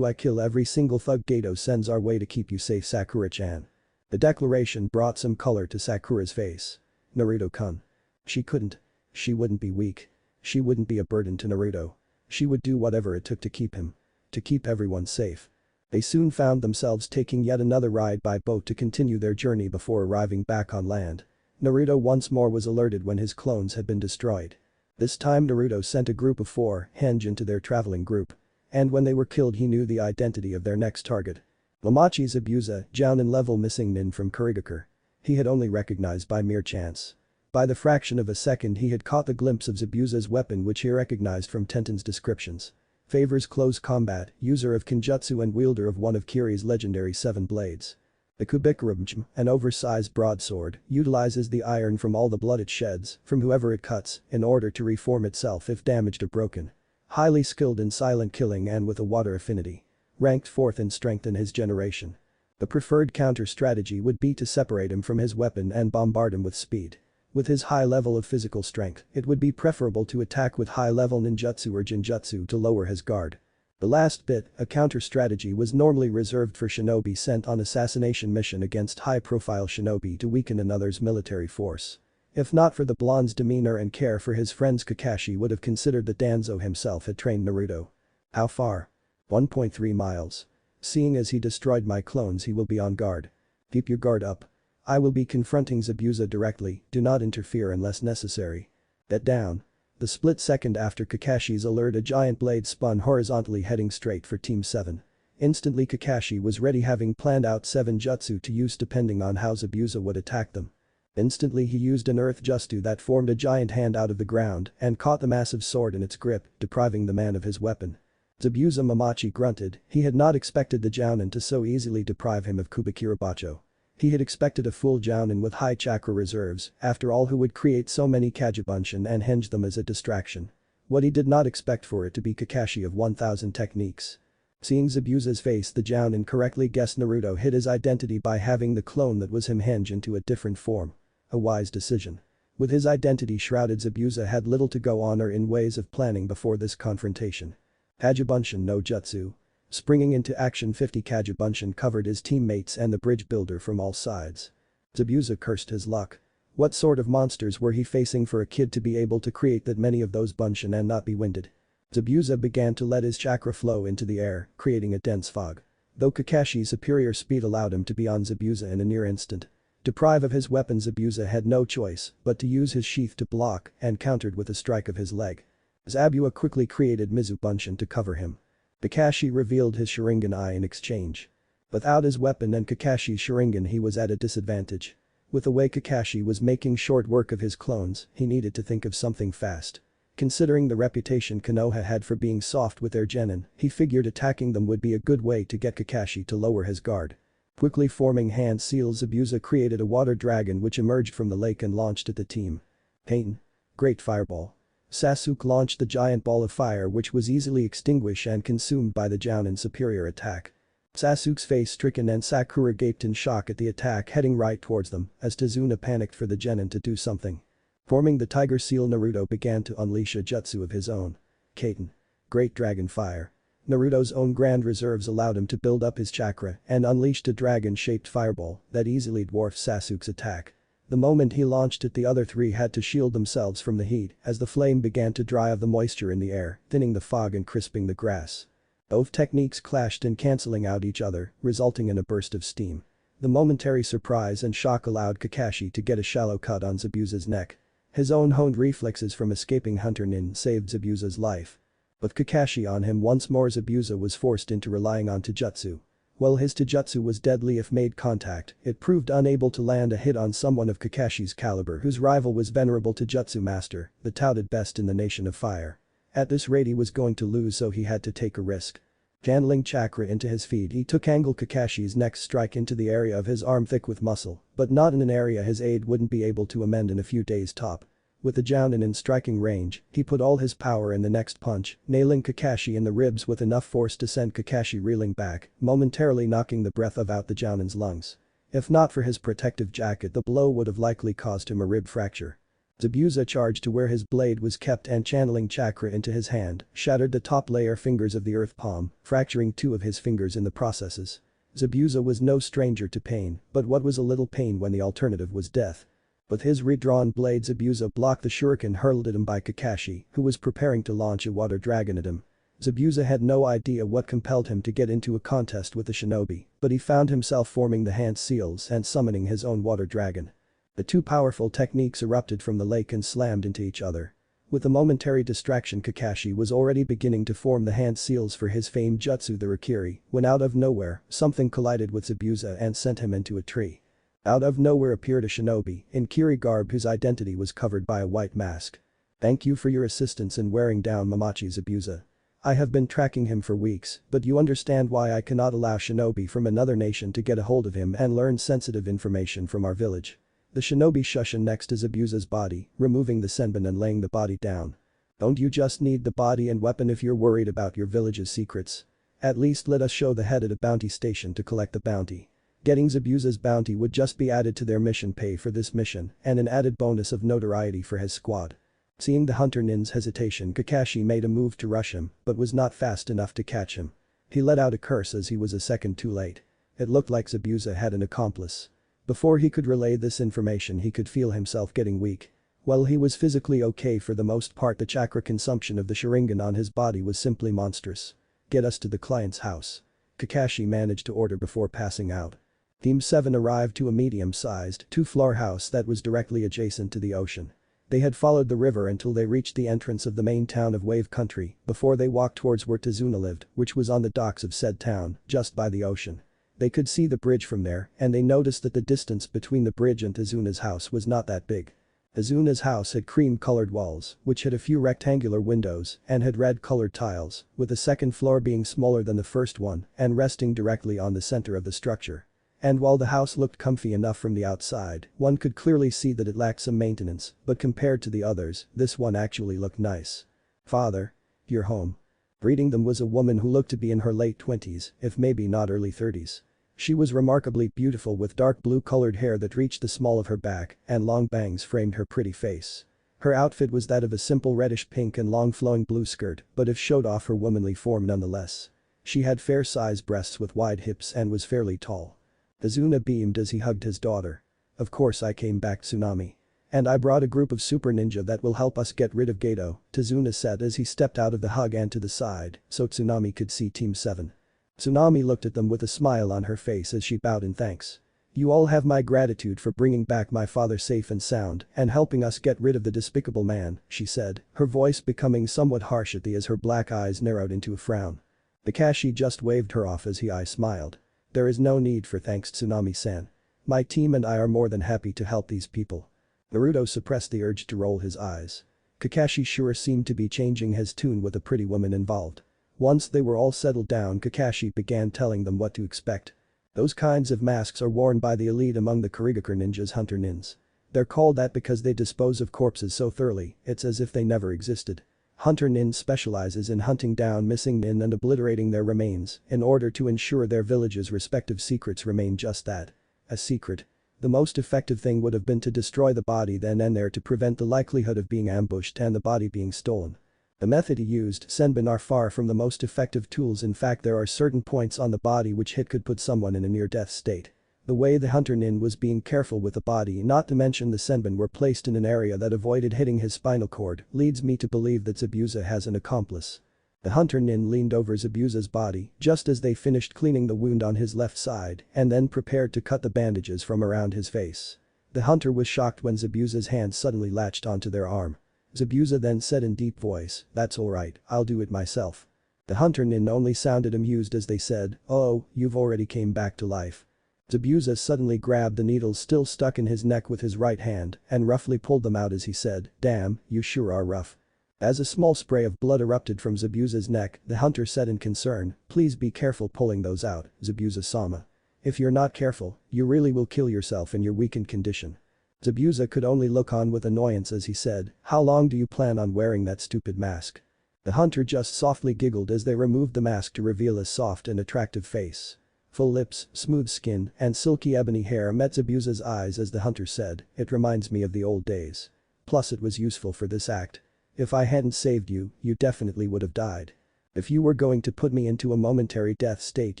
S1: I kill every single thug Gato sends our way to keep you safe, Sakura-chan. The declaration brought some color to Sakura's face. Naruto-kun. She wouldn't be weak. She wouldn't be a burden to Naruto. She would do whatever it took to keep him. To keep everyone safe. They soon found themselves taking yet another ride by boat to continue their journey before arriving back on land. Naruto once more was alerted when his clones had been destroyed. This time Naruto sent a group of 4 henge into their traveling group. And when they were killed he knew the identity of their next target. Momochi's Abusa, jounin level missing nin from Kurigakure. He had only recognized by mere chance. By the fraction of a second he had caught the glimpse of Zabuza's weapon, which he recognized from Tenten's descriptions. Favors close combat, user of Kenjutsu and wielder of one of Kiri's legendary 7 blades. The Kubikurumjm, an oversized broadsword, utilizes the iron from all the blood it sheds, from whoever it cuts, in order to reform itself if damaged or broken. Highly skilled in silent killing and with a water affinity. Ranked 4th in strength in his generation. The preferred counter strategy would be to separate him from his weapon and bombard him with speed. With his high level of physical strength, it would be preferable to attack with high level ninjutsu or jinjutsu to lower his guard. The last bit, a counter-strategy, was normally reserved for shinobi sent on assassination mission against high-profile shinobi to weaken another's military force. If not for the blonde's demeanor and care for his friends, Kakashi would have considered that Danzo himself had trained Naruto. How far? 1.3 miles. Seeing as he destroyed my clones, he will be on guard. Keep your guard up. I will be confronting Zabuza directly, do not interfere unless necessary. Get down. The split second after Kakashi's alert, a giant blade spun horizontally heading straight for Team 7. Instantly Kakashi was ready, having planned out 7 jutsu to use depending on how Zabuza would attack them. Instantly he used an earth jutsu that formed a giant hand out of the ground and caught the massive sword in its grip, depriving the man of his weapon. Zabuza Mamachi grunted, he had not expected the Jounin to so easily deprive him of Kubikirabacho. He had expected a full Jounin with high chakra reserves, after all, who would create so many Kagebunshin and henge them as a distraction. What he did not expect for it to be Kakashi of 1000 techniques. Seeing Zabuza's face, the Jounin correctly guessed Naruto hid his identity by having the clone that was him henge into a different form. A wise decision. With his identity shrouded, Zabuza had little to go on or in ways of planning before this confrontation. Kagebunshin no Jutsu. Springing into action, 50 Kagebunshin covered his teammates and the bridge builder from all sides. Zabuza cursed his luck. What sort of monsters were he facing for a kid to be able to create that many of those Bunshin and not be winded? Zabuza began to let his chakra flow into the air, creating a dense fog. Though Kakashi's superior speed allowed him to be on Zabuza in a near instant. Deprived of his weapon, Zabuza had no choice but to use his sheath to block and countered with a strike of his leg. Zabuza quickly created Mizu Bunshin to cover him. Kakashi revealed his Sharingan eye in exchange. Without his weapon and Kakashi's Sharingan, he was at a disadvantage. With the way Kakashi was making short work of his clones, he needed to think of something fast. Considering the reputation Konoha had for being soft with their genin, he figured attacking them would be a good way to get Kakashi to lower his guard. Quickly forming hand seals, Zabuza created a water dragon which emerged from the lake and launched at the team. Pain. Great fireball. Sasuke launched the giant ball of fire, which was easily extinguished and consumed by the Jounin's superior attack. Sasuke's face stricken and Sakura gaped in shock at the attack heading right towards them as Tazuna panicked for the genin to do something. Forming the tiger seal, Naruto began to unleash a jutsu of his own. Kaiten. Great dragon fire. Naruto's own grand reserves allowed him to build up his chakra and unleashed a dragon-shaped fireball that easily dwarfed Sasuke's attack. The moment he launched it, the other 3 had to shield themselves from the heat as the flame began to dry of the moisture in the air, thinning the fog and crisping the grass. Both techniques clashed and cancelling out each other, resulting in a burst of steam. The momentary surprise and shock allowed Kakashi to get a shallow cut on Zabuza's neck. His own honed reflexes from escaping Hunter Nin saved Zabuza's life. With Kakashi on him once more, Zabuza was forced into relying on Taijutsu. While his Taijutsu was deadly if made contact, it proved unable to land a hit on someone of Kakashi's caliber, whose rival was venerable Taijutsu master, the touted best in the Nation of Fire. At this rate he was going to lose, so he had to take a risk. Channeling chakra into his feet, he took angle Kakashi's next strike into the area of his arm thick with muscle, but not in an area his aide wouldn't be able to amend in a few days top. With the Jounin in striking range, he put all his power in the next punch, nailing Kakashi in the ribs with enough force to send Kakashi reeling back, momentarily knocking the breath out the Jounin's lungs. If not for his protective jacket, the blow would have likely caused him a rib fracture. Zabuza charged to where his blade was kept and channeling chakra into his hand, shattered the top layer fingers of the earth palm, fracturing 2 of his fingers in the processes. Zabuza was no stranger to pain, but what was a little pain when the alternative was death? With his redrawn blade, Zabuza blocked the shuriken hurled at him by Kakashi, who was preparing to launch a water dragon at him. Zabuza had no idea what compelled him to get into a contest with the shinobi, but he found himself forming the hand seals and summoning his own water dragon. The 2 powerful techniques erupted from the lake and slammed into each other. With a momentary distraction, Kakashi was already beginning to form the hand seals for his famed jutsu, the Rikiri, when out of nowhere, something collided with Zabuza and sent him into a tree. Out of nowhere appeared a shinobi in Kiri garb whose identity was covered by a white mask. Thank you for your assistance in wearing down Mamachi Zabuza. I have been tracking him for weeks, but you understand why I cannot allow shinobi from another nation to get a hold of him and learn sensitive information from our village. The shinobi shushin next to Zabuza's body, removing the senbon and laying the body down. Don't you just need the body and weapon if you're worried about your village's secrets? At least let us show the head at a bounty station to collect the bounty. Getting Zabuza's bounty would just be added to their mission pay for this mission and an added bonus of notoriety for his squad. Seeing the hunter nin's hesitation, Kakashi made a move to rush him, but was not fast enough to catch him. He let out a curse as he was a second too late. It looked like Zabuza had an accomplice. Before he could relay this information, he could feel himself getting weak. While he was physically okay for the most part, the chakra consumption of the Sharingan on his body was simply monstrous. "Get us to the client's house," Kakashi managed to order before passing out. Team 7 arrived to a medium-sized, two-floor house that was directly adjacent to the ocean. They had followed the river until they reached the entrance of the main town of Wave Country before they walked towards where Tazuna lived, which was on the docks of said town, just by the ocean. They could see the bridge from there, and they noticed that the distance between the bridge and Tazuna's house was not that big. Tazuna's house had cream-colored walls, which had a few rectangular windows, and had red-colored tiles, with the second floor being smaller than the first one and resting directly on the center of the structure. And while the house looked comfy enough from the outside, one could clearly see that it lacked some maintenance, but compared to the others, this one actually looked nice. "Father. You're home." Greeting them was a woman who looked to be in her late 20s, if maybe not early 30s. She was remarkably beautiful with dark blue-colored hair that reached the small of her back, and long bangs framed her pretty face. Her outfit was that of a simple reddish pink and long flowing blue skirt, but it showed off her womanly form nonetheless. She had fair-sized breasts with wide hips and was fairly tall. Tazuna beamed as he hugged his daughter. "Of course I came back, Tsunami. And I brought a group of super ninja that will help us get rid of Gato," Tazuna said as he stepped out of the hug and to the side so Tsunami could see Team 7. Tsunami looked at them with a smile on her face as she bowed in thanks. "You all have my gratitude for bringing back my father safe and sound and helping us get rid of the despicable man," she said, her voice becoming somewhat harsh as her black eyes narrowed into a frown. Kakashi just waved her off as he smiled. "There is no need for thanks, Tsunami-san. My team and I are more than happy to help these people." Naruto suppressed the urge to roll his eyes. Kakashi sure seemed to be changing his tune with a pretty woman involved. Once they were all settled down, Kakashi began telling them what to expect. Those kinds of masks are worn by the elite among the Kurigakure ninjas, hunter nins. They're called that because they dispose of corpses so thoroughly, it's as if they never existed. Hunter nin specializes in hunting down missing nin and obliterating their remains in order to ensure their village's respective secrets remain just that. A secret. The most effective thing would have been to destroy the body then and there to prevent the likelihood of being ambushed and the body being stolen. The method he used, Senbin, are far from the most effective tools. In fact, there are certain points on the body which hit could put someone in a near-death state. The way the hunter nin was being careful with the body, not to mention the Senbin, were placed in an area that avoided hitting his spinal cord, leads me to believe that Zabuza has an accomplice. The hunter nin leaned over Zabuza's body just as they finished cleaning the wound on his left side and then prepared to cut the bandages from around his face. The hunter was shocked when Zabuza's hand suddenly latched onto their arm. Zabuza then said in deep voice, "That's alright, I'll do it myself." The hunter nin only sounded amused as they said, "Oh, you've already came back to life." Zabuza suddenly grabbed the needles still stuck in his neck with his right hand and roughly pulled them out as he said, "Damn, you sure are rough." As a small spray of blood erupted from Zabuza's neck, the hunter said in concern, "Please be careful pulling those out, Zabuza-sama. If you're not careful, you really will kill yourself in your weakened condition." Zabuza could only look on with annoyance as he said, "How long do you plan on wearing that stupid mask?" The hunter just softly giggled as they removed the mask to reveal a soft and attractive face. Full lips, smooth skin, and silky ebony hair met Zabuza's eyes as the hunter said, "It reminds me of the old days. Plus it was useful for this act. If I hadn't saved you, you definitely would have died. If you were going to put me into a momentary death state,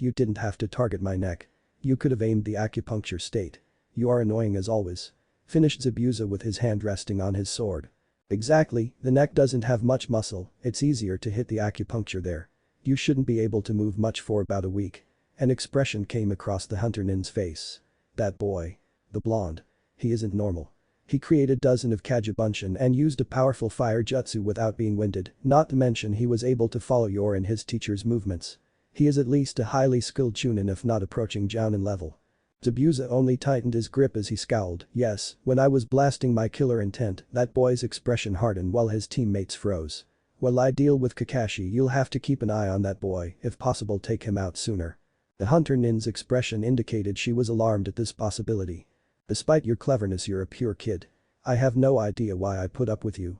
S1: you didn't have to target my neck. You could have aimed the acupuncture state. You are annoying as always." Finished Zabuza with his hand resting on his sword. "Exactly, the neck doesn't have much muscle, it's easier to hit the acupuncture there. You shouldn't be able to move much for about a week." An expression came across the hunter nin's face. "That boy. The blonde. He isn't normal. He created dozens of Kagebunshin and used a powerful fire jutsu without being winded, not to mention he was able to follow your and his teacher's movements. He is at least a highly skilled chunin if not approaching jounin level." Zabuza only tightened his grip as he scowled. "Yes, when I was blasting my killer intent, that boy's expression hardened while his teammates froze. While I deal with Kakashi, you'll have to keep an eye on that boy, if possible take him out sooner." The hunter nin's expression indicated she was alarmed at this possibility. "Despite your cleverness, you're a pure kid. I have no idea why I put up with you."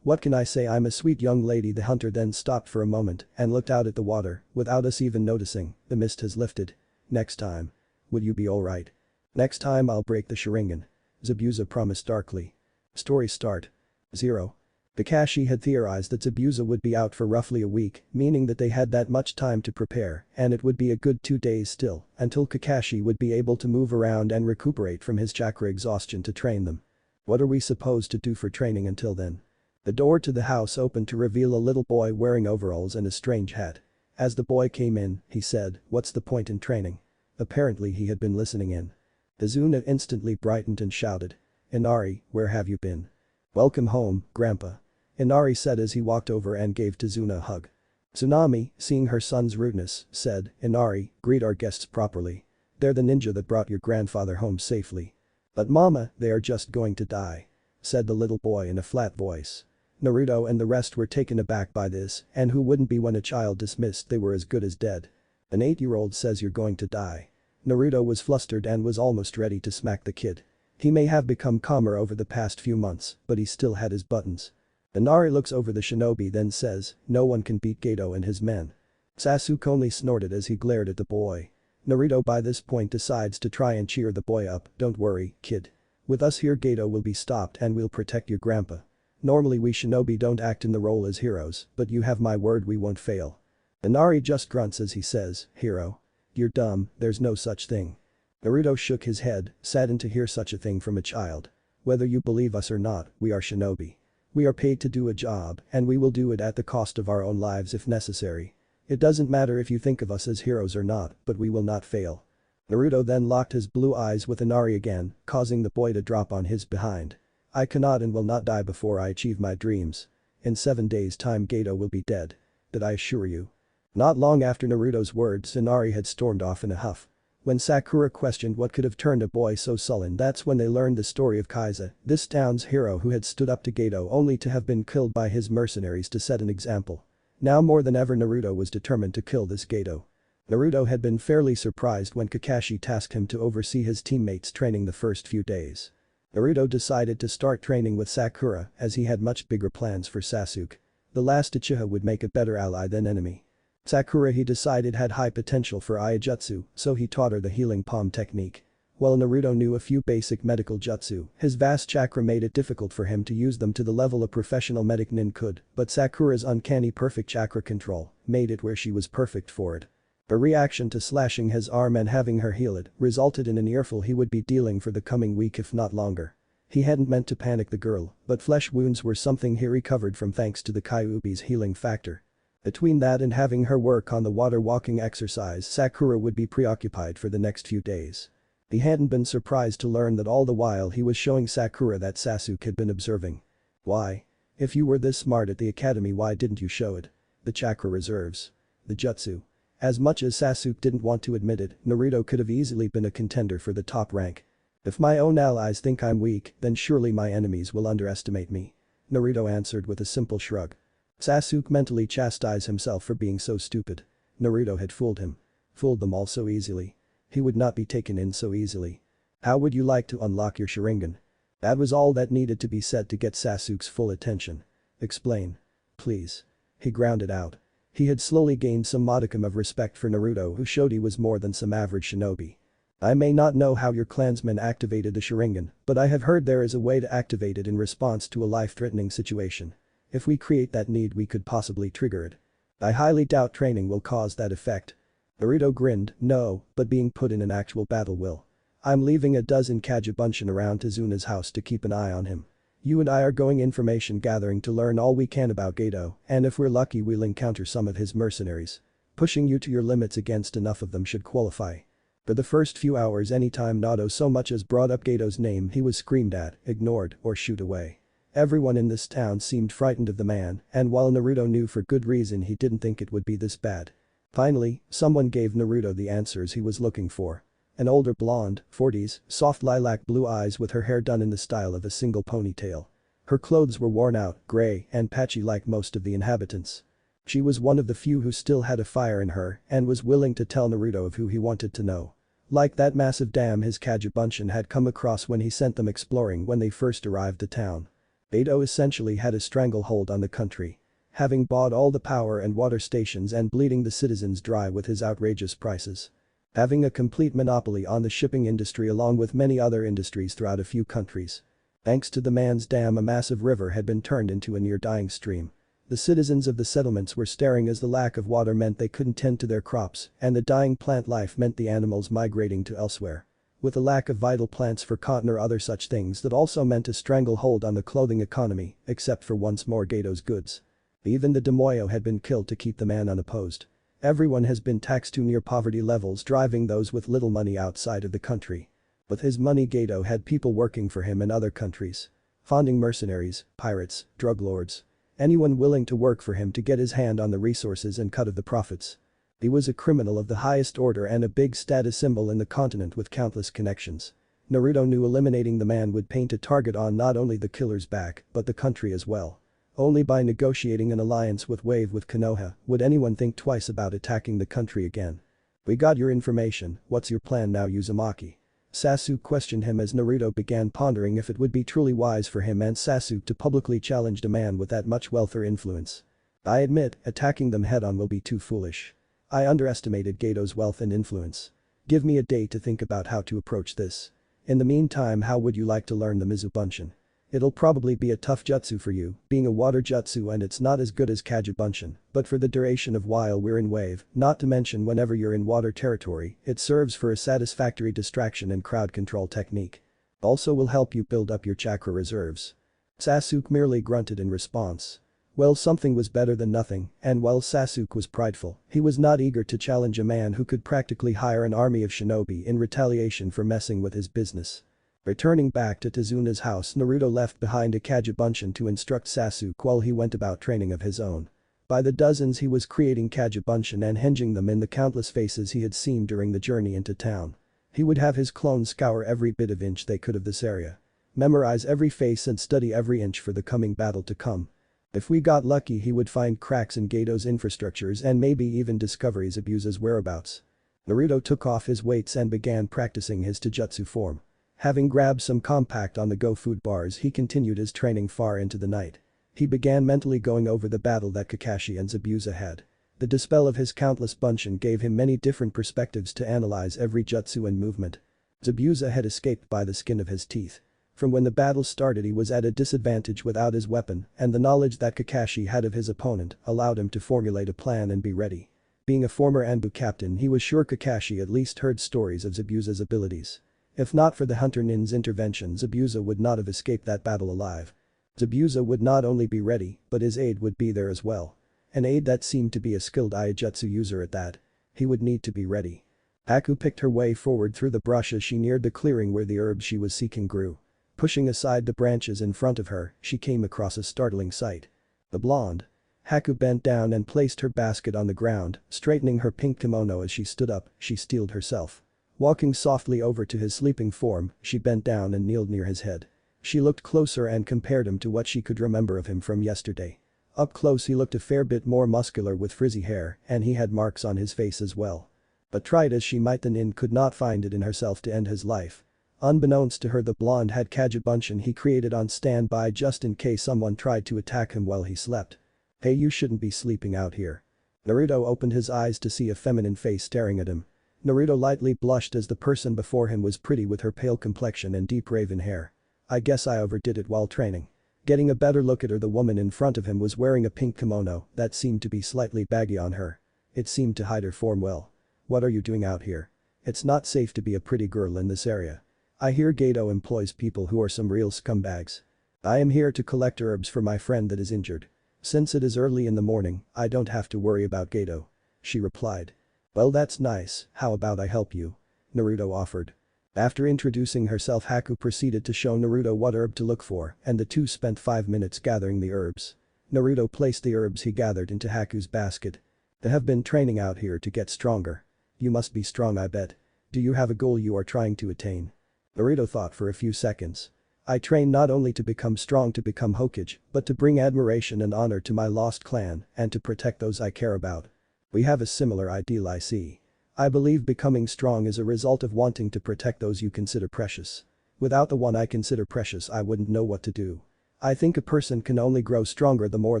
S1: What can I say, I'm a sweet young lady." The hunter then stopped for a moment and looked out at the water, without us even noticing, the mist has lifted. "Next time. Would you be alright?" "Next time I'll break the Sharingan," Zabuza promised darkly. Story start. 0. Kakashi had theorized that Zabuza would be out for roughly a week, meaning that they had that much time to prepare, and it would be a good 2 days still, until Kakashi would be able to move around and recuperate from his chakra exhaustion to train them. What are we supposed to do for training until then? The door to the house opened to reveal a little boy wearing overalls and a strange hat. As the boy came in, he said, "What's the point in training?" Apparently he had been listening in. Izuna instantly brightened and shouted. "Inari, where have you been?" "Welcome home, Grandpa," Inari said as he walked over and gave Tazuna a hug. Tsunami, seeing her son's rudeness, said, "Inari, greet our guests properly. They're the ninja that brought your grandfather home safely." "But mama, they are just going to die," said the little boy in a flat voice. Naruto and the rest were taken aback by this, and who wouldn't be when a child dismissed they were as good as dead. "An 8-year-old says you're going to die." Naruto was flustered and was almost ready to smack the kid. He may have become calmer over the past few months, but he still had his buttons. Inari looks over the shinobi then says, "No one can beat Gato and his men." Sasuke only snorted as he glared at the boy. Naruto by this point decides to try and cheer the boy up. "Don't worry, kid. With us here Gato will be stopped and we'll protect your grandpa. Normally we shinobi don't act in the role as heroes, but you have my word we won't fail." Inari just grunts as he says, "Hero? You're dumb, there's no such thing." Naruto shook his head, saddened to hear such a thing from a child. "Whether you believe us or not, we are shinobi. We are paid to do a job, and we will do it at the cost of our own lives if necessary. It doesn't matter if you think of us as heroes or not, but we will not fail." Naruto then locked his blue eyes with Inari again, causing the boy to drop on his behind. "I cannot and will not die before I achieve my dreams. In 7 days' time Gato will be dead. That I assure you." Not long after Naruto's words, Inari had stormed off in a huff. When Sakura questioned what could have turned a boy so sullen, that's when they learned the story of Kaiza, this town's hero who had stood up to Gato only to have been killed by his mercenaries to set an example. Now more than ever Naruto was determined to kill this Gato. Naruto had been fairly surprised when Kakashi tasked him to oversee his teammates' training the first few days. Naruto decided to start training with Sakura as he had much bigger plans for Sasuke. The last Uchiha would make a better ally than enemy. Sakura he decided had high potential for Iaijutsu, so he taught her the healing palm technique. While Naruto knew a few basic medical jutsu, his vast chakra made it difficult for him to use them to the level a professional medic nin could, but Sakura's uncanny perfect chakra control made it where she was perfect for it. A reaction to slashing his arm and having her heal it resulted in an earful he would be dealing for the coming week if not longer. He hadn't meant to panic the girl, but flesh wounds were something he recovered from thanks to the Kyuubi's healing factor. Between that and having her work on the water walking exercise, Sakura would be preoccupied for the next few days. He hadn't been surprised to learn that all the while he was showing Sakura that Sasuke had been observing. "Why? If you were this smart at the academy, why didn't you show it? The chakra reserves. The jutsu." As much as Sasuke didn't want to admit it, Naruto could have easily been a contender for the top rank. "If my own allies think I'm weak, then surely my enemies will underestimate me," Naruto answered with a simple shrug. Sasuke mentally chastised himself for being so stupid. Naruto had fooled him. Fooled them all so easily. He would not be taken in so easily. "How would you like to unlock your Sharingan?" That was all that needed to be said to get Sasuke's full attention. "Explain. Please." He ground it out. He had slowly gained some modicum of respect for Naruto, who showed he was more than some average shinobi. "I may not know how your clansmen activated the Sharingan, but I have heard there is a way to activate it in response to a life-threatening situation. If we create that need we could possibly trigger it. I highly doubt training will cause that effect." Naruto grinned, "No, but being put in an actual battle will. I'm leaving a dozen Kagebunshin around Tazuna's house to keep an eye on him. You and I are going information gathering to learn all we can about Gato, and if we're lucky we'll encounter some of his mercenaries. Pushing you to your limits against enough of them should qualify." For the first few hours anytime Naruto so much as brought up Gato's name he was screamed at, ignored, or shooed away. Everyone in this town seemed frightened of the man, and while Naruto knew for good reason he didn't think it would be this bad. Finally, someone gave Naruto the answers he was looking for. An older blonde, 40s, soft lilac blue eyes with her hair done in the style of a single ponytail. Her clothes were worn out, gray, and patchy like most of the inhabitants. She was one of the few who still had a fire in her and was willing to tell Naruto of who he wanted to know. Like that massive dam his Kagebunshin had come across when he sent them exploring when they first arrived to town. Gato essentially had a stranglehold on the country. Having bought all the power and water stations and bleeding the citizens dry with his outrageous prices. Having a complete monopoly on the shipping industry along with many other industries throughout a few countries. Thanks to the man's dam, a massive river had been turned into a near-dying stream. The citizens of the settlements were staring as the lack of water meant they couldn't tend to their crops, and the dying plant life meant the animals migrating to elsewhere. With a lack of vital plants for cotton or other such things, that also meant a stranglehold on the clothing economy, except for once more Gato's goods. Even the daimyo had been killed to keep the man unopposed. Everyone has been taxed to near poverty levels, driving those with little money outside of the country. With his money, Gato had people working for him in other countries. Funding mercenaries, pirates, drug lords. Anyone willing to work for him to get his hand on the resources and cut of the profits. He was a criminal of the highest order and a big status symbol in the continent with countless connections. Naruto knew eliminating the man would paint a target on not only the killer's back but the country as well. Only by negotiating an alliance with Konoha would anyone think twice about attacking the country again. "We got your information, what's your plan now, Uzumaki?" Sasuke questioned him as Naruto began pondering if it would be truly wise for him and Sasuke to publicly challenge a man with that much wealth or influence. "I admit, attacking them head-on will be too foolish. I underestimated Gato's wealth and influence. Give me a day to think about how to approach this. In the meantime, how would you like to learn the Mizubunshin? It'll probably be a tough jutsu for you, being a water jutsu, and it's not as good as Kagebunshin, but for the duration of while we're in wave, not to mention whenever you're in water territory, it serves for a satisfactory distraction and crowd control technique. Also will help you build up your chakra reserves." Sasuke merely grunted in response. Well, something was better than nothing, and while Sasuke was prideful, he was not eager to challenge a man who could practically hire an army of shinobi in retaliation for messing with his business. Returning back to Tezuna's house, Naruto left behind a Kagebunshin to instruct Sasuke while he went about training of his own. By the dozens he was creating Kagebunshin and hinging them in the countless faces he had seen during the journey into town. He would have his clones scour every bit of inch they could of this area. Memorize every face and study every inch for the coming battle to come. If we got lucky, he would find cracks in Gato's infrastructures and maybe even discover Zabuza's whereabouts. Naruto took off his weights and began practicing his taijutsu form. Having grabbed some compact on-the-go food bars, he continued his training far into the night. He began mentally going over the battle that Kakashi and Zabuza had. The dispel of his countless bunshin gave him many different perspectives to analyze every jutsu and movement. Zabuza had escaped by the skin of his teeth. From when the battle started, he was at a disadvantage without his weapon, and the knowledge that Kakashi had of his opponent allowed him to formulate a plan and be ready. Being a former Anbu captain, he was sure Kakashi at least heard stories of Zabuza's abilities. If not for the Hunter Nin's intervention, Zabuza would not have escaped that battle alive. Zabuza would not only be ready, but his aide would be there as well. An aide that seemed to be a skilled Iaijutsu user at that. He would need to be ready. Aku picked her way forward through the brush as she neared the clearing where the herbs she was seeking grew. Pushing aside the branches in front of her, she came across a startling sight. The blonde. Haku bent down and placed her basket on the ground, straightening her pink kimono as she stood up, she steeled herself. Walking softly over to his sleeping form, she bent down and kneeled near his head. She looked closer and compared him to what she could remember of him from yesterday. Up close he looked a fair bit more muscular with frizzy hair, and he had marks on his face as well. But tried as she might, the nin could not find it in herself to end his life. Unbeknownst to her, the blonde had Kagebunshin he created on standby just in case someone tried to attack him while he slept. "Hey, you shouldn't be sleeping out here." Naruto opened his eyes to see a feminine face staring at him. Naruto lightly blushed as the person before him was pretty with her pale complexion and deep raven hair. "I guess I overdid it while training." Getting a better look at her, the woman in front of him was wearing a pink kimono that seemed to be slightly baggy on her. It seemed to hide her form well. "What are you doing out here? It's not safe to be a pretty girl in this area. I hear Gato employs people who are some real scumbags." "I am here to collect herbs for my friend that is injured. Since it is early in the morning, I don't have to worry about Gato," she replied. "Well, that's nice, how about I help you?" Naruto offered. After introducing herself, Haku proceeded to show Naruto what herb to look for, and the two spent 5 minutes gathering the herbs. Naruto placed the herbs he gathered into Haku's basket. "They have been training out here to get stronger. You must be strong, I bet. Do you have a goal you are trying to attain?" Naruto thought for a few seconds. "I train not only to become strong to become Hokage, but to bring admiration and honor to my lost clan and to protect those I care about." "We have a similar ideal, I see. I believe becoming strong is a result of wanting to protect those you consider precious. Without the one I consider precious, I wouldn't know what to do. I think a person can only grow stronger the more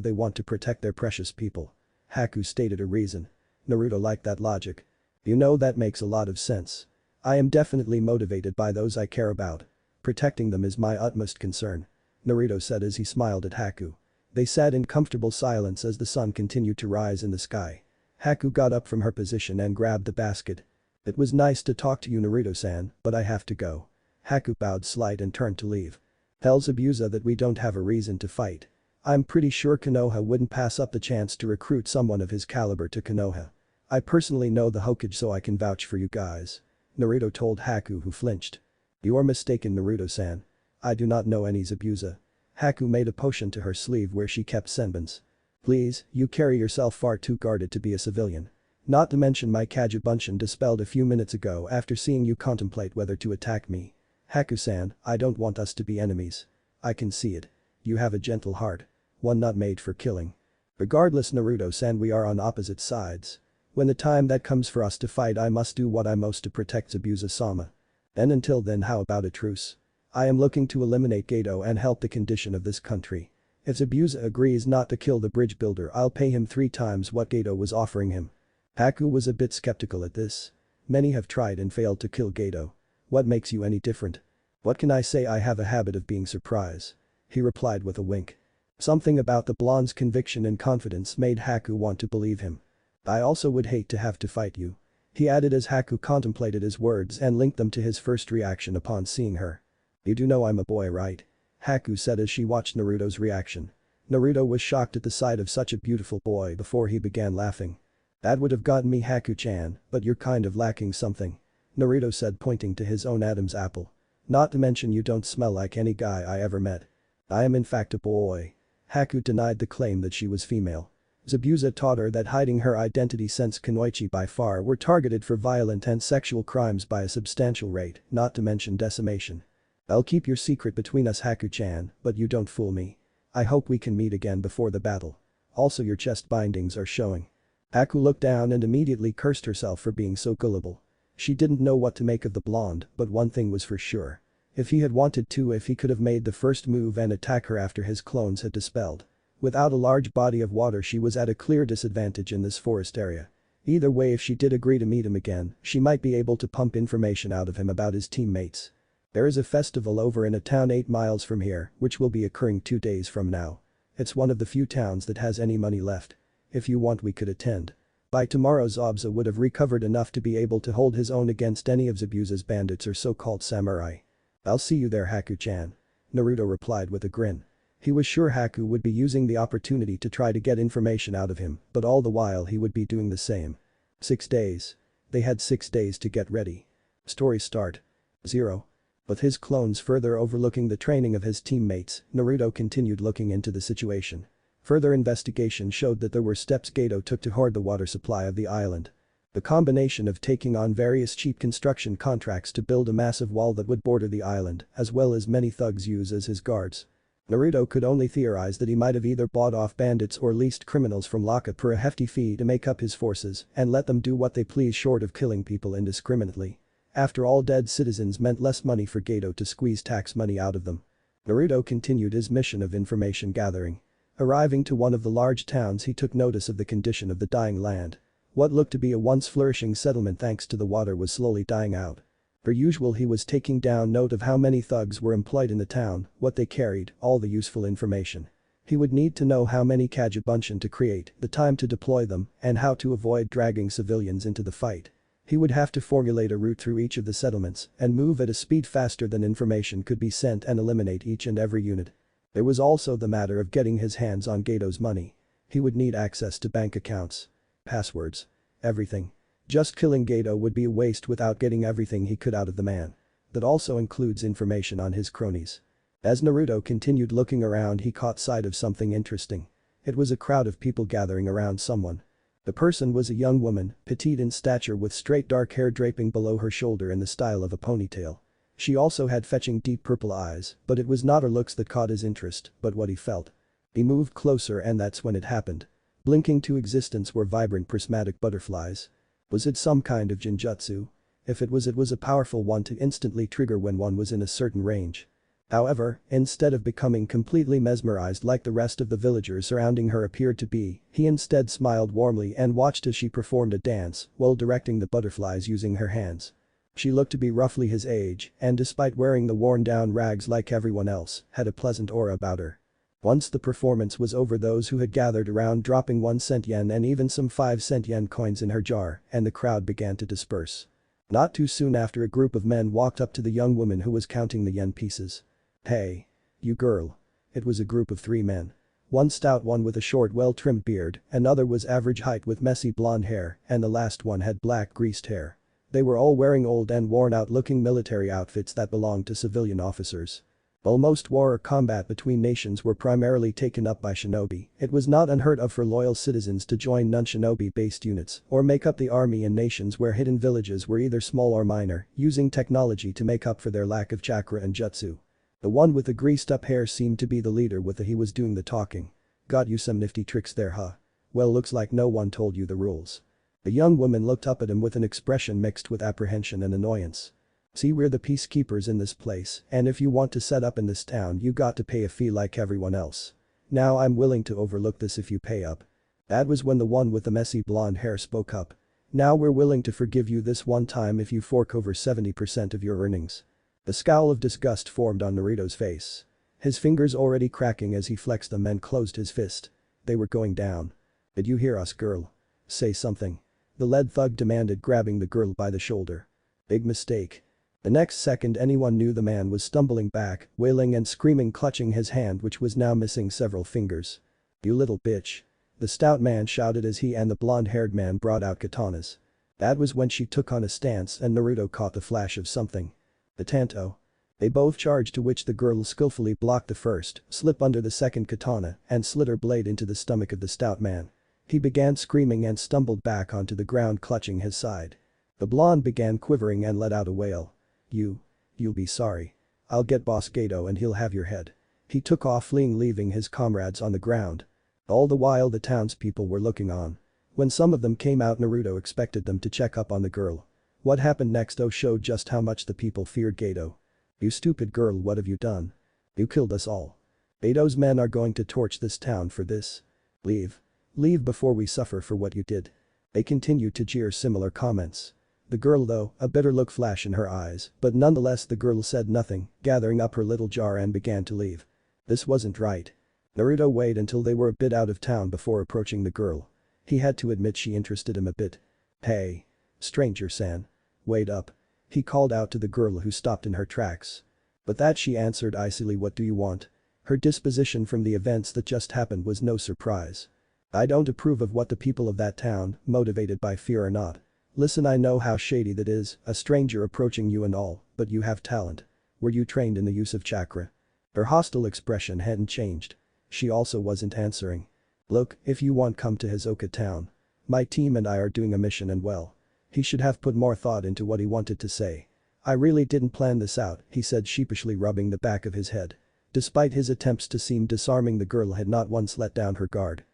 S1: they want to protect their precious people." Haku stated a reason. Naruto liked that logic. "You know, that makes a lot of sense. I am definitely motivated by those I care about. protecting them is my utmost concern," Naruto said as he smiled at Haku. They sat in comfortable silence as the sun continued to rise in the sky. Haku got up from her position and grabbed the basket. "It was nice to talk to you, Naruto-san, but I have to go." Haku bowed slight and turned to leave. "Tells Abusa that we don't have a reason to fight. I'm pretty sure Konoha wouldn't pass up the chance to recruit someone of his caliber to Konoha. I personally know the Hokage so I can vouch for you guys," Naruto told Haku, who flinched. "You are mistaken, Naruto-san. I do not know any Zabuza." Haku made a potion to her sleeve where she kept senbons. "Please, you carry yourself far too guarded to be a civilian. Not to mention my Kagebunshin dispelled a few minutes ago after seeing you contemplate whether to attack me. Haku-san, I don't want us to be enemies. I can see it. You have a gentle heart. One not made for killing. Regardless, Naruto-san, we are on opposite sides. When the time that comes for us to fight, I must do what I most to protect Zabuza-sama. And until then, how about a truce? I am looking to eliminate Geto and help the condition of this country. If Zabuza agrees not to kill the bridge builder, I'll pay him 3 times what Geto was offering him." Haku was a bit skeptical at this. "Many have tried and failed to kill Geto. What makes you any different?" "What can I say, I have a habit of being surprised," he replied with a wink. Something about the blonde's conviction and confidence made Haku want to believe him. "I also would hate to have to fight you," he added as Haku contemplated his words and linked them to his first reaction upon seeing her. "You do know I'm a boy, right?" Haku said as she watched Naruto's reaction. Naruto was shocked at the sight of such a beautiful boy before he began laughing. "That would have gotten me, Haku-chan, but you're kind of lacking something," Naruto said, pointing to his own Adam's apple. "Not to mention you don't smell like any guy I ever met." "I am in fact a boy." Haku denied the claim that she was female. Zabuza taught her that hiding her identity since kunoichi by far were targeted for violent and sexual crimes by a substantial rate, not to mention decimation. "I'll keep your secret between us, Haku-chan, but you don't fool me. I hope we can meet again before the battle. Also, your chest bindings are showing." Haku looked down and immediately cursed herself for being so gullible. She didn't know what to make of the blonde, but one thing was for sure. If he had wanted to, if he could have made the first move and attack her after his clones had dispelled. Without a large body of water, she was at a clear disadvantage in this forest area. Either way, if she did agree to meet him again, she might be able to pump information out of him about his teammates. "There is a festival over in a town 8 miles from here, which will be occurring 2 days from now. It's one of the few towns that has any money left. If you want, we could attend. By tomorrow, Zabuza would have recovered enough to be able to hold his own against any of Zabuza's bandits or so-called samurai." "I'll see you there, Haku-chan," Naruto replied with a grin. He was sure Haku would be using the opportunity to try to get information out of him, but all the while he would be doing the same. 6 days. They had 6 days to get ready. Story start. 0. With his clones further overlooking the training of his teammates, Naruto continued looking into the situation. Further investigation showed that there were steps Geto took to hoard the water supply of the island. The combination of taking on various cheap construction contracts to build a massive wall that would border the island, as well as many thugs use as his guards. Naruto could only theorize that he might have either bought off bandits or leased criminals from lockup for a hefty fee to make up his forces and let them do what they please short of killing people indiscriminately. After all, dead citizens meant less money for Geto to squeeze tax money out of them. Naruto continued his mission of information gathering. Arriving to one of the large towns, he took notice of the condition of the dying land. What looked to be a once flourishing settlement thanks to the water was slowly dying out. Per usual, he was taking down note of how many thugs were employed in the town, what they carried, all the useful information. He would need to know how many Kagebunshin to create, the time to deploy them, and how to avoid dragging civilians into the fight. He would have to formulate a route through each of the settlements and move at a speed faster than information could be sent and eliminate each and every unit. There was also the matter of getting his hands on Geto's money. He would need access to bank accounts. Passwords. Everything. Just killing Geto would be a waste without getting everything he could out of the man. That also includes information on his cronies. As Naruto continued looking around, he caught sight of something interesting. It was a crowd of people gathering around someone. The person was a young woman, petite in stature with straight dark hair draping below her shoulder in the style of a ponytail. She also had fetching deep purple eyes, but it was not her looks that caught his interest, but what he felt. He moved closer and that's when it happened. Blinking to existence were vibrant prismatic butterflies. Was it some kind of genjutsu? If it was a powerful one to instantly trigger when one was in a certain range. However, instead of becoming completely mesmerized like the rest of the villagers surrounding her appeared to be, he instead smiled warmly and watched as she performed a dance while directing the butterflies using her hands. She looked to be roughly his age and despite wearing the worn-down rags like everyone else, had a pleasant aura about her. Once the performance was over, those who had gathered around dropping 1 cent yen and even some 5 cent yen coins in her jar, and the crowd began to disperse. Not too soon after, a group of men walked up to the young woman who was counting the yen pieces. "Hey. You girl." It was a group of 3 men. One stout one with a short well-trimmed beard, another was average height with messy blonde hair, and the last one had black greased hair. They were all wearing old and worn-out looking military outfits that belonged to civilian officers. While most war or combat between nations were primarily taken up by shinobi, it was not unheard of for loyal citizens to join non-shinobi-based units or make up the army in nations where hidden villages were either small or minor, using technology to make up for their lack of chakra and jutsu. The one with the greased-up hair seemed to be the leader, he was doing the talking. "Got you some nifty tricks there, huh? Well, looks like no one told you the rules." The young woman looked up at him with an expression mixed with apprehension and annoyance. "See, we're the peacekeepers in this place, and if you want to set up in this town you got to pay a fee like everyone else. Now I'm willing to overlook this if you pay up." That was when the one with the messy blonde hair spoke up. "Now we're willing to forgive you this one time if you fork over 70% of your earnings." The scowl of disgust formed on Naruto's face. His fingers already cracking as he flexed them and closed his fist. They were going down. "Did you hear us, girl? Say something." The lead thug demanded, grabbing the girl by the shoulder. "Big mistake." The next second anyone knew the man was stumbling back, wailing and screaming, clutching his hand which was now missing several fingers. "You little bitch." The stout man shouted as he and the blonde-haired man brought out katanas. That was when she took on a stance and Naruto caught the flash of something. The tanto. They both charged, to which the girl skillfully blocked the first, slipped under the second katana, and slid her blade into the stomach of the stout man. He began screaming and stumbled back onto the ground, clutching his side. The blonde began quivering and let out a wail. You'll be sorry. I'll get Boss Gato and he'll have your head." He took off, fleeing, leaving his comrades on the ground. All the while the townspeople were looking on. When some of them came out, Naruto expected them to check up on the girl. What happened next showed just how much the people feared Gato. "You stupid girl, what have you done? You killed us all. Gato's men are going to torch this town for this. Leave. Leave before we suffer for what you did." They continued to jeer similar comments. The girl, though, a bitter look flashed in her eyes, but nonetheless the girl said nothing, gathering up her little jar and began to leave. This wasn't right. Naruto waited until they were a bit out of town before approaching the girl. He had to admit she interested him a bit. "Hey. Stranger-san. Wait up." He called out to the girl, who stopped in her tracks. But that she answered icily, "What do you want?" Her disposition from the events that just happened was no surprise. "I don't approve of what the people of that town, motivated by fear or not. Listen, I know how shady that is, a stranger approaching you and all, but you have talent. Were you trained in the use of chakra?" Her hostile expression hadn't changed. She also wasn't answering. "Look, if you want, come to Hisoka town. My team and I are doing a mission and well." He should have put more thought into what he wanted to say. "I really didn't plan this out," he said, sheepishly rubbing the back of his head. Despite his attempts to seem disarming, the girl had not once let down her guard.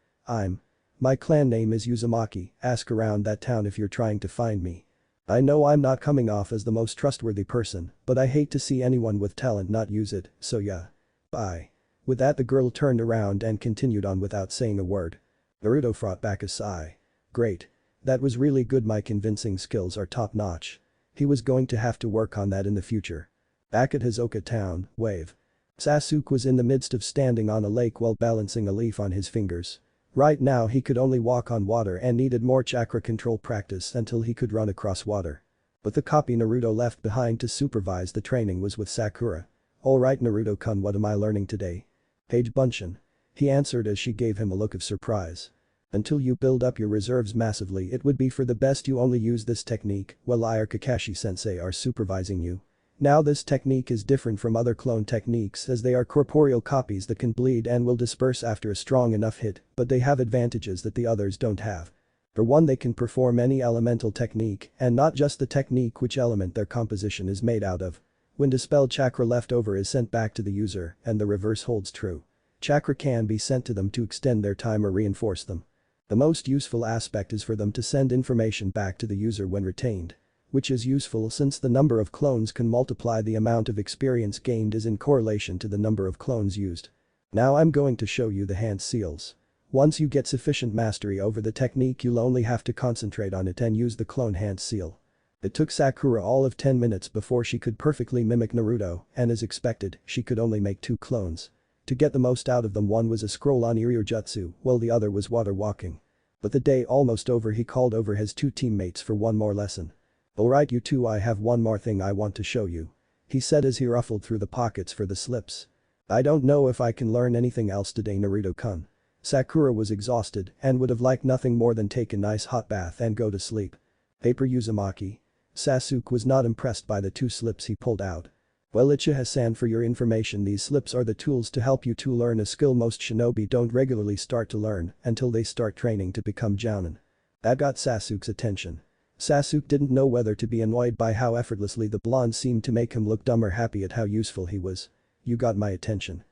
S1: My clan name is Uzumaki. Ask around that town if you're trying to find me. I know I'm not coming off as the most trustworthy person, but I hate to see anyone with talent not use it, so yeah. Bye." With that, the girl turned around and continued on without saying a word. Naruto fought back a sigh. Great. That was really good, my convincing skills are top-notch. He was going to have to work on that in the future. Back at Hisoka town, wave. Sasuke was in the midst of standing on a lake while balancing a leaf on his fingers. Right now he could only walk on water and needed more chakra control practice until he could run across water. But the copy Naruto left behind to supervise the training was with Sakura. "Alright Naruto-kun, what am I learning today?" "Page Bunshin." He answered as she gave him a look of surprise. "Until you build up your reserves massively, it would be for the best you only use this technique while I or Kakashi-sensei are supervising you. Now this technique is different from other clone techniques as they are corporeal copies that can bleed and will disperse after a strong enough hit, but they have advantages that the others don't have. For one, they can perform any elemental technique and not just the technique which element their composition is made out of. When dispelled chakra left over is sent back to the user, and the reverse holds true. Chakra can be sent to them to extend their time or reinforce them. The most useful aspect is for them to send information back to the user when retained. Which is useful since the number of clones can multiply the amount of experience gained is in correlation to the number of clones used. Now I'm going to show you the hand seals. Once you get sufficient mastery over the technique, you'll only have to concentrate on it and use the clone hand seal. It took Sakura all of 10 minutes before she could perfectly mimic Naruto, and as expected, she could only make 2 clones. To get the most out of them, one was a scroll on Iryu Jutsu while the other was water walking. But the day almost over, he called over his 2 teammates for one more lesson. "Alright you two, I have one more thing I want to show you," he said as he ruffled through the pockets for the slips. "I don't know if I can learn anything else today, Naruto-kun." Sakura was exhausted and would have liked nothing more than take a nice hot bath and go to sleep. "Paper Uzumaki." Sasuke was not impressed by the 2 slips he pulled out. "Well, Ichiha-san, for your information, these slips are the tools to help you to learn a skill most shinobi don't regularly start to learn until they start training to become jounin." That got Sasuke's attention. Sasuke didn't know whether to be annoyed by how effortlessly the blonde seemed to make him look dumb or happy at how useful he was. "You got my attention.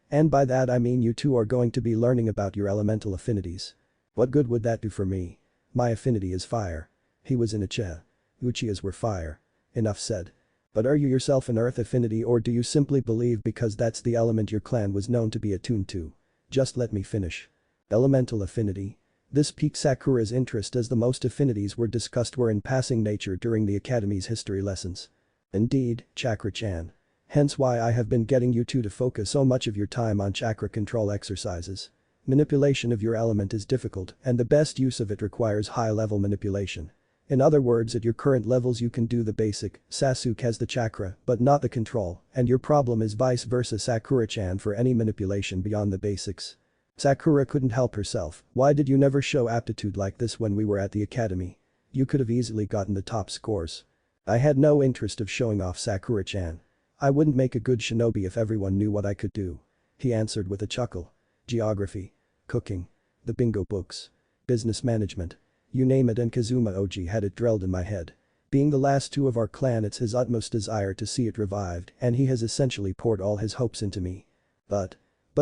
S1: And by that I mean you two are going to be learning about your elemental affinities." "What good would that do for me? My affinity is fire." He was an Uchiha. Uchihas were fire. Enough said. "But are you yourself an earth affinity, or do you simply believe because that's the element your clan was known to be attuned to?" "Just let me finish." Elemental affinity. This piqued Sakura's interest as the most affinities were discussed were in passing nature during the academy's history lessons. "Indeed, Chakra-chan. Hence why I have been getting you two to focus so much of your time on chakra control exercises. Manipulation of your element is difficult and the best use of it requires high-level manipulation. In other words, at your current levels you can do the basic, Sasuke has the chakra but not the control, and your problem is vice versa, Sakura-chan, for any manipulation beyond the basics." Sakura couldn't help herself. "Why did you never show aptitude like this when we were at the academy? You could have easily gotten the top scores." "I had no interest of showing off, Sakura-chan. I wouldn't make a good shinobi if everyone knew what I could do," he answered with a chuckle. "Geography. Cooking. The bingo books. Business management. You name it, and Kazuma Oji had it drilled in my head. Being the last 2 of our clan, it's his utmost desire to see it revived, and he has essentially poured all his hopes into me. But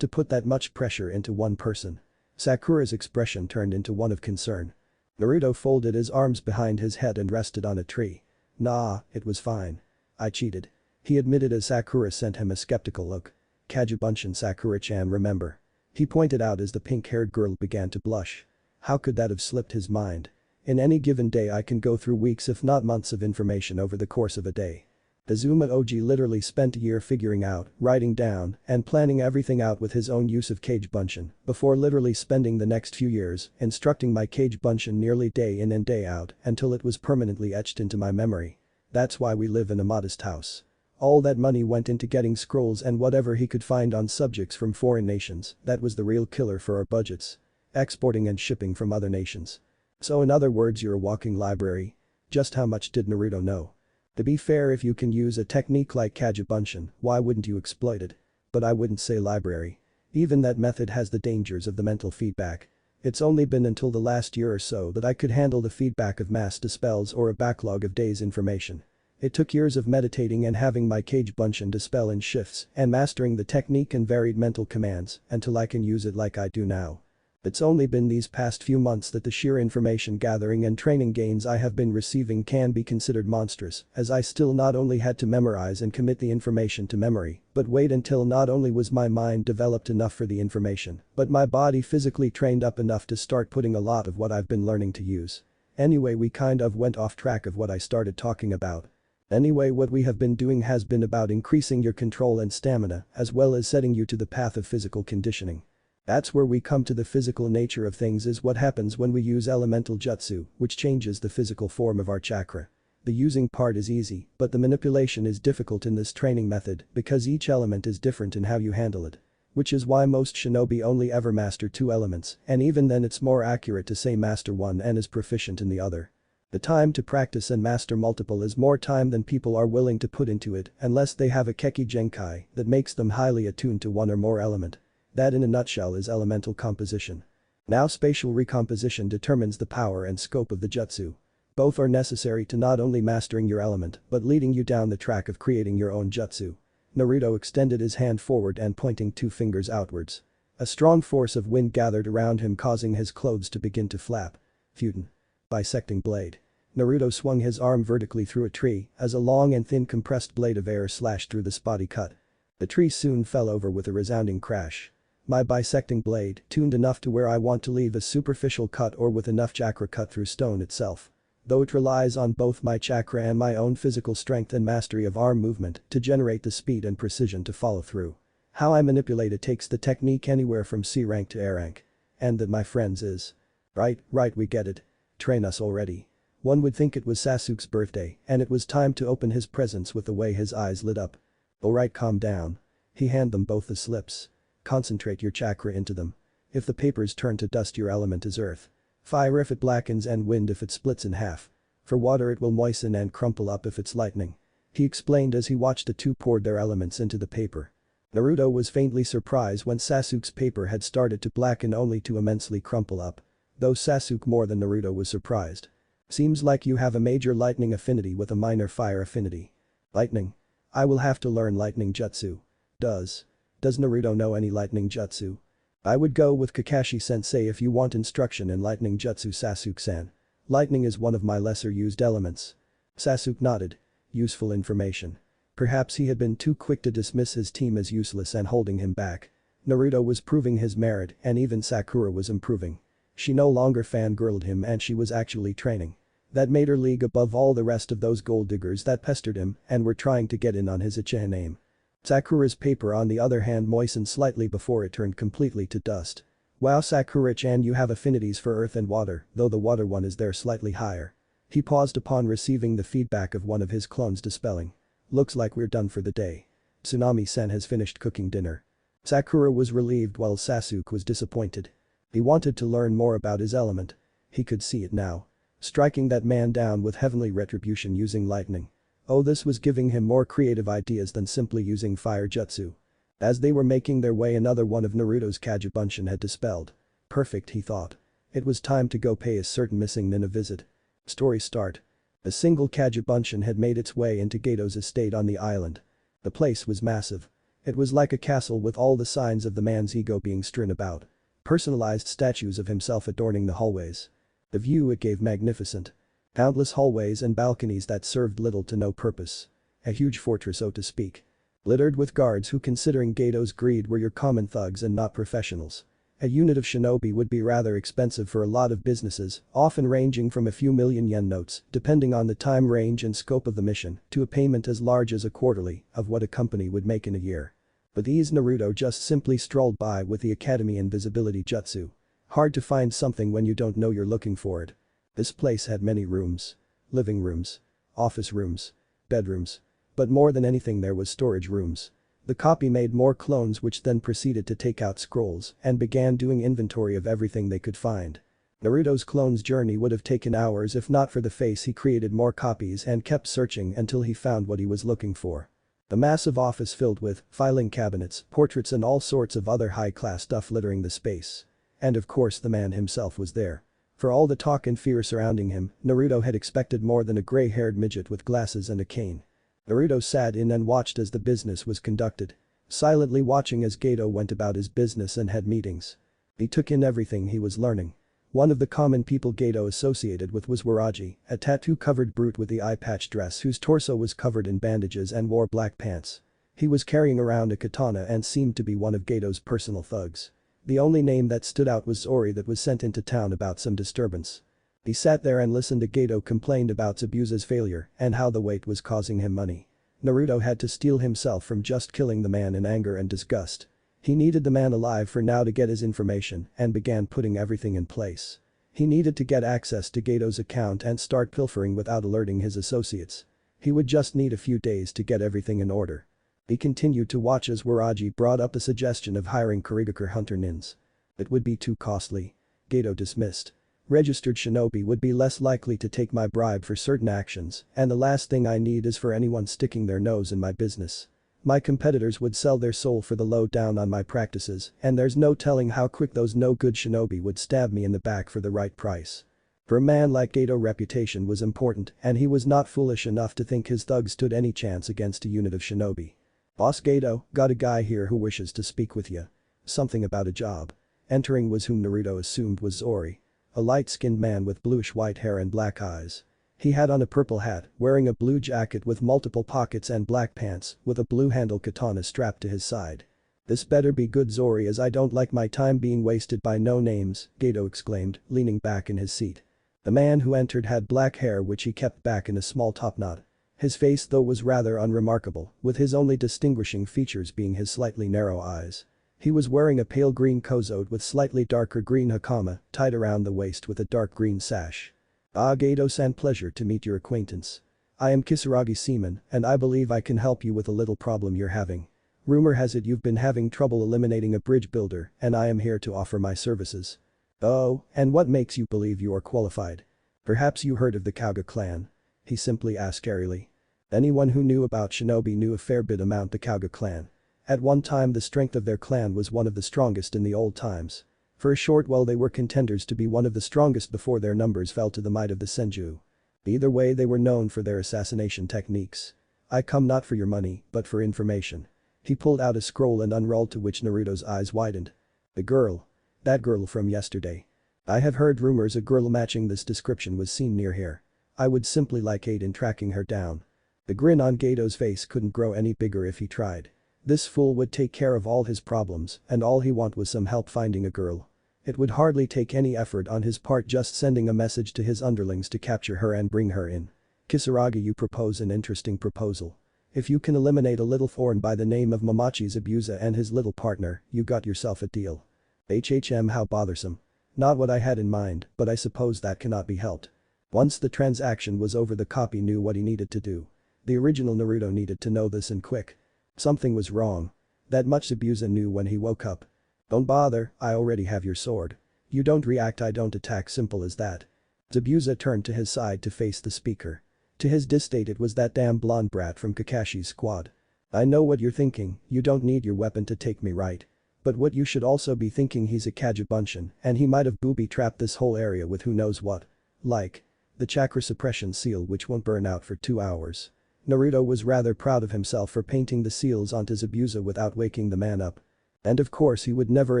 S1: to put that much pressure into one person." Sakura's expression turned into one of concern. Naruto folded his arms behind his head and rested on a tree. "Nah, it was fine. I cheated," he admitted as Sakura sent him a skeptical look. "Kagebunshin, Sakura-chan, remember?" he pointed out as the pink-haired girl began to blush. How could that have slipped his mind? "In any given day I can go through weeks if not months of information over the course of a day." Kazuma Oji literally spent a year figuring out, writing down, and planning everything out with his own use of Kagebunshin before literally spending the next few years instructing my Kagebunshin nearly day in and day out until it was permanently etched into my memory. That's why we live in a modest house. All that money went into getting scrolls and whatever he could find on subjects from foreign nations. That was the real killer for our budgets. Exporting and shipping from other nations. So in other words, you're a walking library. Just how much did Naruto know? To be fair, if you can use a technique like Kagebunshin, why wouldn't you exploit it? But I wouldn't say library. Even that method has the dangers of the mental feedback. It's only been until the last year or so that I could handle the feedback of mass dispels or a backlog of days' information. It took years of meditating and having my Kagebunshin dispel in shifts and mastering the technique and varied mental commands until I can use it like I do now. It's only been these past few months that the sheer information gathering and training gains I have been receiving can be considered monstrous, as I still not only had to memorize and commit the information to memory, but wait until not only was my mind developed enough for the information, but my body physically trained up enough to start putting a lot of what I've been learning to use. Anyway, we kind of went off track of what I started talking about. Anyway, what we have been doing has been about increasing your control and stamina, as well as setting you to the path of physical conditioning. That's where we come to the physical nature of things is what happens when we use elemental jutsu, which changes the physical form of our chakra. The using part is easy, but the manipulation is difficult in this training method because each element is different in how you handle it. Which is why most shinobi only ever master 2 elements, and even then it's more accurate to say master one and is proficient in the other. The time to practice and master multiple is more time than people are willing to put into it unless they have a Keki Genkai that makes them highly attuned to one or more element. That in a nutshell is elemental composition. Now spatial recomposition determines the power and scope of the jutsu. Both are necessary to not only mastering your element but leading you down the track of creating your own jutsu. Naruto extended his hand forward and pointing 2 fingers outwards. A strong force of wind gathered around him causing his clothes to begin to flap. Futon. Bisecting blade. Naruto swung his arm vertically through a tree as a long and thin compressed blade of air slashed through the spotty cut. The tree soon fell over with a resounding crash. My bisecting blade, tuned enough to where I want to leave a superficial cut or with enough chakra cut through stone itself. though it relies on both my chakra and my own physical strength and mastery of arm movement to generate the speed and precision to follow through. How I manipulate it takes the technique anywhere from C rank to A rank. And that, my friends, is. Right, we get it. Train us already. One would think it was Sasuke's birthday and it was time to open his presents with the way his eyes lit up. Alright, calm down. He handed them both the slips. Concentrate your chakra into them. If the papers turn to dust, your element is earth. Fire if it blackens, and wind if it splits in half. For water, it will moisten and crumple up if it's lightning. He explained as he watched the two poured their elements into the paper. Naruto was faintly surprised when Sasuke's paper had started to blacken only to immensely crumple up. Though Sasuke more than Naruto was surprised. Seems like you have a major lightning affinity with a minor fire affinity. Lightning? I will have to learn lightning jutsu. Does Naruto know any lightning jutsu? I would go with Kakashi-sensei if you want instruction in lightning jutsu, Sasuke-san. Lightning is one of my lesser used elements. Sasuke nodded. Useful information. Perhaps he had been too quick to dismiss his team as useless and holding him back. Naruto was proving his merit and even Sakura was improving. She no longer fangirled him and she was actually training. That made her league above all the rest of those gold diggers that pestered him and were trying to get in on his Uchiha name. Sakura's paper, on the other hand, moistened slightly before it turned completely to dust. Wow, Sakura-chan, you have affinities for earth and water, though the water one is there slightly higher. He paused upon receiving the feedback of one of his clones dispelling. Looks like we're done for the day. Tsunami-san has finished cooking dinner. Sakura was relieved while Sasuke was disappointed. He wanted to learn more about his element. He could see it now. Striking that man down with heavenly retribution using lightning. Oh, this was giving him more creative ideas than simply using fire jutsu. As they were making their way, another one of Naruto's Kagebunshin had dispelled. Perfect, he thought. It was time to go pay a certain missing nin a visit. Story start. A single Kagebunshin had made its way into Gato's estate on the island. The place was massive. It was like a castle with all the signs of the man's ego being strewn about. Personalized statues of himself adorning the hallways. The view it gave magnificent. Countless hallways and balconies that served little to no purpose. A huge fortress, so to speak. Littered with guards who, considering Gato's greed, were your common thugs and not professionals. A unit of shinobi would be rather expensive for a lot of businesses, often ranging from a few million yen notes, depending on the time range and scope of the mission, to a payment as large as a quarterly of what a company would make in a year. But these Naruto just simply strolled by with the Academy Invisibility Jutsu. Hard to find something when you don't know you're looking for it. This place had many rooms. Living rooms. Office rooms. Bedrooms. But more than anything, there was storage rooms. The copy made more clones, which then proceeded to take out scrolls and began doing inventory of everything they could find. Naruto's clone's journey would have taken hours if not for the face. He created more copies and kept searching until he found what he was looking for. The massive office filled with filing cabinets, portraits and all sorts of other high-class stuff littering the space. And of course the man himself was there. For all the talk and fear surrounding him, Naruto had expected more than a gray-haired midget with glasses and a cane. Naruto sat in and watched as the business was conducted. Silently watching as Gato went about his business and had meetings. He took in everything he was learning. One of the common people Gato associated with was Waraji, a tattoo-covered brute with the eye-patch dress whose torso was covered in bandages and wore black pants. He was carrying around a katana and seemed to be one of Gato's personal thugs. The only name that stood out was Zori, that was sent into town about some disturbance. He sat there and listened to Gato complain about Zabuza's failure and how the wait was causing him money. Naruto had to steel himself from just killing the man in anger and disgust. He needed the man alive for now to get his information and began putting everything in place. He needed to get access to Gato's account and start pilfering without alerting his associates. He would just need a few days to get everything in order. He continued to watch as Waraji brought up the suggestion of hiring Kurigakure hunter nins. It would be too costly. Gato dismissed. Registered shinobi would be less likely to take my bribe for certain actions, and the last thing I need is for anyone sticking their nose in my business. My competitors would sell their soul for the lowdown on my practices, and there's no telling how quick those no-good shinobi would stab me in the back for the right price. For a man like Gato, reputation was important, and he was not foolish enough to think his thugs stood any chance against a unit of shinobi. Boss Gato, got a guy here who wishes to speak with you. Something about a job. Entering was whom Naruto assumed was Zori. A light-skinned man with bluish-white hair and black eyes. He had on a purple hat, wearing a blue jacket with multiple pockets and black pants, with a blue-handled katana strapped to his side. This better be good, Zori, as I don't like my time being wasted by no-names, Gato exclaimed, leaning back in his seat. The man who entered had black hair which he kept back in a small top knot. His face though was rather unremarkable, with his only distinguishing features being his slightly narrow eyes. He was wearing a pale green kozote with slightly darker green hakama, tied around the waist with a dark green sash. "Ah, Gato-san, pleasure to meet your acquaintance. I am Kisaragi Seaman, and I believe I can help you with a little problem you're having. Rumor has it you've been having trouble eliminating a bridge builder, and I am here to offer my services." "Oh, and what makes you believe you are qualified? Perhaps you heard of the Kauga clan?" he simply asked airily. Anyone who knew about shinobi knew a fair bit about the Kauga clan. At one time the strength of their clan was one of the strongest in the old times. For a short while they were contenders to be one of the strongest before their numbers fell to the might of the Senju. Either way they were known for their assassination techniques. "I come not for your money, but for information." He pulled out a scroll and unrolled, to which Naruto's eyes widened. "The girl. That girl from yesterday. I have heard rumors a girl matching this description was seen near here. I would simply like aid in tracking her down." The grin on Gato's face couldn't grow any bigger if he tried. This fool would take care of all his problems, and all he want was some help finding a girl. It would hardly take any effort on his part, just sending a message to his underlings to capture her and bring her in. "Kisaragi, you propose an interesting proposal. If you can eliminate a little foreign by the name of Momochi Zabuza and his little partner, you got yourself a deal." How bothersome. Not what I had in mind, but I suppose that cannot be helped. Once the transaction was over, the copy knew what he needed to do. The original Naruto needed to know this, and quick. Something was wrong. That much Zabuza knew when he woke up. "Don't bother, I already have your sword. You don't react, I don't attack, simple as that." Zabuza turned to his side to face the speaker. To his distaste, it was that damn blonde brat from Kakashi's squad. "I know what you're thinking, you don't need your weapon to take me, right? But what you should also be thinking, he's a Kagebunshin and he might have booby-trapped this whole area with who knows what. Like the chakra suppression seal which won't burn out for 2 hours." Naruto was rather proud of himself for painting the seals onto Zabuza without waking the man up. And of course he would never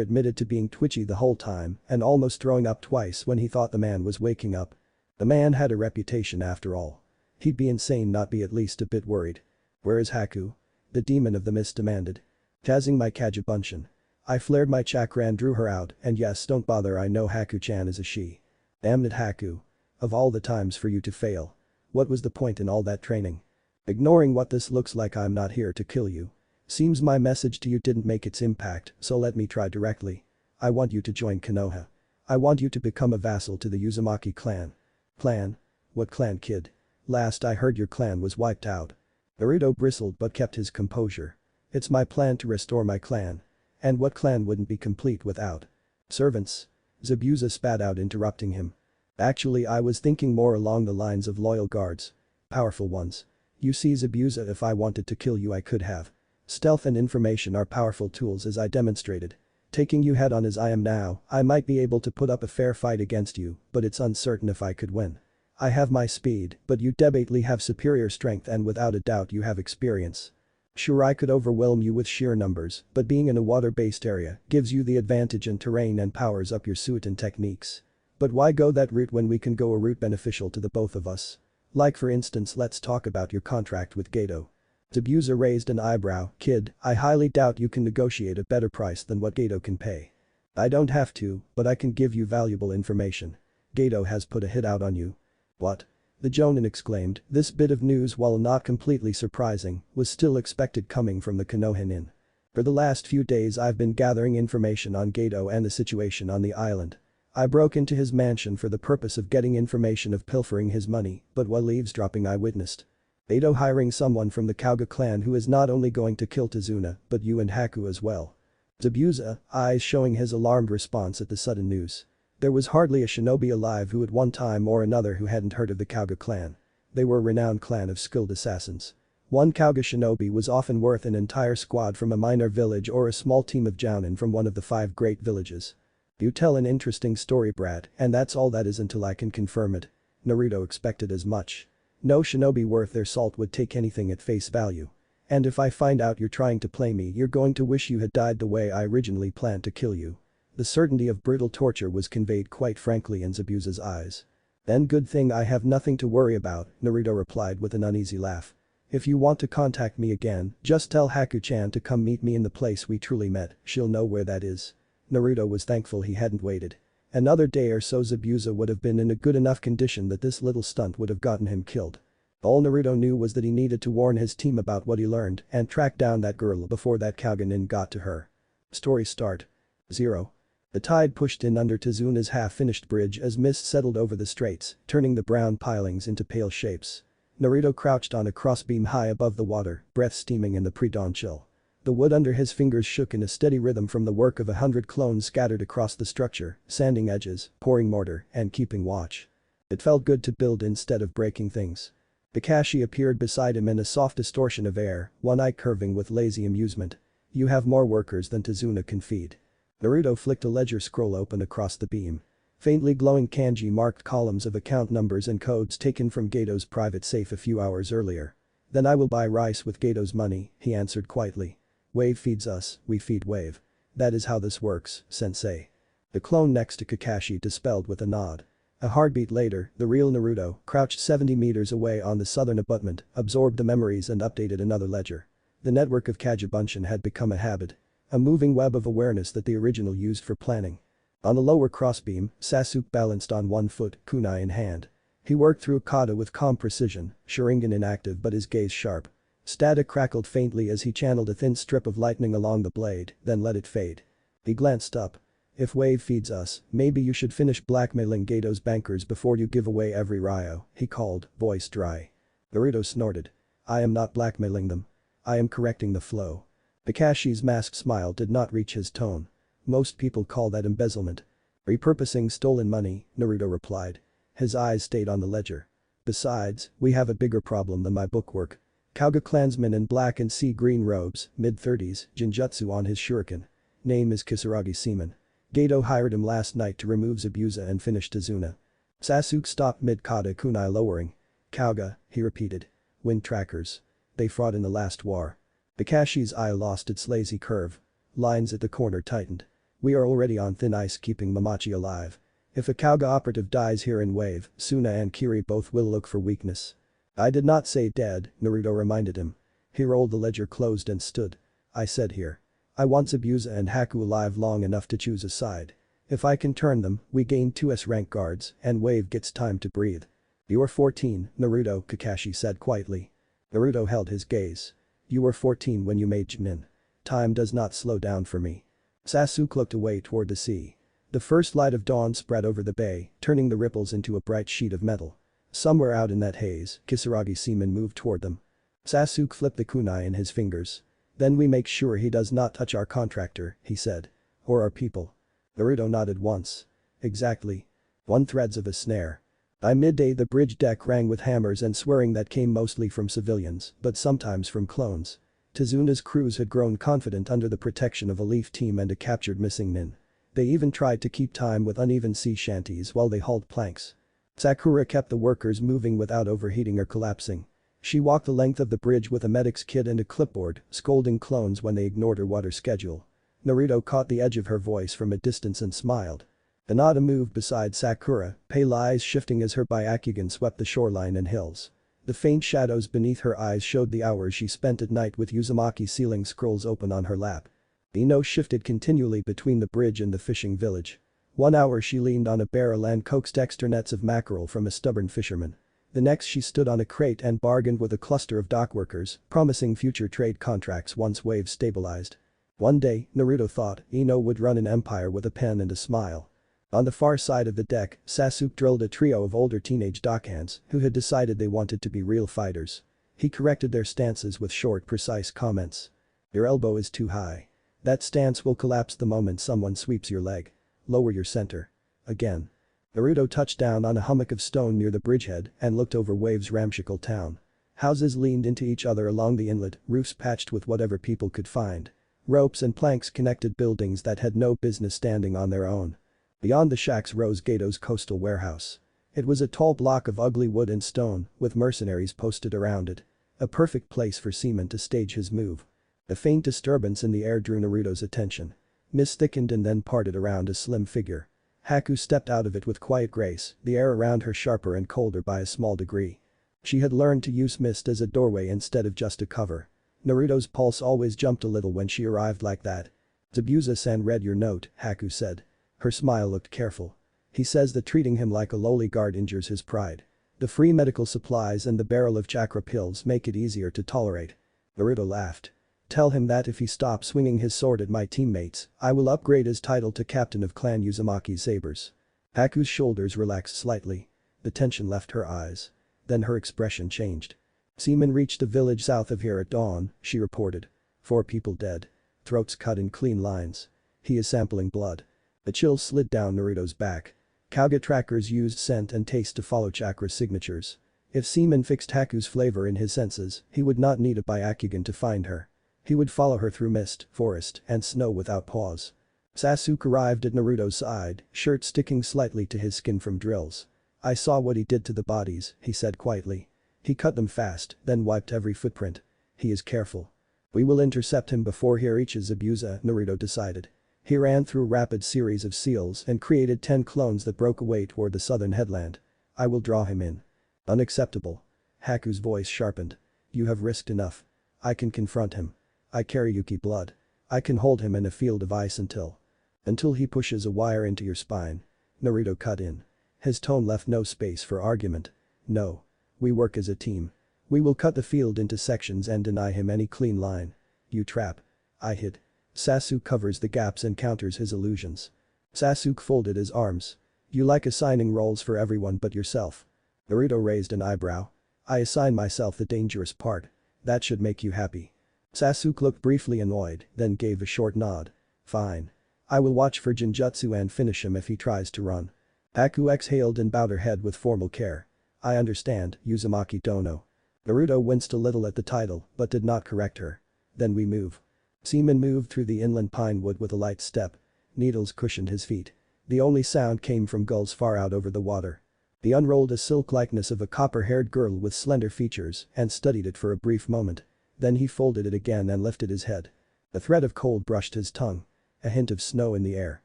S1: admit it to being twitchy the whole time and almost throwing up twice when he thought the man was waking up. The man had a reputation after all. He'd be insane not be at least a bit worried. "Where is Haku?" the demon of the mist demanded. "Tazzing my Kagebunshin." I flared my chakra and drew her out, and yes, don't bother, I know Haku-chan is a she. "Damn it, Haku. Of all the times for you to fail. What was the point in all that training? Ignoring what this looks like, I'm not here to kill you. Seems my message to you didn't make its impact, so let me try directly. I want you to join Konoha. I want you to become a vassal to the Uzumaki clan." "Clan? What clan, kid? Last I heard your clan was wiped out." Naruto bristled but kept his composure. "It's my plan to restore my clan. And what clan wouldn't be complete without servants?" Zabuza spat out, interrupting him. "Actually, I was thinking more along the lines of loyal guards. Powerful ones. You see, Zabuza, if I wanted to kill you I could have. Stealth and information are powerful tools, as I demonstrated. Taking you head on as I am now, I might be able to put up a fair fight against you, but it's uncertain if I could win. I have my speed, but you debatably have superior strength and without a doubt you have experience. Sure, I could overwhelm you with sheer numbers, but being in a water-based area gives you the advantage in terrain and powers up your suit and techniques. But why go that route when we can go a route beneficial to the both of us? Like for instance, let's talk about your contract with Gato." Zabuza raised an eyebrow. "Kid, I highly doubt you can negotiate a better price than what Gato can pay." "I don't have to, but I can give you valuable information. Gato has put a hit out on you." "What?" the Jonin exclaimed. This bit of news, while not completely surprising, was still expected coming from the Konoha Inn. "For the last few days I've been gathering information on Gato and the situation on the island. I broke into his mansion for the purpose of getting information of pilfering his money, but while eavesdropping I witnessed Gato hiring someone from the Kauga clan who is not only going to kill Tazuna, but you and Haku as well." Zabuza, eyes showing his alarmed response at the sudden news. There was hardly a shinobi alive who at one time or another who hadn't heard of the Kauga clan. They were a renowned clan of skilled assassins. One Kauga shinobi was often worth an entire squad from a minor village or a small team of jounin from one of the 5 great villages. "You tell an interesting story, brat, and that's all that is until I can confirm it." Naruto expected as much. No shinobi worth their salt would take anything at face value. "And if I find out you're trying to play me, you're going to wish you had died the way I originally planned to kill you." The certainty of brutal torture was conveyed quite frankly in Zabuza's eyes. "Then good thing I have nothing to worry about," Naruto replied with an uneasy laugh. "If you want to contact me again, just tell Haku-chan to come meet me in the place we truly met, she'll know where that is." Naruto was thankful he hadn't waited. Another day or so Zabuza would have been in a good enough condition that this little stunt would have gotten him killed. All Naruto knew was that he needed to warn his team about what he learned and track down that girl before that Kage got to her. Story start. 0. The tide pushed in under Tizuna's half-finished bridge as mist settled over the straits, turning the brown pilings into pale shapes. Naruto crouched on a crossbeam high above the water, breath steaming in the pre-dawn chill. The wood under his fingers shook in a steady rhythm from the work of 100 clones scattered across the structure, sanding edges, pouring mortar, and keeping watch. It felt good to build instead of breaking things. Kakashi appeared beside him in a soft distortion of air, one eye curving with lazy amusement. You have more workers than Tizuna can feed. Naruto flicked a ledger scroll open across the beam. Faintly glowing kanji marked columns of account numbers and codes taken from Gato's private safe a few hours earlier. Then I will buy rice with Gato's money, he answered quietly. Wave feeds us, we feed Wave. That is how this works, sensei. The clone next to Kakashi dispelled with a nod. A heartbeat later, the real Naruto, crouched 70 meters away on the southern abutment, absorbed the memories and updated another ledger. The network of Kagebunshin had become a habit. A moving web of awareness that the original used for planning. On the lower crossbeam, Sasuke balanced on one foot, kunai in hand. He worked through kata with calm precision, Sharingan inactive but his gaze sharp. Static crackled faintly as he channeled a thin strip of lightning along the blade, then let it fade. He glanced up. If Wave feeds us, maybe you should finish blackmailing Gato's bankers before you give away every Ryo, he called, voice dry. Naruto snorted. I am not blackmailing them. I am correcting the flow. Kakashi's masked smile did not reach his tone. Most people call that embezzlement. Repurposing stolen money, Naruto replied. His eyes stayed on the ledger. Besides, we have a bigger problem than my bookwork. Kauga clansman in black and sea green robes, mid-30s, Jinjutsu on his shuriken. Name is Kisaragi Seaman. Gato hired him last night to remove Zabuza and finish Tizuna. Sasuke stopped mid-kata kunai lowering. Kauga, he repeated. Wind trackers. They fought in the last war. Kakashi's eye lost its lazy curve. Lines at the corner tightened. We are already on thin ice keeping Mamachi alive. If a Kauga operative dies here in Wave, Suna and Kiri both will look for weakness. I did not say dead, Naruto reminded him. He rolled the ledger closed and stood. I said here. I want Zabuza and Haku alive long enough to choose a side. If I can turn them, we gain 2S rank guards and Wave gets time to breathe. You are 14, Naruto, Kakashi said quietly. Naruto held his gaze. You were 14 when you made Jinin. Time does not slow down for me. Sasuke looked away toward the sea. The first light of dawn spread over the bay, turning the ripples into a bright sheet of metal. Somewhere out in that haze, Kisaragi Seaman moved toward them. Sasuke flipped the kunai in his fingers. Then we make sure he does not touch our contractor, he said. Or our people. Naruto nodded once. Exactly. One threads of a snare. By midday the bridge deck rang with hammers and swearing that came mostly from civilians, but sometimes from clones. Tizuna's crews had grown confident under the protection of a leaf team and a captured missing nin. They even tried to keep time with uneven sea shanties while they hauled planks. Sakura kept the workers moving without overheating or collapsing. She walked the length of the bridge with a medic's kit and a clipboard, scolding clones when they ignored her water schedule. Naruto caught the edge of her voice from a distance and smiled. Hinata moved beside Sakura, pale eyes shifting as her Byakugan swept the shoreline and hills. The faint shadows beneath her eyes showed the hours she spent at night with Uzumaki sealing scrolls open on her lap. Ino shifted continually between the bridge and the fishing village. 1 hour she leaned on a barrel and coaxed extra nets of mackerel from a stubborn fisherman. The next she stood on a crate and bargained with a cluster of dockworkers, promising future trade contracts once waves stabilized. One day, Naruto thought, Ino would run an empire with a pen and a smile. On the far side of the deck, Sasuke drilled a trio of older teenage dockhands who had decided they wanted to be real fighters. He corrected their stances with short, precise comments. Your elbow is too high. That stance will collapse the moment someone sweeps your leg. Lower your center. Again. Naruto touched down on a hummock of stone near the bridgehead and looked over Wave's ramshackle town. Houses leaned into each other along the inlet, roofs patched with whatever people could find. Ropes and planks connected buildings that had no business standing on their own. Beyond the shacks rose Gato's coastal warehouse. It was a tall block of ugly wood and stone, with mercenaries posted around it. A perfect place for Seaman to stage his move. A faint disturbance in the air drew Naruto's attention. Mist thickened and then parted around a slim figure. Haku stepped out of it with quiet grace, the air around her sharper and colder by a small degree. She had learned to use mist as a doorway instead of just a cover. Naruto's pulse always jumped a little when she arrived like that. Zabuza-san read your note, Haku said. Her smile looked careful. He says that treating him like a lowly guard injures his pride. The free medical supplies and the barrel of chakra pills make it easier to tolerate. Naruto laughed. Tell him that if he stops swinging his sword at my teammates, I will upgrade his title to captain of Clan Uzumaki's sabers. Haku's shoulders relaxed slightly. The tension left her eyes. Then her expression changed. Seaman reached a village south of here at dawn, she reported. 4 people dead. Throats cut in clean lines. He is sampling blood. A chill slid down Naruto's back. Kauga trackers used scent and taste to follow chakra signatures. If Seaman fixed Haku's flavor in his senses, he would not need a Byakugan to find her. He would follow her through mist, forest, and snow without pause. Sasuke arrived at Naruto's side, shirt sticking slightly to his skin from drills. I saw what he did to the bodies, he said quietly. He cut them fast, then wiped every footprint. He is careful. We will intercept him before he reaches Zabuza, Naruto decided. He ran through a rapid series of seals and created 10 clones that broke away toward the southern headland. I will draw him in. Unacceptable. Haku's voice sharpened. You have risked enough. I can confront him. I carry Yuki blood. I can hold him in a field of ice until he pushes a wire into your spine. Naruto cut in. His tone left no space for argument. No. We work as a team. We will cut the field into sections and deny him any clean line. You trap. I hit. Sasuke covers the gaps and counters his illusions. Sasuke folded his arms. You like assigning roles for everyone but yourself. Naruto raised an eyebrow. I assign myself the dangerous part. That should make you happy. Sasuke looked briefly annoyed, then gave a short nod. Fine. I will watch for Genjutsu and finish him if he tries to run. Haku exhaled and bowed her head with formal care. I understand, Uzumaki Dono. Naruto winced a little at the title, but did not correct her. Then we move. Seaman moved through the inland pine wood with a light step. Needles cushioned his feet. The only sound came from gulls far out over the water. He unrolled a silk likeness of a copper-haired girl with slender features and studied it for a brief moment. Then he folded it again and lifted his head. A thread of cold brushed his tongue. A hint of snow in the air.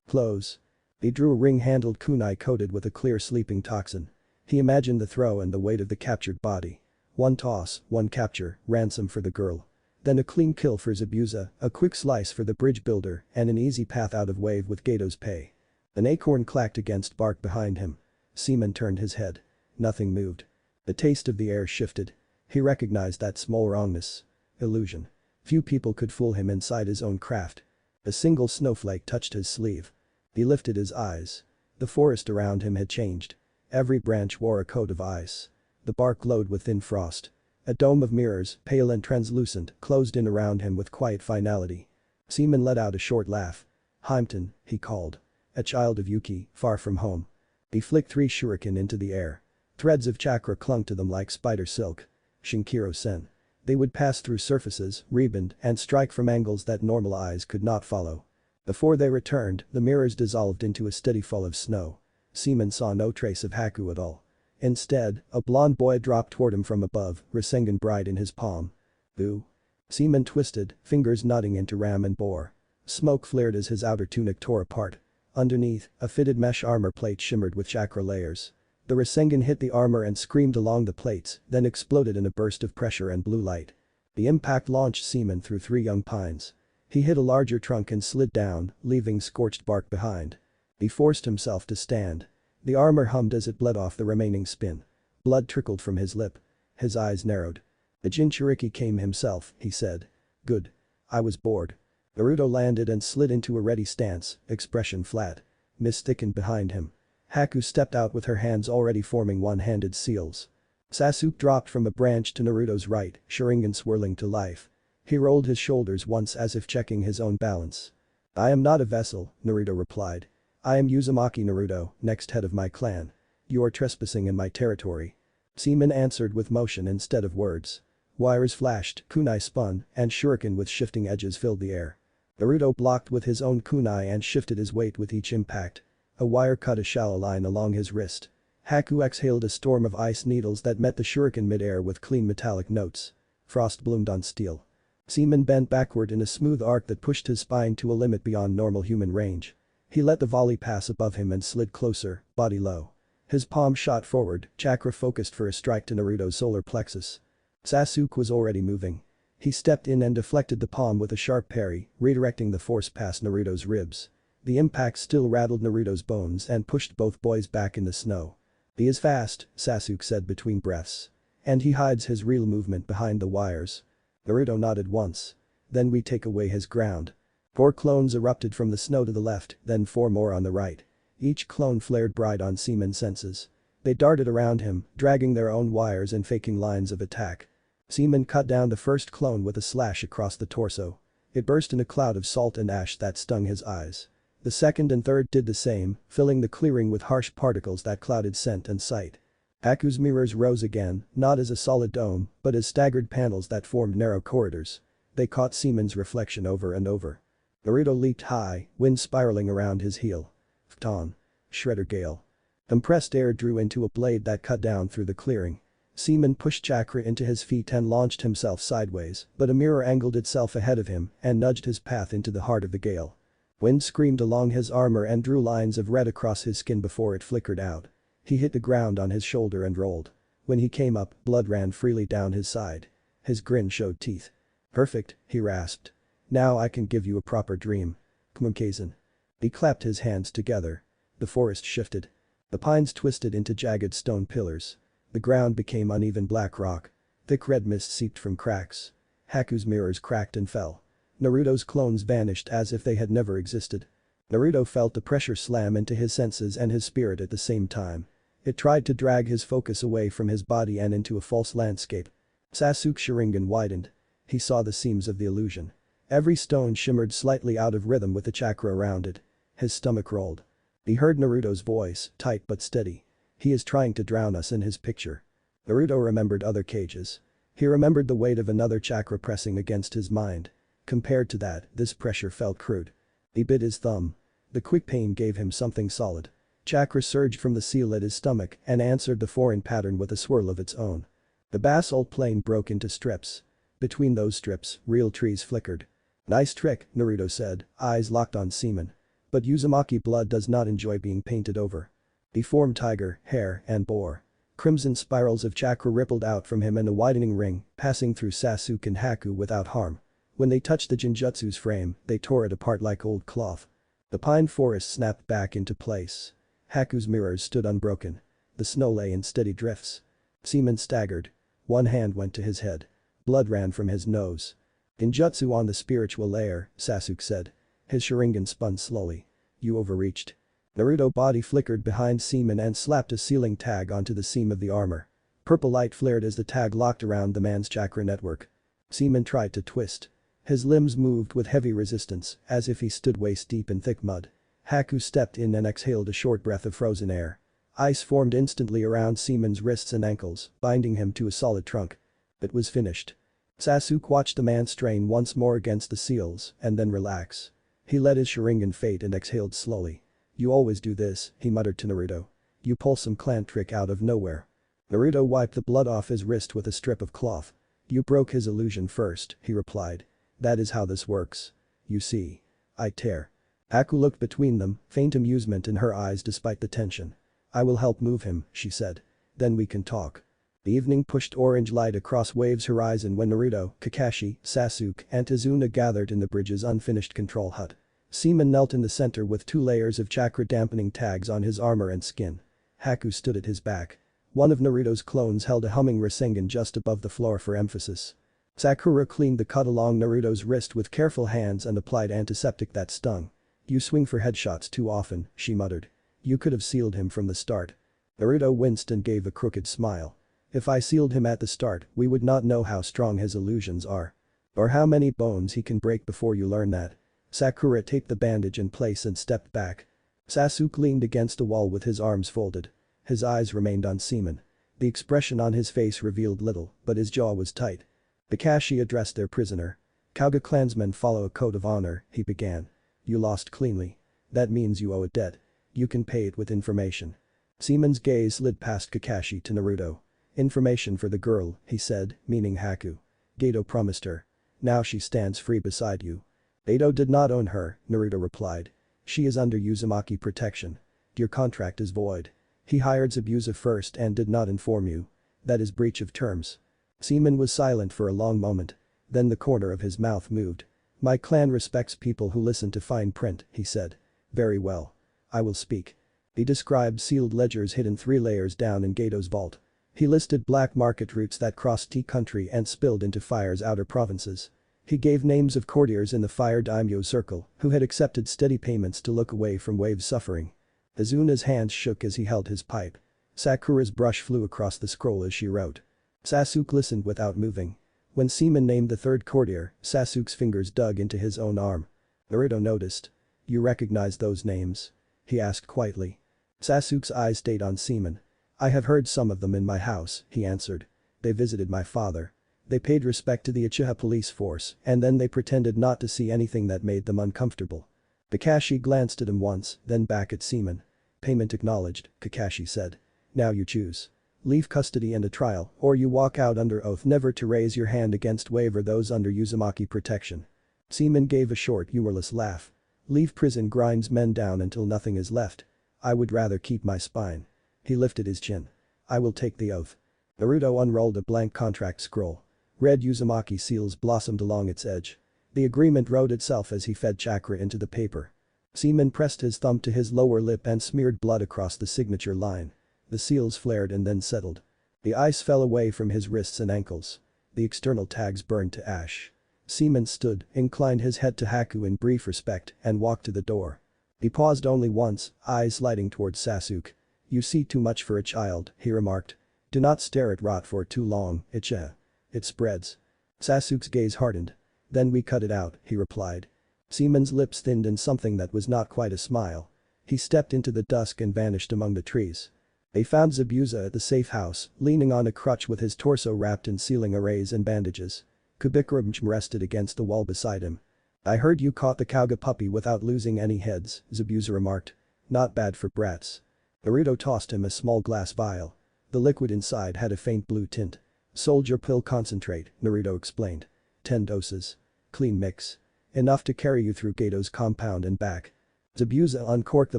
S1: Close. He drew a ring-handled kunai coated with a clear sleeping toxin. He imagined the throw and the weight of the captured body. 1 toss, 1 capture, ransom for the girl. Then a clean kill for Zabuza, a quick slice for the bridge builder, and an easy path out of wave with Gato's pay. An acorn clacked against bark behind him. Seaman turned his head. Nothing moved. The taste of the air shifted. He recognized that small wrongness. Illusion. Few people could fool him inside his own craft. A single snowflake touched his sleeve. He lifted his eyes. The forest around him had changed. Every branch wore a coat of ice. The bark glowed with thin frost. A dome of mirrors, pale and translucent, closed in around him with quiet finality. Seaman let out a short laugh. Hympton, he called. A child of Yuki, far from home. He flicked 3 shuriken into the air. Threads of chakra clung to them like spider silk. Shinkiro-sen. They would pass through surfaces, rebound, and strike from angles that normal eyes could not follow. Before they returned, the mirrors dissolved into a steady fall of snow. Seaman saw no trace of Haku at all. Instead, a blond boy dropped toward him from above, Rasengan bright in his palm. Boo. Seaman twisted, fingers knotting into ram and bore. Smoke flared as his outer tunic tore apart. Underneath, a fitted mesh armor plate shimmered with chakra layers. The Rasengan hit the armor and screamed along the plates, then exploded in a burst of pressure and blue light. The impact launched Seaman through 3 young pines. He hit a larger trunk and slid down, leaving scorched bark behind. He forced himself to stand. The armor hummed as it bled off the remaining spin. Blood trickled from his lip. His eyes narrowed. "The Jinchuriki came himself," he said. "Good. I was bored." Naruto landed and slid into a ready stance, expression flat. Mist thickened behind him. Haku stepped out with her hands already forming one-handed seals. Sasuke dropped from a branch to Naruto's right, Sharingan swirling to life. He rolled his shoulders once as if checking his own balance. "I am not a vessel," Naruto replied. "I am Uzumaki Naruto, next head of my clan. You are trespassing in my territory." Seaman answered with motion instead of words. Wires flashed, kunai spun, and shuriken with shifting edges filled the air. Naruto blocked with his own kunai and shifted his weight with each impact. A wire cut a shallow line along his wrist. Haku exhaled a storm of ice needles that met the shuriken mid-air with clean metallic notes. Frost bloomed on steel. Seaman bent backward in a smooth arc that pushed his spine to a limit beyond normal human range. He let the volley pass above him and slid closer, body low. His palm shot forward, chakra focused for a strike to Naruto's solar plexus. Sasuke was already moving. He stepped in and deflected the palm with a sharp parry, redirecting the force past Naruto's ribs. The impact still rattled Naruto's bones and pushed both boys back in the snow. "He is fast," Sasuke said between breaths. "And he hides his real movement behind the wires." Naruto nodded once. "Then we take away his ground." 4 clones erupted from the snow to the left, then 4 more on the right. Each clone flared bright on Seaman's senses. They darted around him, dragging their own wires and faking lines of attack. Seaman cut down the first clone with a slash across the torso. It burst in a cloud of salt and ash that stung his eyes. The second and third did the same, filling the clearing with harsh particles that clouded scent and sight. Haku's mirrors rose again, not as a solid dome, but as staggered panels that formed narrow corridors. They caught Seaman's reflection over and over. Naruto leaped high, wind spiraling around his heel. Photon. Shredder Gale. Compressed air drew into a blade that cut down through the clearing. Seaman pushed chakra into his feet and launched himself sideways, but a mirror angled itself ahead of him and nudged his path into the heart of the gale. Wind screamed along his armor and drew lines of red across his skin before it flickered out. He hit the ground on his shoulder and rolled. When he came up, blood ran freely down his side. His grin showed teeth. "Perfect," he rasped. "Now I can give you a proper dream. Kmunkazin." He clapped his hands together. The forest shifted. The pines twisted into jagged stone pillars. The ground became uneven black rock. Thick red mist seeped from cracks. Haku's mirrors cracked and fell. Naruto's clones vanished as if they had never existed. Naruto felt the pressure slam into his senses and his spirit at the same time. It tried to drag his focus away from his body and into a false landscape. Sasuke's Sharingan widened. He saw the seams of the illusion. Every stone shimmered slightly out of rhythm with the chakra around it. His stomach rolled. He heard Naruto's voice, tight but steady. "He is trying to drown us in his picture." Naruto remembered other cages. He remembered the weight of another chakra pressing against his mind. Compared to that, this pressure felt crude. He bit his thumb. The quick pain gave him something solid. Chakra surged from the seal at his stomach and answered the foreign pattern with a swirl of its own. The basalt plane broke into strips. Between those strips, real trees flickered. "Nice trick," Naruto said, eyes locked on Seaman. "But Uzumaki blood does not enjoy being painted over." He formed tiger, hare, and boar. Crimson spirals of chakra rippled out from him in a widening ring, passing through Sasuke and Haku without harm. When they touched the Genjutsu's frame, they tore it apart like old cloth. The pine forest snapped back into place. Haku's mirrors stood unbroken. The snow lay in steady drifts. Seaman staggered. One hand went to his head. Blood ran from his nose. "Genjutsu on the spiritual layer," Sasuke said. His Sharingan spun slowly. "You overreached." Naruto's body flickered behind Seaman and slapped a sealing tag onto the seam of the armor. Purple light flared as the tag locked around the man's chakra network. Seaman tried to twist. His limbs moved with heavy resistance, as if he stood waist deep in thick mud. Haku stepped in and exhaled a short breath of frozen air. Ice formed instantly around Seaman's wrists and ankles, binding him to a solid trunk. It was finished. Sasuke watched the man strain once more against the seals and then relax. He let his Sharingan fade and exhaled slowly. "You always do this," he muttered to Naruto. "You pull some clan trick out of nowhere." Naruto wiped the blood off his wrist with a strip of cloth. "You broke his illusion first," he replied. "That is how this works. You see. I tear." Haku looked between them, faint amusement in her eyes despite the tension. "I will help move him," she said. "Then we can talk." The evening pushed orange light across Wave's horizon when Naruto, Kakashi, Sasuke, and Izuna gathered in the bridge's unfinished control hut. Seaman knelt in the center with 2 layers of chakra dampening tags on his armor and skin. Haku stood at his back. One of Naruto's clones held a humming Rasengan just above the floor for emphasis. Sakura cleaned the cut along Naruto's wrist with careful hands and applied antiseptic that stung. "You swing for headshots too often," she muttered. "You could have sealed him from the start." Naruto winced and gave a crooked smile. "If I sealed him at the start, we would not know how strong his illusions are. Or how many bones he can break before you learn that." Sakura taped the bandage in place and stepped back. Sasuke leaned against a wall with his arms folded. His eyes remained on Seaman. The expression on his face revealed little, but his jaw was tight. Kakashi addressed their prisoner. "Kauga clansmen follow a code of honor," he began. "You lost cleanly. That means you owe a debt. You can pay it with information." Seaman's gaze slid past Kakashi to Naruto. "Information for the girl," he said, meaning Haku. "Gato promised her. Now she stands free beside you." "Gato did not own her," Naruto replied. "She is under Uzumaki protection. Your contract is void. He hired Zabuza first and did not inform you. That is breach of terms." Seaman was silent for a long moment. Then the corner of his mouth moved. "My clan respects people who listen to fine print," he said. Very well. I will speak. He described sealed ledgers hidden 3 layers down in Gato's vault. He listed black market routes that crossed tea country and spilled into Fire's outer provinces. He gave names of courtiers in the Fire daimyo circle who had accepted steady payments to look away from Wave's suffering. Azuna's hands shook as he held his pipe. Sakura's brush flew across the scroll as she wrote. Sasuke listened without moving. When Seaman named the 3rd courtier, Sasuke's fingers dug into his own arm. Naruto noticed. You recognize those names? He asked quietly. Sasuke's eyes stayed on Seaman. I have heard some of them in my house, he answered. They visited my father. They paid respect to the Uchiha police force and then they pretended not to see anything that made them uncomfortable. Kakashi glanced at him once, then back at Seaman. Payment acknowledged, Kakashi said. Now you choose. Leave custody and a trial, or you walk out under oath never to raise your hand against Wave or those under Uzumaki protection. Seaman gave a short, humorless laugh. Leave prison grinds men down until nothing is left. I would rather keep my spine. He lifted his chin. I will take the oath. Naruto unrolled a blank contract scroll. Red Uzumaki seals blossomed along its edge. The agreement wrote itself as he fed chakra into the paper. Seaman pressed his thumb to his lower lip and smeared blood across the signature line. The seals flared and then settled. The ice fell away from his wrists and ankles. The external tags burned to ash. Seaman stood, inclined his head to Haku in brief respect, and walked to the door. He paused only once, eyes lighting towards Sasuke. You see too much for a child, he remarked. Do not stare at rot for too long, It spreads. Sasuke's gaze hardened. Then we cut it out, he replied. Seaman's lips thinned in something that was not quite a smile. He stepped into the dusk and vanished among the trees. They found Zabuza at the safe house, leaning on a crutch with his torso wrapped in sealing arrays and bandages. Kubikuramch rested against the wall beside him. I heard you caught the Kauga puppy without losing any heads, Zabuza remarked. Not bad for brats. Naruto tossed him a small glass vial. The liquid inside had a faint blue tint. Soldier pill concentrate, Naruto explained. 10 doses. Clean mix. Enough to carry you through Gato's compound and back. Zabuza uncorked the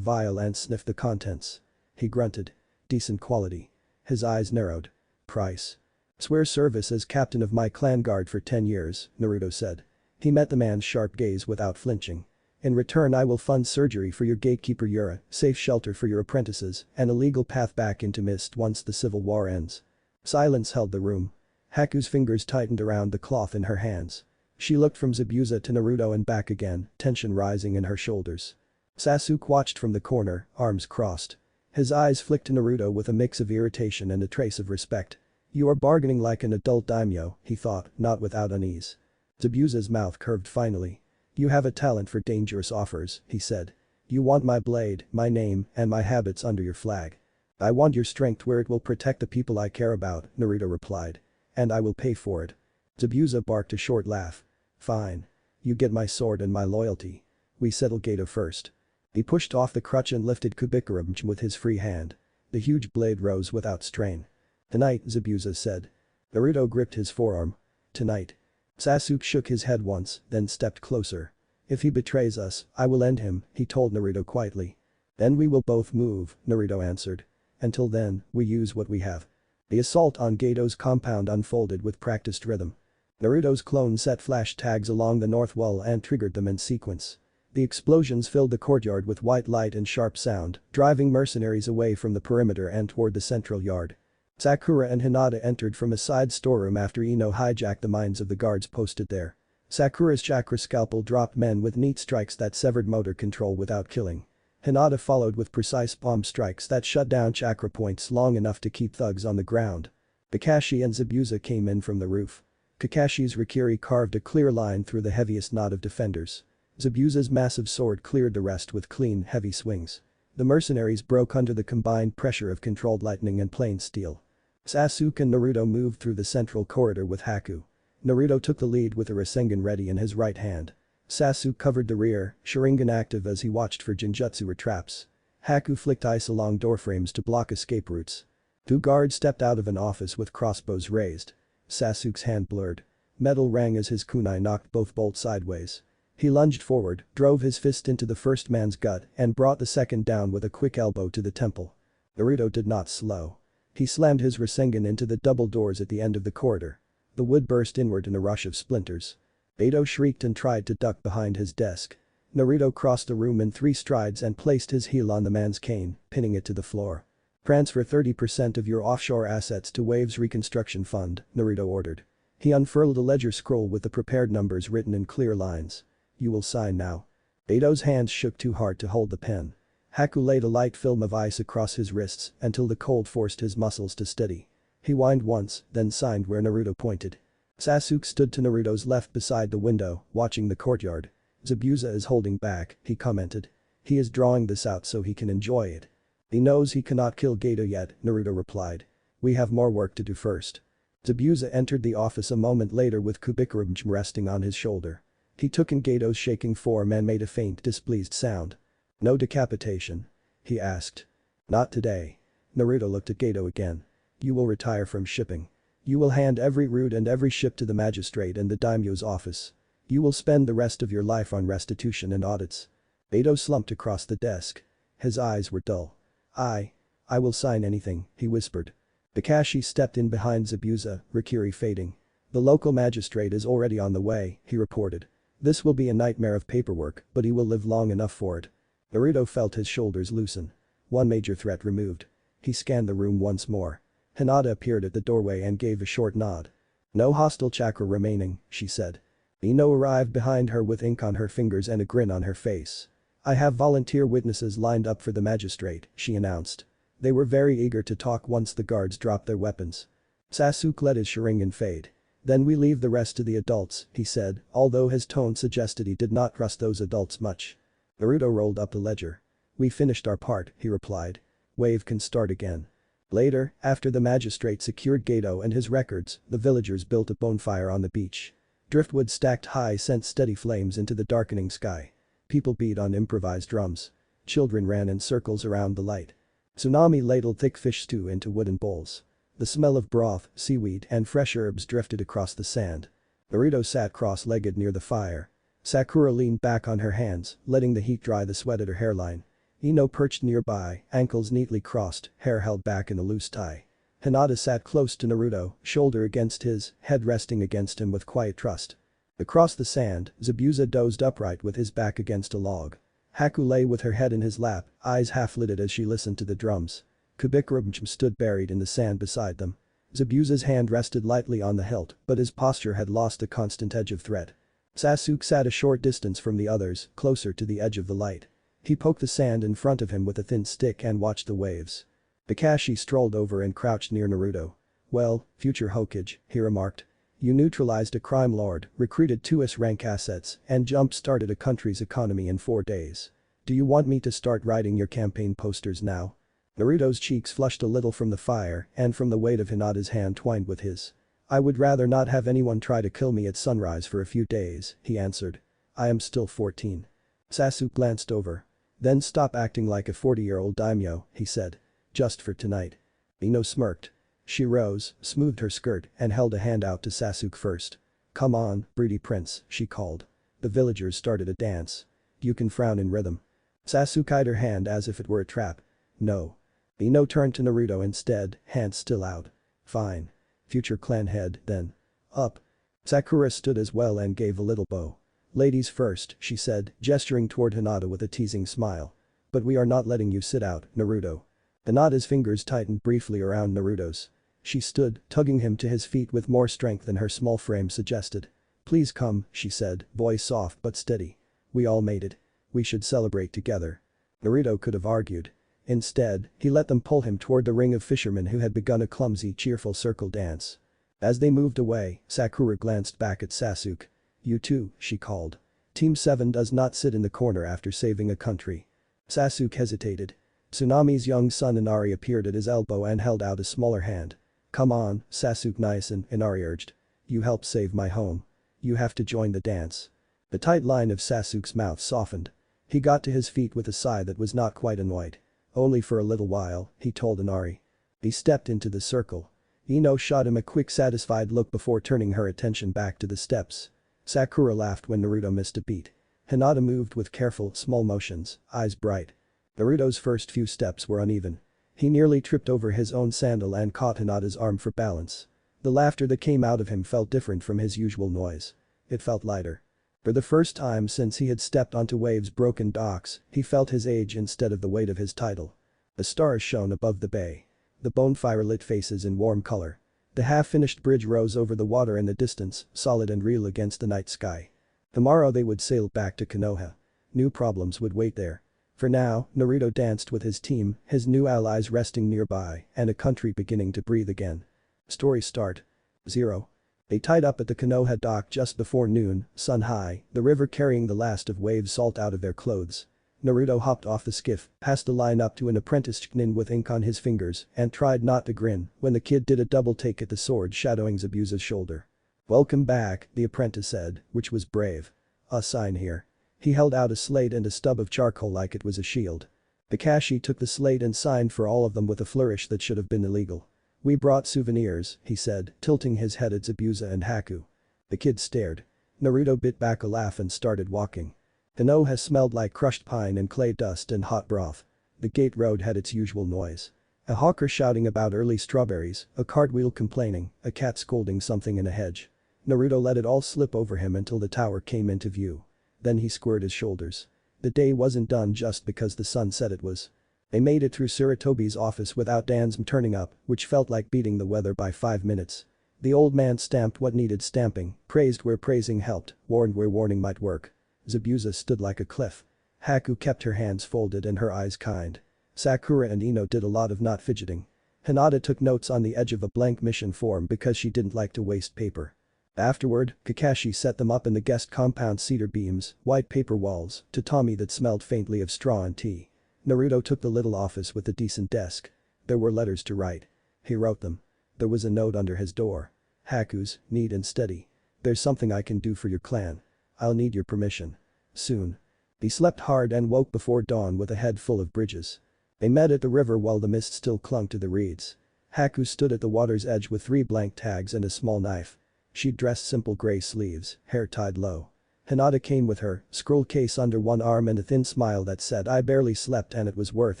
S1: vial and sniffed the contents. He grunted. Decent quality. His eyes narrowed. Price. Swear service as captain of my clan guard for 10 years, Naruto said. He met the man's sharp gaze without flinching. In return I will fund surgery for your gatekeeper Yura, safe shelter for your apprentices, and a legal path back into Mist once the civil war ends. Silence held the room. Haku's fingers tightened around the cloth in her hands. She looked from Zabuza to Naruto and back again, tension rising in her shoulders. Sasuke watched from the corner, arms crossed. His eyes flicked to Naruto with a mix of irritation and a trace of respect. You are bargaining like an adult daimyo, he thought, not without unease. Zabuza's mouth curved finally. You have a talent for dangerous offers, he said. You want my blade, my name, and my habits under your flag. I want your strength where it will protect the people I care about, Naruto replied. And I will pay for it. Zabuza barked a short laugh. Fine. You get my sword and my loyalty. We settle Gato first. He pushed off the crutch and lifted Kubikuramch with his free hand. The huge blade rose without strain. Tonight, Zabuza said. Naruto gripped his forearm. Tonight. Sasuke shook his head once, then stepped closer. If he betrays us, I will end him, he told Naruto quietly. Then we will both move, Naruto answered. Until then, we use what we have. The assault on Gato's compound unfolded with practiced rhythm. Naruto's clone set flash tags along the north wall and triggered them in sequence. The explosions filled the courtyard with white light and sharp sound, driving mercenaries away from the perimeter and toward the central yard. Sakura and Hinata entered from a side storeroom after Ino hijacked the minds of the guards posted there. Sakura's chakra scalpel dropped men with neat strikes that severed motor control without killing. Hinata followed with precise palm strikes that shut down chakra points long enough to keep thugs on the ground. Kakashi and Zabuza came in from the roof. Kakashi's Rikiri carved a clear line through the heaviest knot of defenders. Zabuza's massive sword cleared the rest with clean, heavy swings. The mercenaries broke under the combined pressure of controlled lightning and plain steel. Sasuke and Naruto moved through the central corridor with Haku. Naruto took the lead with a Rasengan ready in his right hand. Sasuke covered the rear, Sharingan active as he watched for Genjutsu or traps. Haku flicked ice along doorframes to block escape routes. 2 guards stepped out of an office with crossbows raised. Sasuke's hand blurred. Metal rang as his kunai knocked both bolts sideways. He lunged forward, drove his fist into the first man's gut and brought the second down with a quick elbow to the temple. Naruto did not slow. He slammed his Rasengan into the double doors at the end of the corridor. The wood burst inward in a rush of splinters. Beto shrieked and tried to duck behind his desk. Naruto crossed the room in 3 strides and placed his heel on the man's cane, pinning it to the floor. Transfer 30% of your offshore assets to Waves Reconstruction Fund, Naruto ordered. He unfurled a ledger scroll with the prepared numbers written in clear lines. You will sign now. Ito's hands shook too hard to hold the pen. Haku laid a light film of ice across his wrists until the cold forced his muscles to steady. He whined once, then signed where Naruto pointed. Sasuke stood to Naruto's left beside the window, watching the courtyard. Zabuza is holding back, he commented. He is drawing this out so he can enjoy it. He knows he cannot kill Gato yet, Naruto replied. We have more work to do first. Zabuza entered the office a moment later with Kubikurum resting on his shoulder. He took in Gato's shaking form and made a faint displeased sound. No decapitation? He asked. Not today. Naruto looked at Gato again. You will retire from shipping. You will hand every route and every ship to the magistrate and the daimyo's office. You will spend the rest of your life on restitution and audits. Gato slumped across the desk. His eyes were dull. I will sign anything, he whispered. Kakashi stepped in behind Zabuza, Rikiri fading. The local magistrate is already on the way, he reported. This will be a nightmare of paperwork, but he will live long enough for it. Naruto felt his shoulders loosen. One major threat removed. He scanned the room once more. Hinata appeared at the doorway and gave a short nod. No hostile chakra remaining, she said. Ino arrived behind her with ink on her fingers and a grin on her face. I have volunteer witnesses lined up for the magistrate, she announced. They were very eager to talk once the guards dropped their weapons. Sasuke let his Sharingan fade. Then we leave the rest to the adults, he said, although his tone suggested he did not trust those adults much. Naruto rolled up the ledger. We finished our part, he replied. Wave can start again. Later, after the magistrate secured Gato and his records, the villagers built a bonfire on the beach. Driftwood stacked high sent steady flames into the darkening sky. People beat on improvised drums. Children ran in circles around the light. Tsunami ladled thick fish stew into wooden bowls. The smell of broth, seaweed and fresh herbs drifted across the sand. Naruto sat cross-legged near the fire. Sakura leaned back on her hands, letting the heat dry the sweat at her hairline. Ino perched nearby, ankles neatly crossed, hair held back in a loose tie. Hinata sat close to Naruto, shoulder against his, head resting against him with quiet trust. Across the sand, Zabuza dozed upright with his back against a log. Haku lay with her head in his lap, eyes half-lidded as she listened to the drums. Kubikurum stood buried in the sand beside them. Zabuza's hand rested lightly on the hilt, but his posture had lost the constant edge of threat. Sasuke sat a short distance from the others, closer to the edge of the light. He poked the sand in front of him with a thin stick and watched the waves. Kakashi strolled over and crouched near Naruto. Well, future Hokage, he remarked. You neutralized a crime lord, recruited 2 S-rank assets, and jump-started a country's economy in 4 days. Do you want me to start writing your campaign posters now? Naruto's cheeks flushed a little from the fire and from the weight of Hinata's hand twined with his. I would rather not have anyone try to kill me at sunrise for a few days, he answered. I am still 14. Sasuke glanced over. Then stop acting like a 40-year-old daimyo, he said. Just for tonight. Ino smirked. She rose, smoothed her skirt and held a hand out to Sasuke first. Come on, broody prince, she called. The villagers started a dance. You can frown in rhythm. Sasuke eyed her hand as if it were a trap. No. Ino turned to Naruto instead, hands still out. Fine. Future clan head, then. Up. Sakura stood as well and gave a little bow. Ladies first, she said, gesturing toward Hinata with a teasing smile. But we are not letting you sit out, Naruto. Hinata's fingers tightened briefly around Naruto's. She stood, tugging him to his feet with more strength than her small frame suggested. Please come, she said, voice soft but steady. We all made it. We should celebrate together. Naruto could have argued. Instead, he let them pull him toward the ring of fishermen who had begun a clumsy, cheerful circle dance. As they moved away, Sakura glanced back at Sasuke. You too, she called. Team 7 does not sit in the corner after saving a country. Sasuke hesitated. Tsunami's young son Inari appeared at his elbow and held out a smaller hand. Come on, Sasuke Niacin, Inari urged. You helped save my home. You have to join the dance. The tight line of Sasuke's mouth softened. He got to his feet with a sigh that was not quite annoyed. Only for a little while, he told Inari. He stepped into the circle. Ino shot him a quick satisfied look before turning her attention back to the steps. Sakura laughed when Naruto missed a beat. Hinata moved with careful, small motions, eyes bright. Naruto's first few steps were uneven. He nearly tripped over his own sandal and caught Hinata's arm for balance. The laughter that came out of him felt different from his usual noise. It felt lighter. For the first time since he had stepped onto Wave's broken docks, he felt his age instead of the weight of his title. The stars shone above the bay. The bonfire lit faces in warm color. The half-finished bridge rose over the water in the distance, solid and real against the night sky. Tomorrow they would sail back to Konoha. New problems would wait there. For now, Naruto danced with his team, his new allies resting nearby, and a country beginning to breathe again. Story start. 0. They tied up at the Konoha dock just before noon, sun high, the river carrying the last of Wave's salt out of their clothes. Naruto hopped off the skiff, passed the line up to an apprenticed nin with ink on his fingers, and tried not to grin when the kid did a double take at the sword shadowing Zabuza's shoulder. "Welcome back," the apprentice said, which was brave. "A sign here." He held out a slate and a stub of charcoal like it was a shield. Kakashi took the slate and signed for all of them with a flourish that should have been illegal. "We brought souvenirs," he said, tilting his head at Zabuza and Haku. The kids stared. Naruto bit back a laugh and started walking. Konoha smelled like crushed pine and clay dust and hot broth. The gate road had its usual noise. A hawker shouting about early strawberries, a cartwheel complaining, a cat scolding something in a hedge. Naruto let it all slip over him until the tower came into view. Then he squared his shoulders. The day wasn't done just because the sun said it was. They made it through Sarutobi's office without Dan's turning up, which felt like beating the weather by 5 minutes. The old man stamped what needed stamping, praised where praising helped, warned where warning might work. Zabuza stood like a cliff. Haku kept her hands folded and her eyes kind. Sakura and Ino did a lot of not fidgeting. Hinata took notes on the edge of a blank mission form because she didn't like to waste paper. Afterward, Kakashi set them up in the guest compound cedar beams, white paper walls, tatami that smelled faintly of straw and tea. Naruto took the little office with a decent desk. There were letters to write. He wrote them. There was a note under his door. "Haku's, neat and steady. There's something I can do for your clan. I'll need your permission. Soon." He slept hard and woke before dawn with a head full of bridges. They met at the river while the mist still clung to the reeds. Haku stood at the water's edge with 3 blank tags and a small knife. She'd dressed simple gray sleeves, hair tied low. Hinata came with her, scroll case under one arm and a thin smile that said I barely slept and it was worth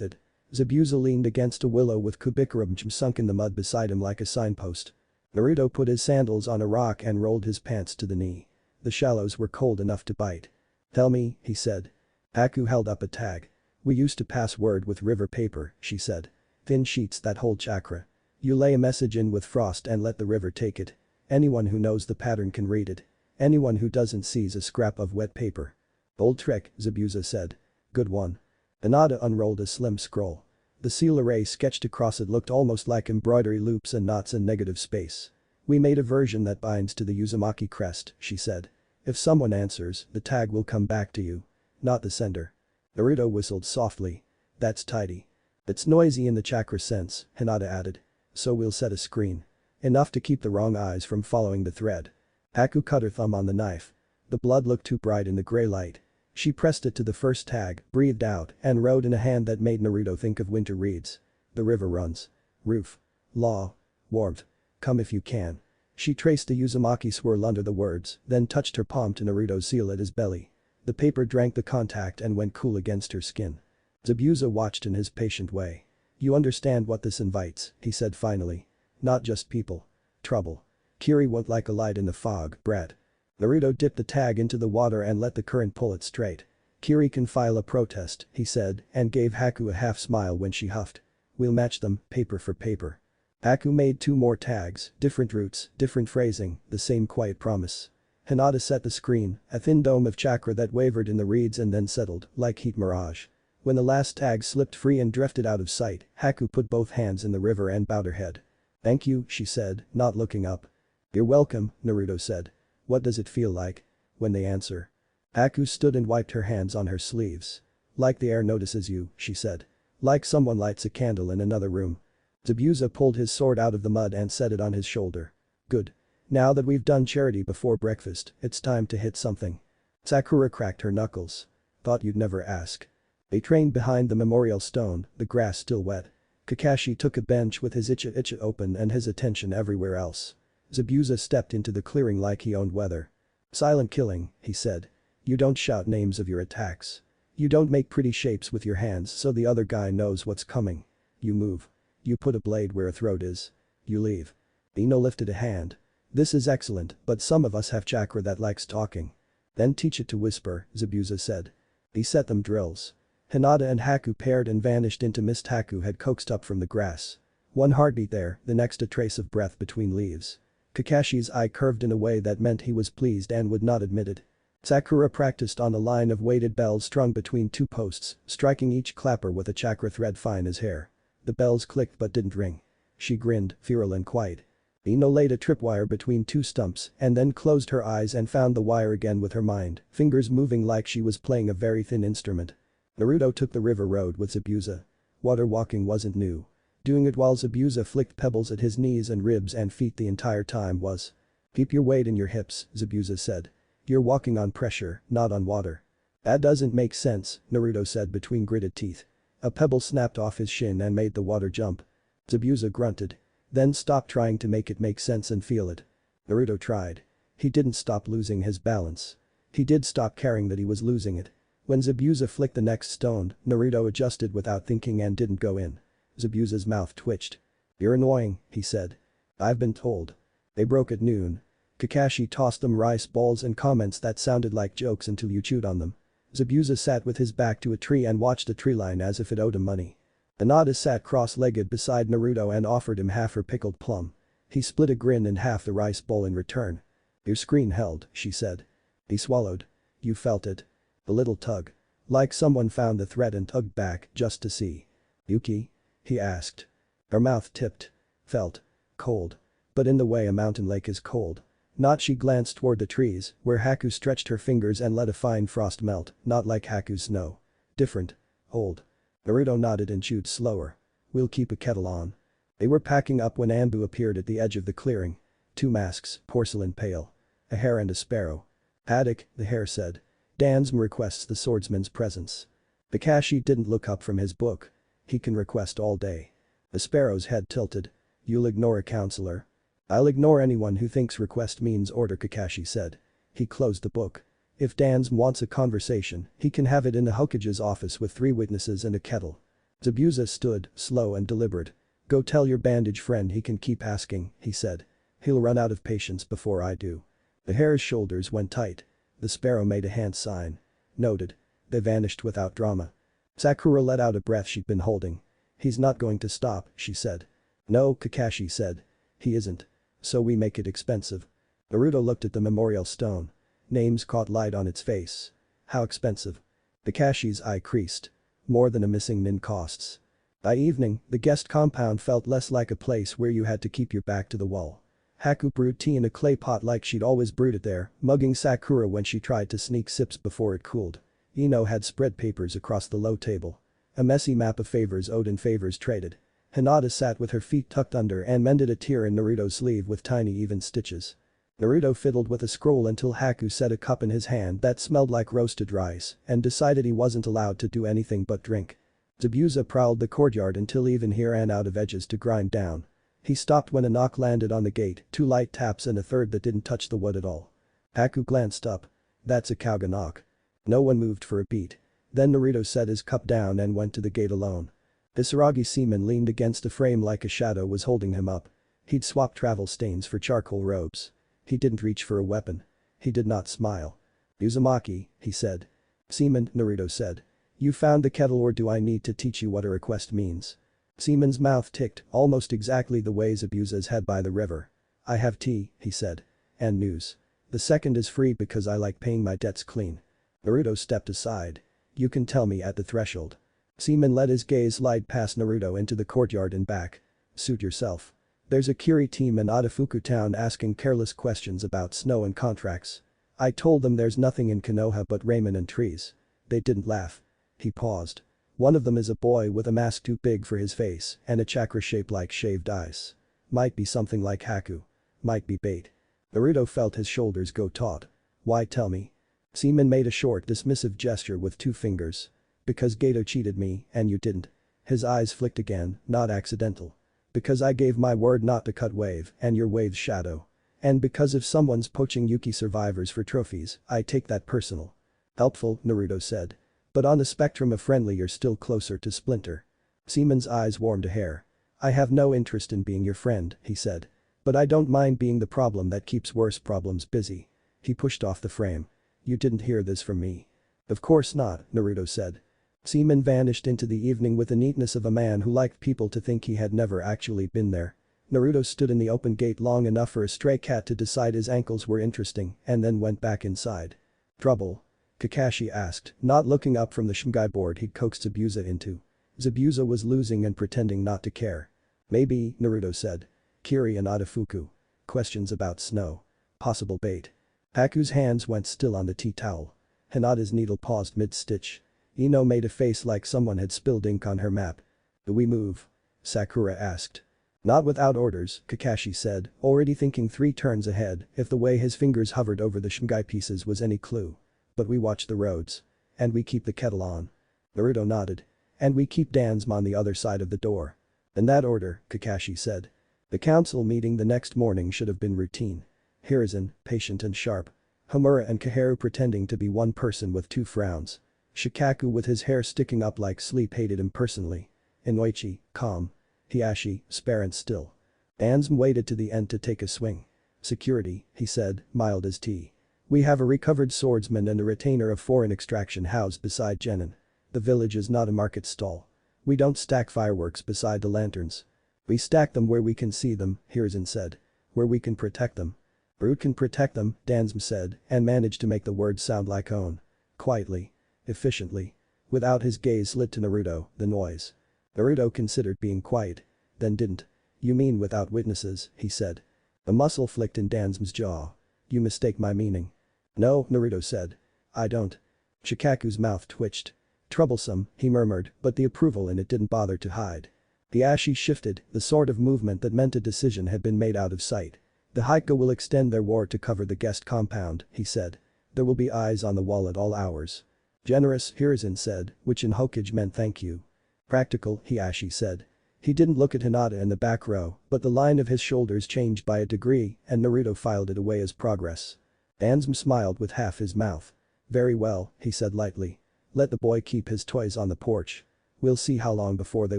S1: it. Zabuza leaned against a willow with Kubikurum sunk in the mud beside him like a signpost. Naruto put his sandals on a rock and rolled his pants to the knee. The shallows were cold enough to bite. "Tell me," he said. Haku held up a tag. "We used to pass word with river paper," she said. "Thin sheets that hold chakra. You lay a message in with frost and let the river take it. Anyone who knows the pattern can read it. Anyone who doesn't sees a scrap of wet paper." "Old trick," Zabuza said. "Good one." Hinata unrolled a slim scroll. The seal array sketched across it looked almost like embroidery loops and knots in negative space. "We made a version that binds to the Uzumaki crest," she said. "If someone answers, the tag will come back to you. Not the sender." Naruto whistled softly. "That's tidy. It's noisy in the chakra sense," Hinata added. "So we'll set a screen. Enough to keep the wrong eyes from following the thread." Haku cut her thumb on the knife. The blood looked too bright in the gray light. She pressed it to the first tag, breathed out, and wrote in a hand that made Naruto think of winter reeds. "The river runs. Roof. Law. Warmth. Come if you can." She traced a Uzumaki swirl under the words, then touched her palm to Naruto's seal at his belly. The paper drank the contact and went cool against her skin. Zabuza watched in his patient way. "You understand what this invites," he said finally. "Not just people. Trouble. Kiri won't like a light in the fog, Brett." Naruto dipped the tag into the water and let the current pull it straight. "Kiri can file a protest," he said, and gave Haku a half smile when she huffed. "We'll match them, paper for paper." Haku made 2 more tags, different roots, different phrasing, the same quiet promise. Hinata set the screen, a thin dome of chakra that wavered in the reeds and then settled, like heat mirage. When the last tag slipped free and drifted out of sight, Haku put both hands in the river and bowed her head. "Thank you," she said, not looking up. "You're welcome," Naruto said. "What does it feel like when they answer?" Haku stood and wiped her hands on her sleeves. "Like the air notices you," she said. "Like someone lights a candle in another room." Zabuza pulled his sword out of the mud and set it on his shoulder. "Good. Now that we've done charity before breakfast, it's time to hit something." Sakura cracked her knuckles. "Thought you'd never ask." They trained behind the memorial stone, the grass still wet. Kakashi took a bench with his icha open and his attention everywhere else. Zabuza stepped into the clearing like he owned weather. "Silent killing," he said. "You don't shout names of your attacks. You don't make pretty shapes with your hands so the other guy knows what's coming. You move. You put a blade where a throat is. You leave." Ino lifted a hand. "This is excellent, but some of us have chakra that likes talking." Then teach it to whisper, Zabuza said. He set them drills. Hinata and Haku paired and vanished into mist Haku had coaxed up from the grass. One heartbeat there, the next a trace of breath between leaves. Kakashi's eye curved in a way that meant he was pleased and would not admit it. Sakura practiced on a line of weighted bells strung between two posts, striking each clapper with a chakra thread fine as hair. The bells clicked but didn't ring. She grinned, feral and quiet. Ino laid a tripwire between two stumps and then closed her eyes and found the wire again with her mind, fingers moving like she was playing a very thin instrument. Naruto took the river road with Zabuza. Water walking wasn't new. Doing it while Zabuza flicked pebbles at his knees and ribs and feet the entire time was. Keep your weight in your hips, Zabuza said. You're walking on pressure, not on water. That doesn't make sense, Naruto said between gritted teeth. A pebble snapped off his shin and made the water jump. Zabuza grunted. Then stopped trying to make it make sense and feel it. Naruto tried. He didn't stop losing his balance. He did stop caring that he was losing it. When Zabuza flicked the next stone, Naruto adjusted without thinking and didn't go in. Zabuza's mouth twitched. You're annoying, he said. I've been told. They broke at noon. Kakashi tossed them rice balls and comments that sounded like jokes until you chewed on them. Zabuza sat with his back to a tree and watched the tree line as if it owed him money. Hinata sat cross-legged beside Naruto and offered him half her pickled plum. He split a grin and half the rice bowl in return. Your screen held, she said. He swallowed. You felt it. A little tug. Like someone found the thread and tugged back just to see. Yuki? He asked. Her mouth tipped. Felt. Cold. But in the way a mountain lake is cold. Not she glanced toward the trees, where Haku stretched her fingers and let a fine frost melt, not like Haku's snow. Different. Old. Naruto nodded and chewed slower. We'll keep a kettle on. They were packing up when Anbu appeared at the edge of the clearing. 2 masks, porcelain pail. A hare and a sparrow. Haddock, the hare said. Dansm requests the swordsman's presence. Kakashi didn't look up from his book. He can request all day. The sparrow's head tilted. You'll ignore a counselor? I'll ignore anyone who thinks request means order, Kakashi said. He closed the book. If Dansm wants a conversation, he can have it in the Hokage's office with 3 witnesses and a kettle. Zabuza stood, slow and deliberate. Go tell your bandage friend he can keep asking, he said. He'll run out of patience before I do. The hare's shoulders went tight. The sparrow made a hand sign. Noted. They vanished without drama. Sakura let out a breath she'd been holding. He's not going to stop, she said. No, Kakashi said. He isn't. So we make it expensive. Naruto looked at the memorial stone. Names caught light on its face. How expensive? Kakashi's eye creased. More than a missing nin costs. By evening, the guest compound felt less like a place where you had to keep your back to the wall. Haku brewed tea in a clay pot like she'd always brewed it there, mugging Sakura when she tried to sneak sips before it cooled. Ino had spread papers across the low table. A messy map of favors owed and favors traded. Hinata sat with her feet tucked under and mended a tear in Naruto's sleeve with tiny even stitches. Naruto fiddled with a scroll until Haku set a cup in his hand that smelled like roasted rice and decided he wasn't allowed to do anything but drink. Zabuza prowled the courtyard until even he ran out of edges to grind down. He stopped when a knock landed on the gate, 2 light taps and a third that didn't touch the wood at all. Haku glanced up. That's a Kauga knock. No one moved for a beat. Then Naruto set his cup down and went to the gate alone. Hisaragi seaman leaned against a frame like a shadow was holding him up. He'd swapped travel stains for charcoal robes. He didn't reach for a weapon. He did not smile. Uzumaki, he said. Seaman, Naruto said. You found the kettle, or do I need to teach you what a request means? Seaman's mouth ticked, almost exactly the way Zabuza's had by the river. I have tea, he said. And news. The second is free because I like paying my debts clean. Naruto stepped aside. You can tell me at the threshold. Seaman let his gaze slide past Naruto into the courtyard and back. Suit yourself. There's a Kiri team in Otafuku town asking careless questions about snow and contracts. I told them there's nothing in Konoha but ramen and trees. They didn't laugh. He paused. One of them is a boy with a mask too big for his face and a chakra shaped like shaved ice. Might be something like Haku. Might be bait. Naruto felt his shoulders go taut. Why tell me? Seaman made a short dismissive gesture with 2 fingers. Because Gato cheated me and you didn't. His eyes flicked again, not accidental. Because I gave my word not to cut wave and your wave's shadow. And because if someone's poaching Yuki survivors for trophies, I take that personal. Helpful, Naruto said. But on the spectrum of friendly you're still closer to Splinter. Seaman's eyes warmed a hair. I have no interest in being your friend, he said. But I don't mind being the problem that keeps worse problems busy. He pushed off the frame. You didn't hear this from me. Of course not, Naruto said. Seaman vanished into the evening with the neatness of a man who liked people to think he had never actually been there. Naruto stood in the open gate long enough for a stray cat to decide his ankles were interesting and then went back inside. Trouble? Kakashi asked, not looking up from the Shingai board he'd coaxed Zabuza into. Zabuza was losing and pretending not to care. Maybe, Naruto said. Kiri and Adafuku. Questions about snow. Possible bait. Haku's hands went still on the tea towel. Hinata's needle paused mid-stitch. Ino made a face like someone had spilled ink on her map. Do we move? Sakura asked. Not without orders, Kakashi said, already thinking 3 turns ahead if the way his fingers hovered over the Shingai pieces was any clue. But we watch the roads. And we keep the kettle on. Naruto nodded. And we keep Danzma on the other side of the door. In that order, Kakashi said. The council meeting the next morning should have been routine. Hiruzen, patient and sharp. Homura and Kaharu pretending to be one person with 2 frowns. Shikaku with his hair sticking up like sleep hated him personally. Inoichi, calm. Hiashi, spare and still. Danzma waited to the end to take a swing. Security, he said, mild as tea. We have a recovered swordsman and a retainer of foreign extraction housed beside Genin. The village is not a market stall. We don't stack fireworks beside the lanterns. We stack them where we can see them, Hiruzen said. Where we can protect them. Brute can protect them, Danzma said, and managed to make the words sound like own. Quietly. Efficiently. Without his gaze lit to Naruto, the noise. Naruto considered being quiet. Then didn't. You mean without witnesses, he said. A muscle flicked in Danzma's jaw. You mistake my meaning. No, Naruto said. I don't. Shikaku's mouth twitched. Troublesome, he murmured, but the approval in it didn't bother to hide. The ashi shifted, the sort of movement that meant a decision had been made out of sight. The Haiku will extend their war to cover the guest compound, he said. There will be eyes on the wall at all hours. Generous, Hiruzen said, which in Hokage meant thank you. Practical, Hiashi said. He didn't look at Hinata in the back row, but the line of his shoulders changed by a degree and Naruto filed it away as progress. Danzma smiled with half his mouth. Very well, he said lightly. Let the boy keep his toys on the porch. We'll see how long before they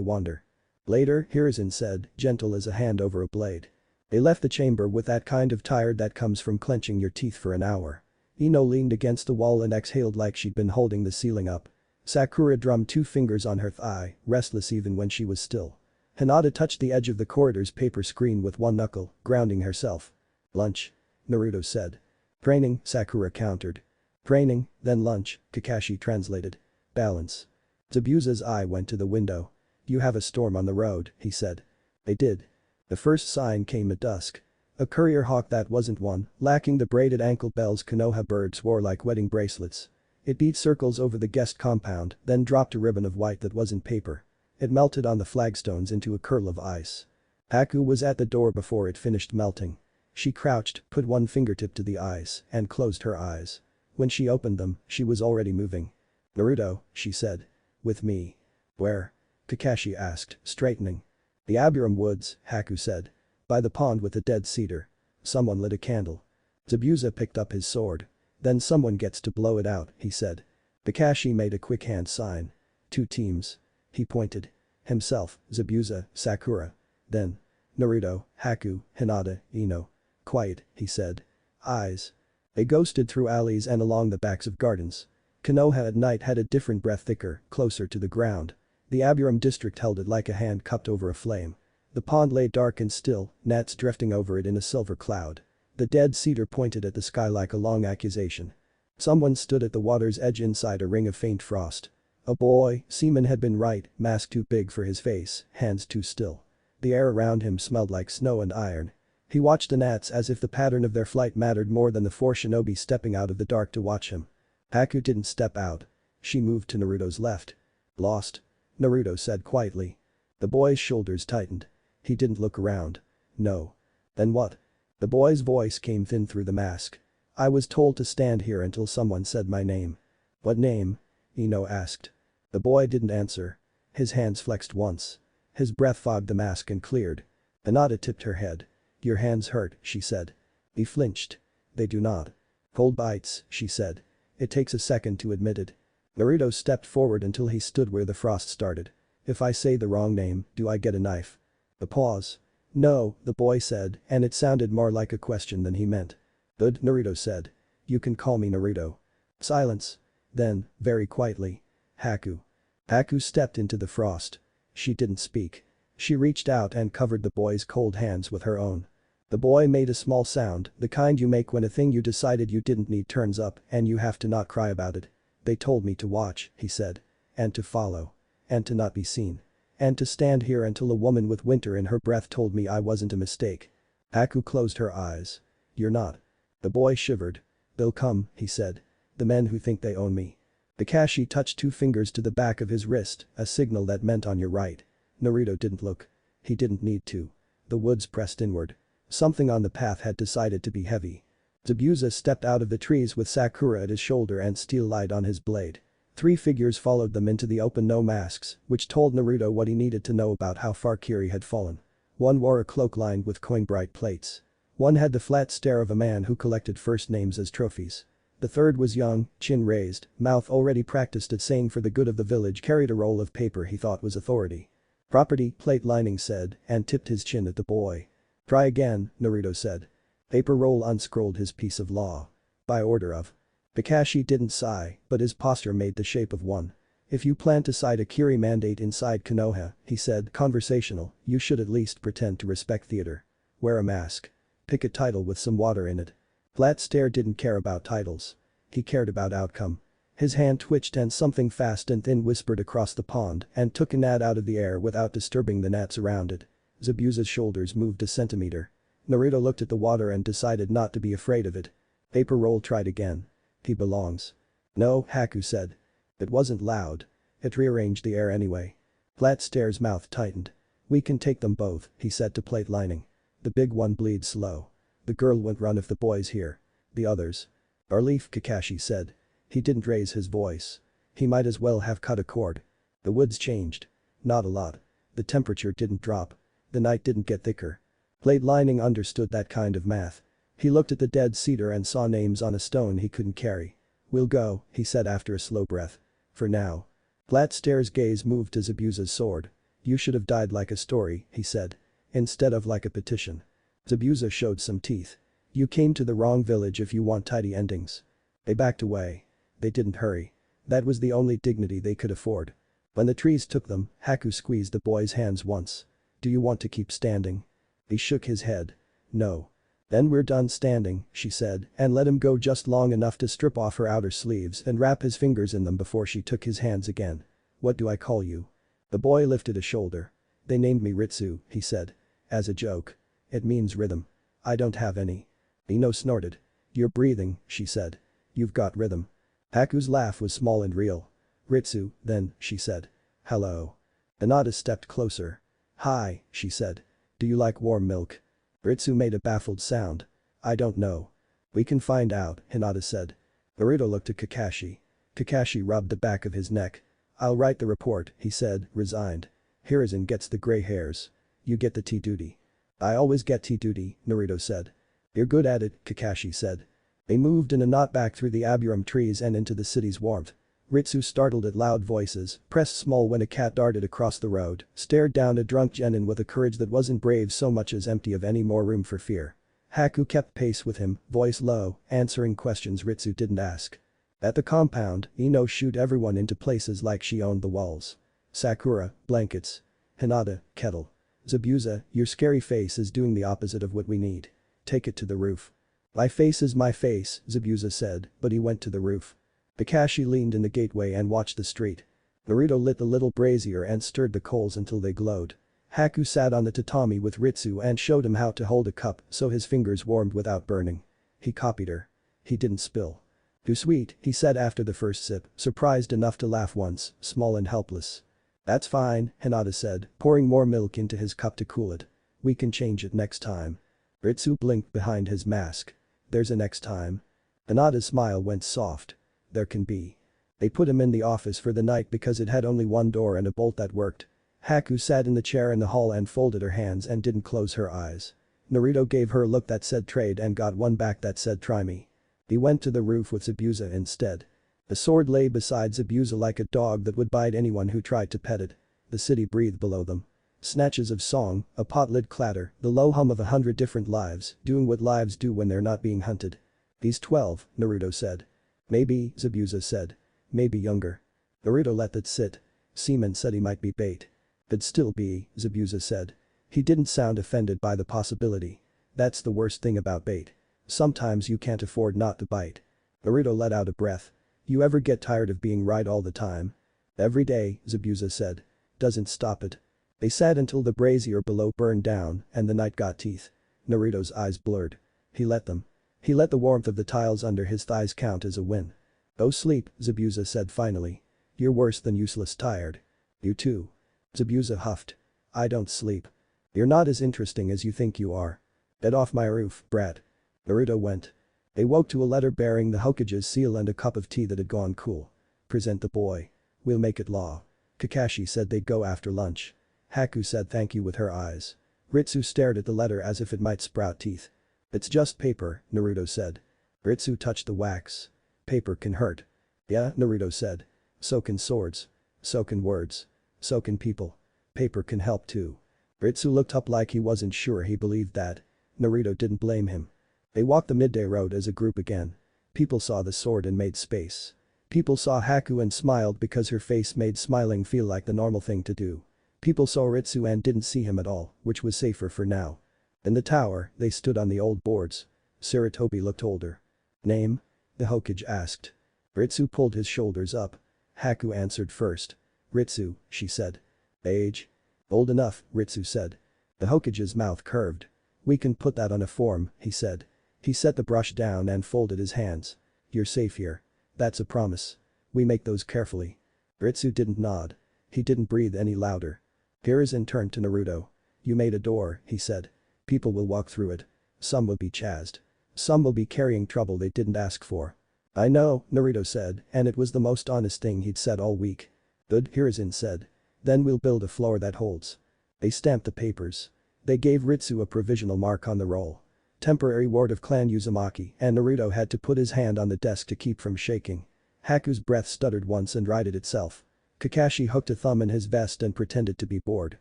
S1: wander. Later, Hiruzen said, gentle as a hand over a blade. They left the chamber with that kind of tired that comes from clenching your teeth for an hour. Ino leaned against the wall and exhaled like she'd been holding the ceiling up. Sakura drummed 2 fingers on her thigh, restless even when she was still. Hinata touched the edge of the corridor's paper screen with 1 knuckle, grounding herself. Lunch. Naruto said. Training, Sakura countered. Training, then lunch, Kakashi translated. Balance. Zabuza's eye went to the window. You have a storm on the road, he said. They did. The first sign came at dusk. A courier hawk that wasn't one, lacking the braided ankle bells Konoha birds wore like wedding bracelets. It beat circles over the guest compound, then dropped a ribbon of white that wasn't paper. It melted on the flagstones into a curl of ice. Haku was at the door before it finished melting. She crouched, put 1 fingertip to the eyes, and closed her eyes. When she opened them, she was already moving. Naruto, she said. With me. Where? Kakashi asked, straightening. The Aburam Woods, Haku said. By the pond with the dead cedar. Someone lit a candle. Zabuza picked up his sword. Then someone gets to blow it out, he said. Kakashi made a quick hand sign. 2 teams. He pointed. Himself, Zabuza, Sakura. Then. Naruto, Haku, Hinata, Ino. Quiet, he said. Eyes. They ghosted through alleys and along the backs of gardens. Konoha at night had a different breath, thicker, closer to the ground. The Aburam district held it like a hand cupped over a flame. The pond lay dark and still, gnats drifting over it in a silver cloud. The dead cedar pointed at the sky like a long accusation. Someone stood at the water's edge inside a ring of faint frost. A boy, Seaman had been right, mask too big for his face, hands too still. The air around him smelled like snow and iron. He watched the gnats as if the pattern of their flight mattered more than the 4 shinobi stepping out of the dark to watch him. Haku didn't step out. She moved to Naruto's left. Lost? Naruto said quietly. The boy's shoulders tightened. He didn't look around. No. Then what? The boy's voice came thin through the mask. I was told to stand here until someone said my name. What name? Ino asked. The boy didn't answer. His hands flexed once. His breath fogged the mask and cleared. Hinata tipped her head. Your hands hurt, she said. He flinched. They do not. Cold bites, she said. It takes a second to admit it. Naruto stepped forward until he stood where the frost started. If I say the wrong name, do I get a knife? A pause. No, the boy said, and it sounded more like a question than he meant. Good, Naruto said. You can call me Naruto. Silence. Then, very quietly. Haku. Haku stepped into the frost. She didn't speak. She reached out and covered the boy's cold hands with her own. The boy made a small sound, the kind you make when a thing you decided you didn't need turns up and you have to not cry about it. They told me to watch, he said. And to follow. And to not be seen. And to stand here until a woman with winter in her breath told me I wasn't a mistake. Haku closed her eyes. You're not. The boy shivered. They'll come, he said. The men who think they own me. Kakashi touched 2 fingers to the back of his wrist, a signal that meant on your right. Naruto didn't look. He didn't need to. The woods pressed inward. Something on the path had decided to be heavy. Zabuza stepped out of the trees with Sakura at his shoulder and steel light on his blade. 3 figures followed them into the open, no masks, which told Naruto what he needed to know about how far Kiri had fallen. One wore a cloak lined with coin-bright plates. One had the flat stare of a man who collected first names as trophies. The third was young, chin raised, mouth already practiced at saying for the good of the village, carried a roll of paper he thought was authority. Property, plate lining said, and tipped his chin at the boy. Try again, Naruto said. Paper roll unscrolled his piece of law. By order of. Kakashi didn't sigh, but his posture made the shape of one. If you plan to cite a Kiri mandate inside Konoha, he said, conversational, you should at least pretend to respect theater. Wear a mask. Pick a title with some water in it. Flat Stare didn't care about titles. He cared about outcome. His hand twitched and something fast and thin whispered across the pond and took a gnat out of the air without disturbing the gnats around it. Zabuza's shoulders moved a centimeter. Naruto looked at the water and decided not to be afraid of it. Paper roll tried again. He belongs. No, Haku said. It wasn't loud. It rearranged the air anyway. Flat Stare's mouth tightened. We can take them both, he said to plate lining. The big one bleeds slow. The girl won't run if the boy's here. The others. Barleaf, Kakashi said. He didn't raise his voice. He might as well have cut a cord. The woods changed. Not a lot. The temperature didn't drop. The night didn't get thicker. Plate lining understood that kind of math. He looked at the dead cedar and saw names on a stone he couldn't carry. We'll go, he said after a slow breath. For now. Flat Stare's gaze moved to Zabuza's sword. You should have died like a story, he said. Instead of like a petition. Zabuza showed some teeth. You came to the wrong village if you want tidy endings. They backed away. They didn't hurry. That was the only dignity they could afford. When the trees took them, Haku squeezed the boy's hands once. Do you want to keep standing? He shook his head. No. Then we're done standing, she said, and let him go just long enough to strip off her outer sleeves and wrap his fingers in them before she took his hands again. What do I call you? The boy lifted a shoulder. They named me Ritsu, he said. As a joke. It means rhythm. I don't have any. Ino snorted. You're breathing, she said. You've got rhythm. Haku's laugh was small and real. Ritsu, then, she said. Hello. Hinata stepped closer. Hi, she said. Do you like warm milk? Ritsu made a baffled sound. I don't know. We can find out, Hinata said. Naruto looked at Kakashi. Kakashi rubbed the back of his neck. I'll write the report, he said, resigned. Hiruzen gets the gray hairs. You get the tea duty. I always get tea duty, Naruto said. You're good at it, Kakashi said. They moved in a knot back through the aburum trees and into the city's warmth. Ritsu, startled at loud voices, pressed small when a cat darted across the road, stared down a drunk genin with a courage that wasn't brave so much as empty of any more room for fear. Haku kept pace with him, voice low, answering questions Ritsu didn't ask. At the compound, Ino shoot everyone into places like she owned the walls. Sakura, blankets. Hinata, kettle. Zabuza, your scary face is doing the opposite of what we need. Take it to the roof. My face is my face, Zabuza said, but he went to the roof. Kakashi leaned in the gateway and watched the street. Naruto lit the little brazier and stirred the coals until they glowed. Haku sat on the tatami with Ritsu and showed him how to hold a cup so his fingers warmed without burning. He copied her. He didn't spill. Too sweet, he said after the first sip, surprised enough to laugh once, small and helpless. That's fine, Hinata said, pouring more milk into his cup to cool it. We can change it next time. Ritsu blinked behind his mask. There's a next time. Hinata's smile went soft. There can be. They put him in the office for the night because it had only one door and a bolt that worked. Haku sat in the chair in the hall and folded her hands and didn't close her eyes. Naruto gave her a look that said trade and got one back that said try me. He went to the roof with Zabuza instead. The sword lay beside Zabuza like a dog that would bite anyone who tried to pet it. The city breathed below them. Snatches of song, a pot lid clatter, the low hum of 100 different lives, doing what lives do when they're not being hunted. These 12, Naruto said. Maybe, Zabuza said. Maybe younger. Naruto let that sit. Seaman said he might be bait. It'd still be, Zabuza said. He didn't sound offended by the possibility. That's the worst thing about bait. Sometimes you can't afford not to bite. Naruto let out a breath. You ever get tired of being right all the time? Every day, Zabuza said. Doesn't stop it. They sat until the brazier below burned down and the night got teeth. Naruto's eyes blurred. He let them. He let the warmth of the tiles under his thighs count as a win. Go sleep, Zabuza said finally. You're worse than useless tired. You too. Zabuza huffed. I don't sleep. You're not as interesting as you think you are. Get off my roof, brat. Naruto went. They woke to a letter bearing the Hokage's seal and a cup of tea that had gone cool. Present the boy. We'll make it law. Kakashi said they'd go after lunch. Haku said thank you with her eyes. Ritsu stared at the letter as if it might sprout teeth. It's just paper, Naruto said. Ritsu touched the wax. Paper can hurt. Yeah, Naruto said. So can swords. So can words. So can people. Paper can help too. Ritsu looked up like he wasn't sure he believed that. Naruto didn't blame him. They walked the midday road as a group again. People saw the sword and made space. People saw Haku and smiled because her face made smiling feel like the normal thing to do. People saw Ritsu and didn't see him at all, which was safer for now. In the tower, they stood on the old boards. Sarutobi looked older. Name? The Hokage asked. Ritsu pulled his shoulders up. Haku answered first. Ritsu, she said. Age? Old enough, Ritsu said. The Hokage's mouth curved. We can put that on a form, he said. He set the brush down and folded his hands. You're safe here. That's a promise. We make those carefully. Ritsu didn't nod. He didn't breathe any louder. Hiruzen turned to Naruto. You made a door, he said. People will walk through it. Some will be chased. Some will be carrying trouble they didn't ask for. I know, Naruto said, and it was the most honest thing he'd said all week. Good, Hiruzen said. Then we'll build a floor that holds. They stamped the papers. They gave Ritsu a provisional mark on the roll. Temporary ward of Clan Uzumaki, and Naruto had to put his hand on the desk to keep from shaking. Haku's breath stuttered once and righted itself. Kakashi hooked a thumb in his vest and pretended to be bored.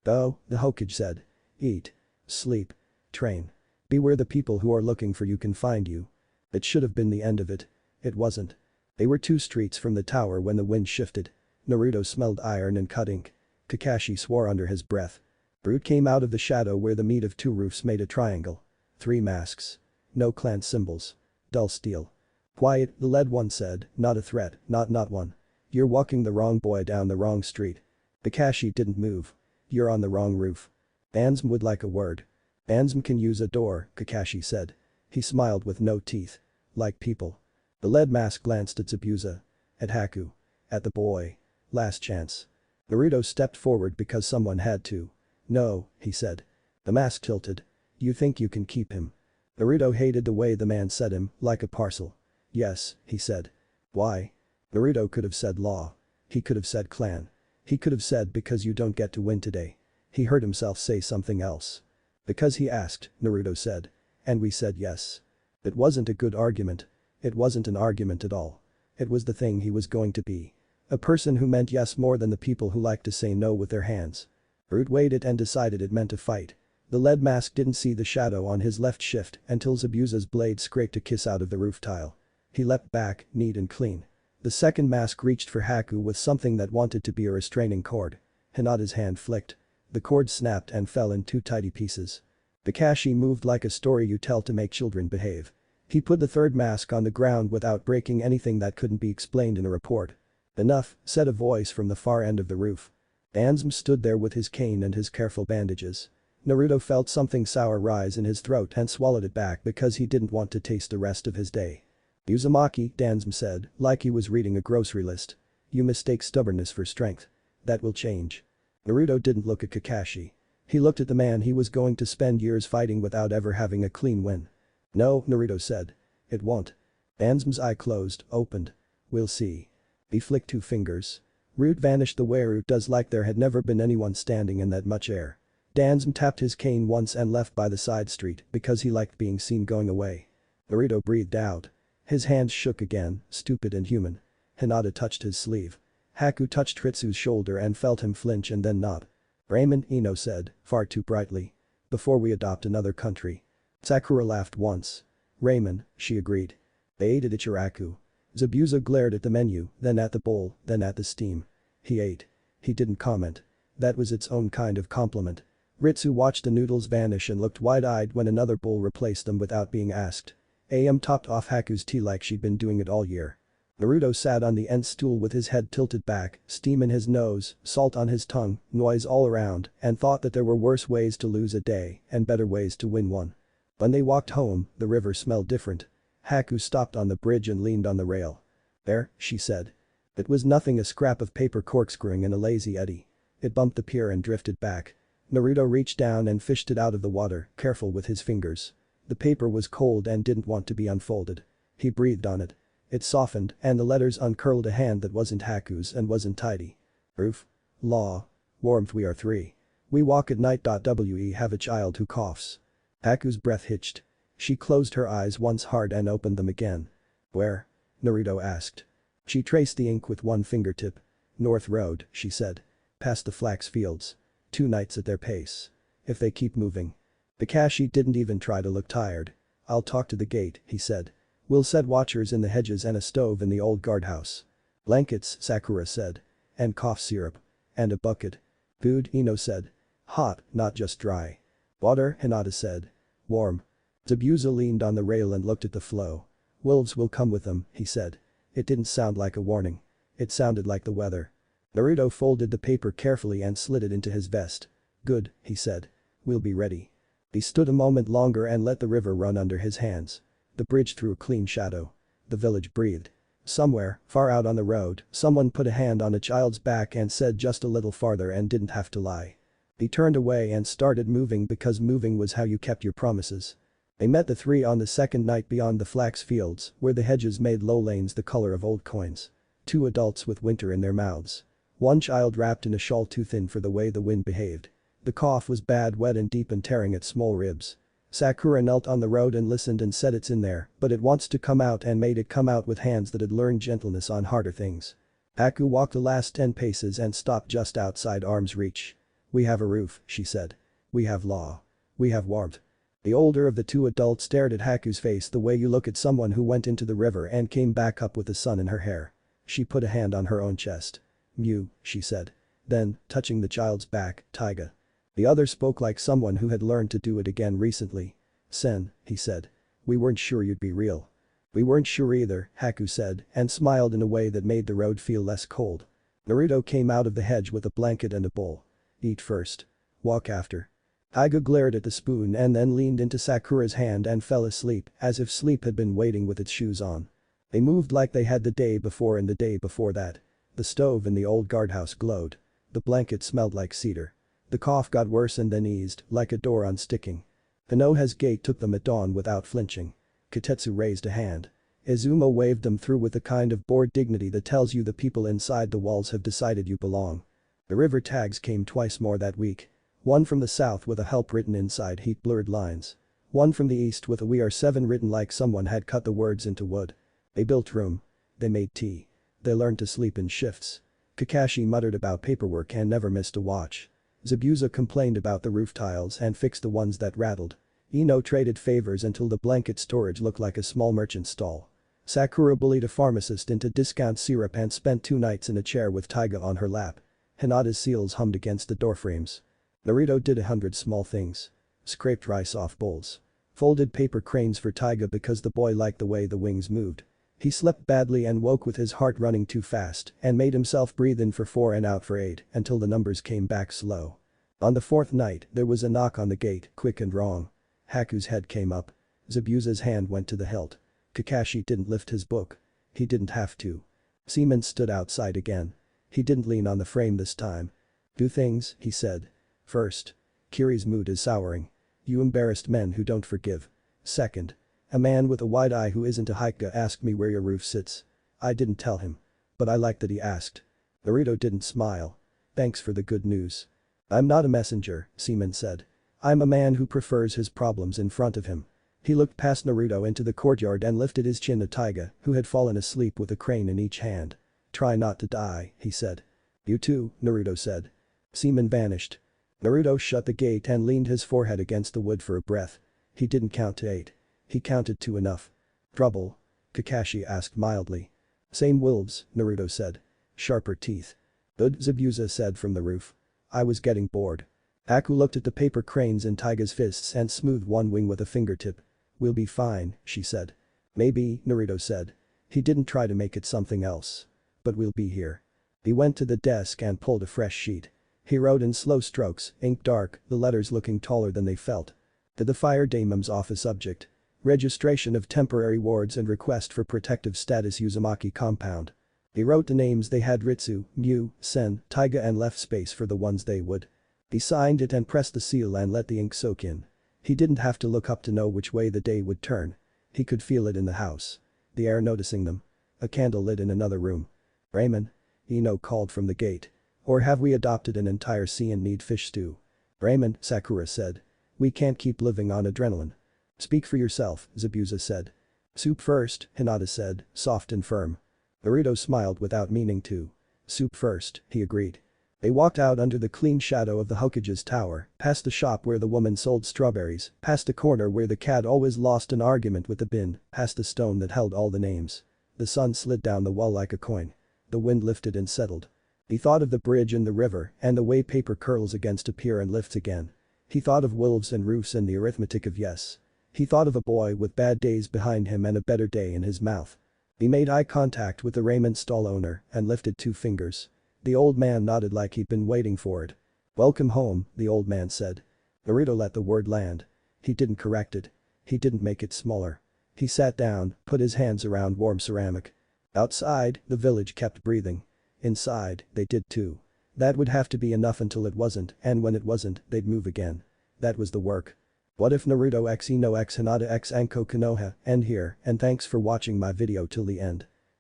S1: Go, the Hokage said. Eat. Sleep. Train. Be where the people who are looking for you can find you. It should have been the end of it. It wasn't. They were 2 streets from the tower when the wind shifted. Naruto smelled iron and cut ink. Kakashi swore under his breath. Brute came out of the shadow where the meet of 2 roofs made a triangle. 3 masks. No clan symbols. Dull steel. Quiet, the led one said, not a threat, not one. You're walking the wrong boy down the wrong street. Kakashi didn't move. You're on the wrong roof. Ansem would like a word. Ansem can use a door, Kakashi said. He smiled with no teeth. Like people. The lead mask glanced at Zabuza. At Haku. At the boy. Last chance. Naruto stepped forward because someone had to. No, he said. The mask tilted. You think you can keep him? Naruto hated the way the man said him, like a parcel. Yes, he said. Why? Naruto could have said law. He could have said clan. He could have said because you don't get to win today. He heard himself say something else. Because he asked, Naruto said. And we said yes. It wasn't a good argument. It wasn't an argument at all. It was the thing he was going to be. A person who meant yes more than the people who like to say no with their hands. Brute waited and decided it meant a fight. The lead mask didn't see the shadow on his left shift until Zabuza's blade scraped a kiss out of the roof tile. He leapt back, neat and clean. The second mask reached for Haku with something that wanted to be a restraining cord. Hinata's hand flicked. The cord snapped and fell in 2 tidy pieces. Kakashi moved like a story you tell to make children behave. He put the third mask on the ground without breaking anything that couldn't be explained in a report. Enough, said a voice from the far end of the roof. Ansem stood there with his cane and his careful bandages. Naruto felt something sour rise in his throat and swallowed it back because he didn't want to taste the rest of his day. Uzumaki, Ansem said, like he was reading a grocery list. You mistake stubbornness for strength. That will change. Naruto didn't look at Kakashi. He looked at the man he was going to spend years fighting without ever having a clean win. No, Naruto said. It won't. Ansem's eye closed, opened. We'll see. He flicked 2 fingers. Root vanished the way Root does like there had never been anyone standing in that much air. Ansem tapped his cane once and left by the side street because he liked being seen going away. Naruto breathed out. His hands shook again, stupid and human. Hinata touched his sleeve. Haku touched Ritsu's shoulder and felt him flinch and then nod. Raymond, Ino said, far too brightly. Before we adopt another country. Sakura laughed once. Raymond, she agreed. They ate at Ichiraku. Zabuza glared at the menu, then at the bowl, then at the steam. He ate. He didn't comment. That was its own kind of compliment. Ritsu watched the noodles vanish and looked wide-eyed when another bowl replaced them without being asked. AM topped off Haku's tea like she'd been doing it all year. Naruto sat on the end stool with his head tilted back, steam in his nose, salt on his tongue, noise all around, and thought that there were worse ways to lose a day and better ways to win one. When they walked home, the river smelled different. Haku stopped on the bridge and leaned on the rail. "There," she said. It was nothing, a scrap of paper corkscrewing in a lazy eddy. It bumped the pier and drifted back. Naruto reached down and fished it out of the water, careful with his fingers. The paper was cold and didn't want to be unfolded. He breathed on it. It softened and the letters uncurled, a hand that wasn't Haku's and wasn't tidy. Roof. Law. Warmth. We are three. We walk at night. We have a child who coughs. Haku's breath hitched. She closed her eyes once hard and opened them again. Where? Naruto asked. She traced the ink with one fingertip. North Road, she said. Past the flax fields. 2 nights at their pace. If they keep moving. Kakashi didn't even try to look tired. I'll talk to the gate, he said. We'll set watchers in the hedges and a stove in the old guardhouse. Blankets, Sakura said. And cough syrup. And a bucket. Food, Ino said. Hot, not just dry. Water, Hinata said. Warm. Zabuza leaned on the rail and looked at the flow. Wolves will come with them, he said. It didn't sound like a warning. It sounded like the weather. Naruto folded the paper carefully and slid it into his vest. Good, he said. We'll be ready. He stood a moment longer and let the river run under his hands. The bridge threw a clean shadow. The village breathed. Somewhere, far out on the road, someone put a hand on a child's back and said just a little farther and didn't have to lie. He turned away and started moving because moving was how you kept your promises. They met the three on the second night beyond the flax fields, where the hedges made low lanes the color of old coins. 2 adults with winter in their mouths. 1 child wrapped in a shawl too thin for the way the wind behaved. The cough was bad, wet and deep and tearing at small ribs. Sakura knelt on the road and listened and said, it's in there, but it wants to come out, and made it come out with hands that had learned gentleness on harder things. Haku walked the last 10 paces and stopped just outside arm's reach. We have a roof, she said. We have law. We have warmth. The older of the 2 adults stared at Haku's face the way you look at someone who went into the river and came back up with the sun in her hair. She put a hand on her own chest. Mew, she said. Then, touching the child's back, Taiga. The other spoke like someone who had learned to do it again recently. Sen, he said. We weren't sure you'd be real. We weren't sure either, Haku said and smiled in a way that made the road feel less cold. Naruto came out of the hedge with a blanket and a bowl. Eat first. Walk after. Taiga glared at the spoon and then leaned into Sakura's hand and fell asleep, as if sleep had been waiting with its shoes on. They moved like they had the day before and the day before that. The stove in the old guardhouse glowed. The blanket smelled like cedar. The cough got worse and then eased, like a door unsticking. Konoha's gate took them at dawn without flinching. Kitetsu raised a hand. Izumo waved them through with the kind of bored dignity that tells you the people inside the walls have decided you belong. The river tags came twice more that week. One from the south with a help written inside heat blurred lines. One from the east with a we are 7 written like someone had cut the words into wood. They built room. They made tea. They learned to sleep in shifts. Kakashi muttered about paperwork and never missed a watch. Zabuza complained about the roof tiles and fixed the ones that rattled. Ino traded favors until the blanket storage looked like a small merchant stall. Sakura bullied a pharmacist into discount syrup and spent 2 nights in a chair with Taiga on her lap. Hinata's seals hummed against the doorframes. Naruto did 100 small things. Scraped rice off bowls. Folded paper cranes for Taiga because the boy liked the way the wings moved. He slept badly and woke with his heart running too fast and made himself breathe in for 4 and out for 8 until the numbers came back slow. On the 4th night, there was a knock on the gate, quick and wrong. Haku's head came up. Zabuza's hand went to the hilt. Kakashi didn't lift his book. He didn't have to. Seaman stood outside again. He didn't lean on the frame this time. 2 things, he said. First. Kiri's mood is souring. You embarrassed men who don't forgive. Second. A man with a wide eye who isn't a Haika asked me where your roof sits. I didn't tell him. But I liked that he asked. Naruto didn't smile. Thanks for the good news. I'm not a messenger, Seaman said. I'm a man who prefers his problems in front of him. He looked past Naruto into the courtyard and lifted his chin at Taiga, who had fallen asleep with a crane in each hand. Try not to die, he said. You too, Naruto said. Seaman vanished. Naruto shut the gate and leaned his forehead against the wood for a breath. He didn't count to 8. He counted 2 enough. Trouble? Kakashi asked mildly. Same wolves, Naruto said. Sharper teeth. Good, Zabuza said from the roof. I was getting bored. Aku looked at the paper cranes in Taiga's fists and smoothed one wing with a fingertip. We'll be fine, she said. Maybe, Naruto said. He didn't try to make it something else. But we'll be here. He went to the desk and pulled a fresh sheet. He wrote in slow strokes, ink dark, the letters looking taller than they felt. To the fire daimom's office subject. Registration of temporary wards and request for protective status Uzumaki compound. He wrote the names they had Ritsu, Mu, Sen, Taiga and left space for the ones they would. He signed it and pressed the seal and let the ink soak in. He didn't have to look up to know which way the day would turn. He could feel it in the house. The air noticing them. A candle lit in another room. Raymond? Ino called from the gate. Or have we adopted an entire sea and need fish stew? Raymond, Sakura said. We can't keep living on adrenaline. Speak for yourself, Zabuza said. Soup first, Hinata said, soft and firm. Naruto smiled without meaning to. Soup first, he agreed. They walked out under the clean shadow of the Hokage's tower, past the shop where the woman sold strawberries, past the corner where the cat always lost an argument with the bin, past the stone that held all the names. The sun slid down the wall like a coin. The wind lifted and settled. He thought of the bridge and the river and the way paper curls against a pier and lifts again. He thought of wolves and roofs and the arithmetic of yes. He thought of a boy with bad days behind him and a better day in his mouth. He made eye contact with the ramen stall owner and lifted 2 fingers. The old man nodded like he'd been waiting for it. Welcome home, the old man said. Naruto let the word land. He didn't correct it. He didn't make it smaller. He sat down, put his hands around warm ceramic. Outside, the village kept breathing. Inside, they did too. That would have to be enough until it wasn't, and when it wasn't, they'd move again. That was the work. What if Naruto x Ino x Hinata x Anko Konoha end here, and thanks for watching my video till the end.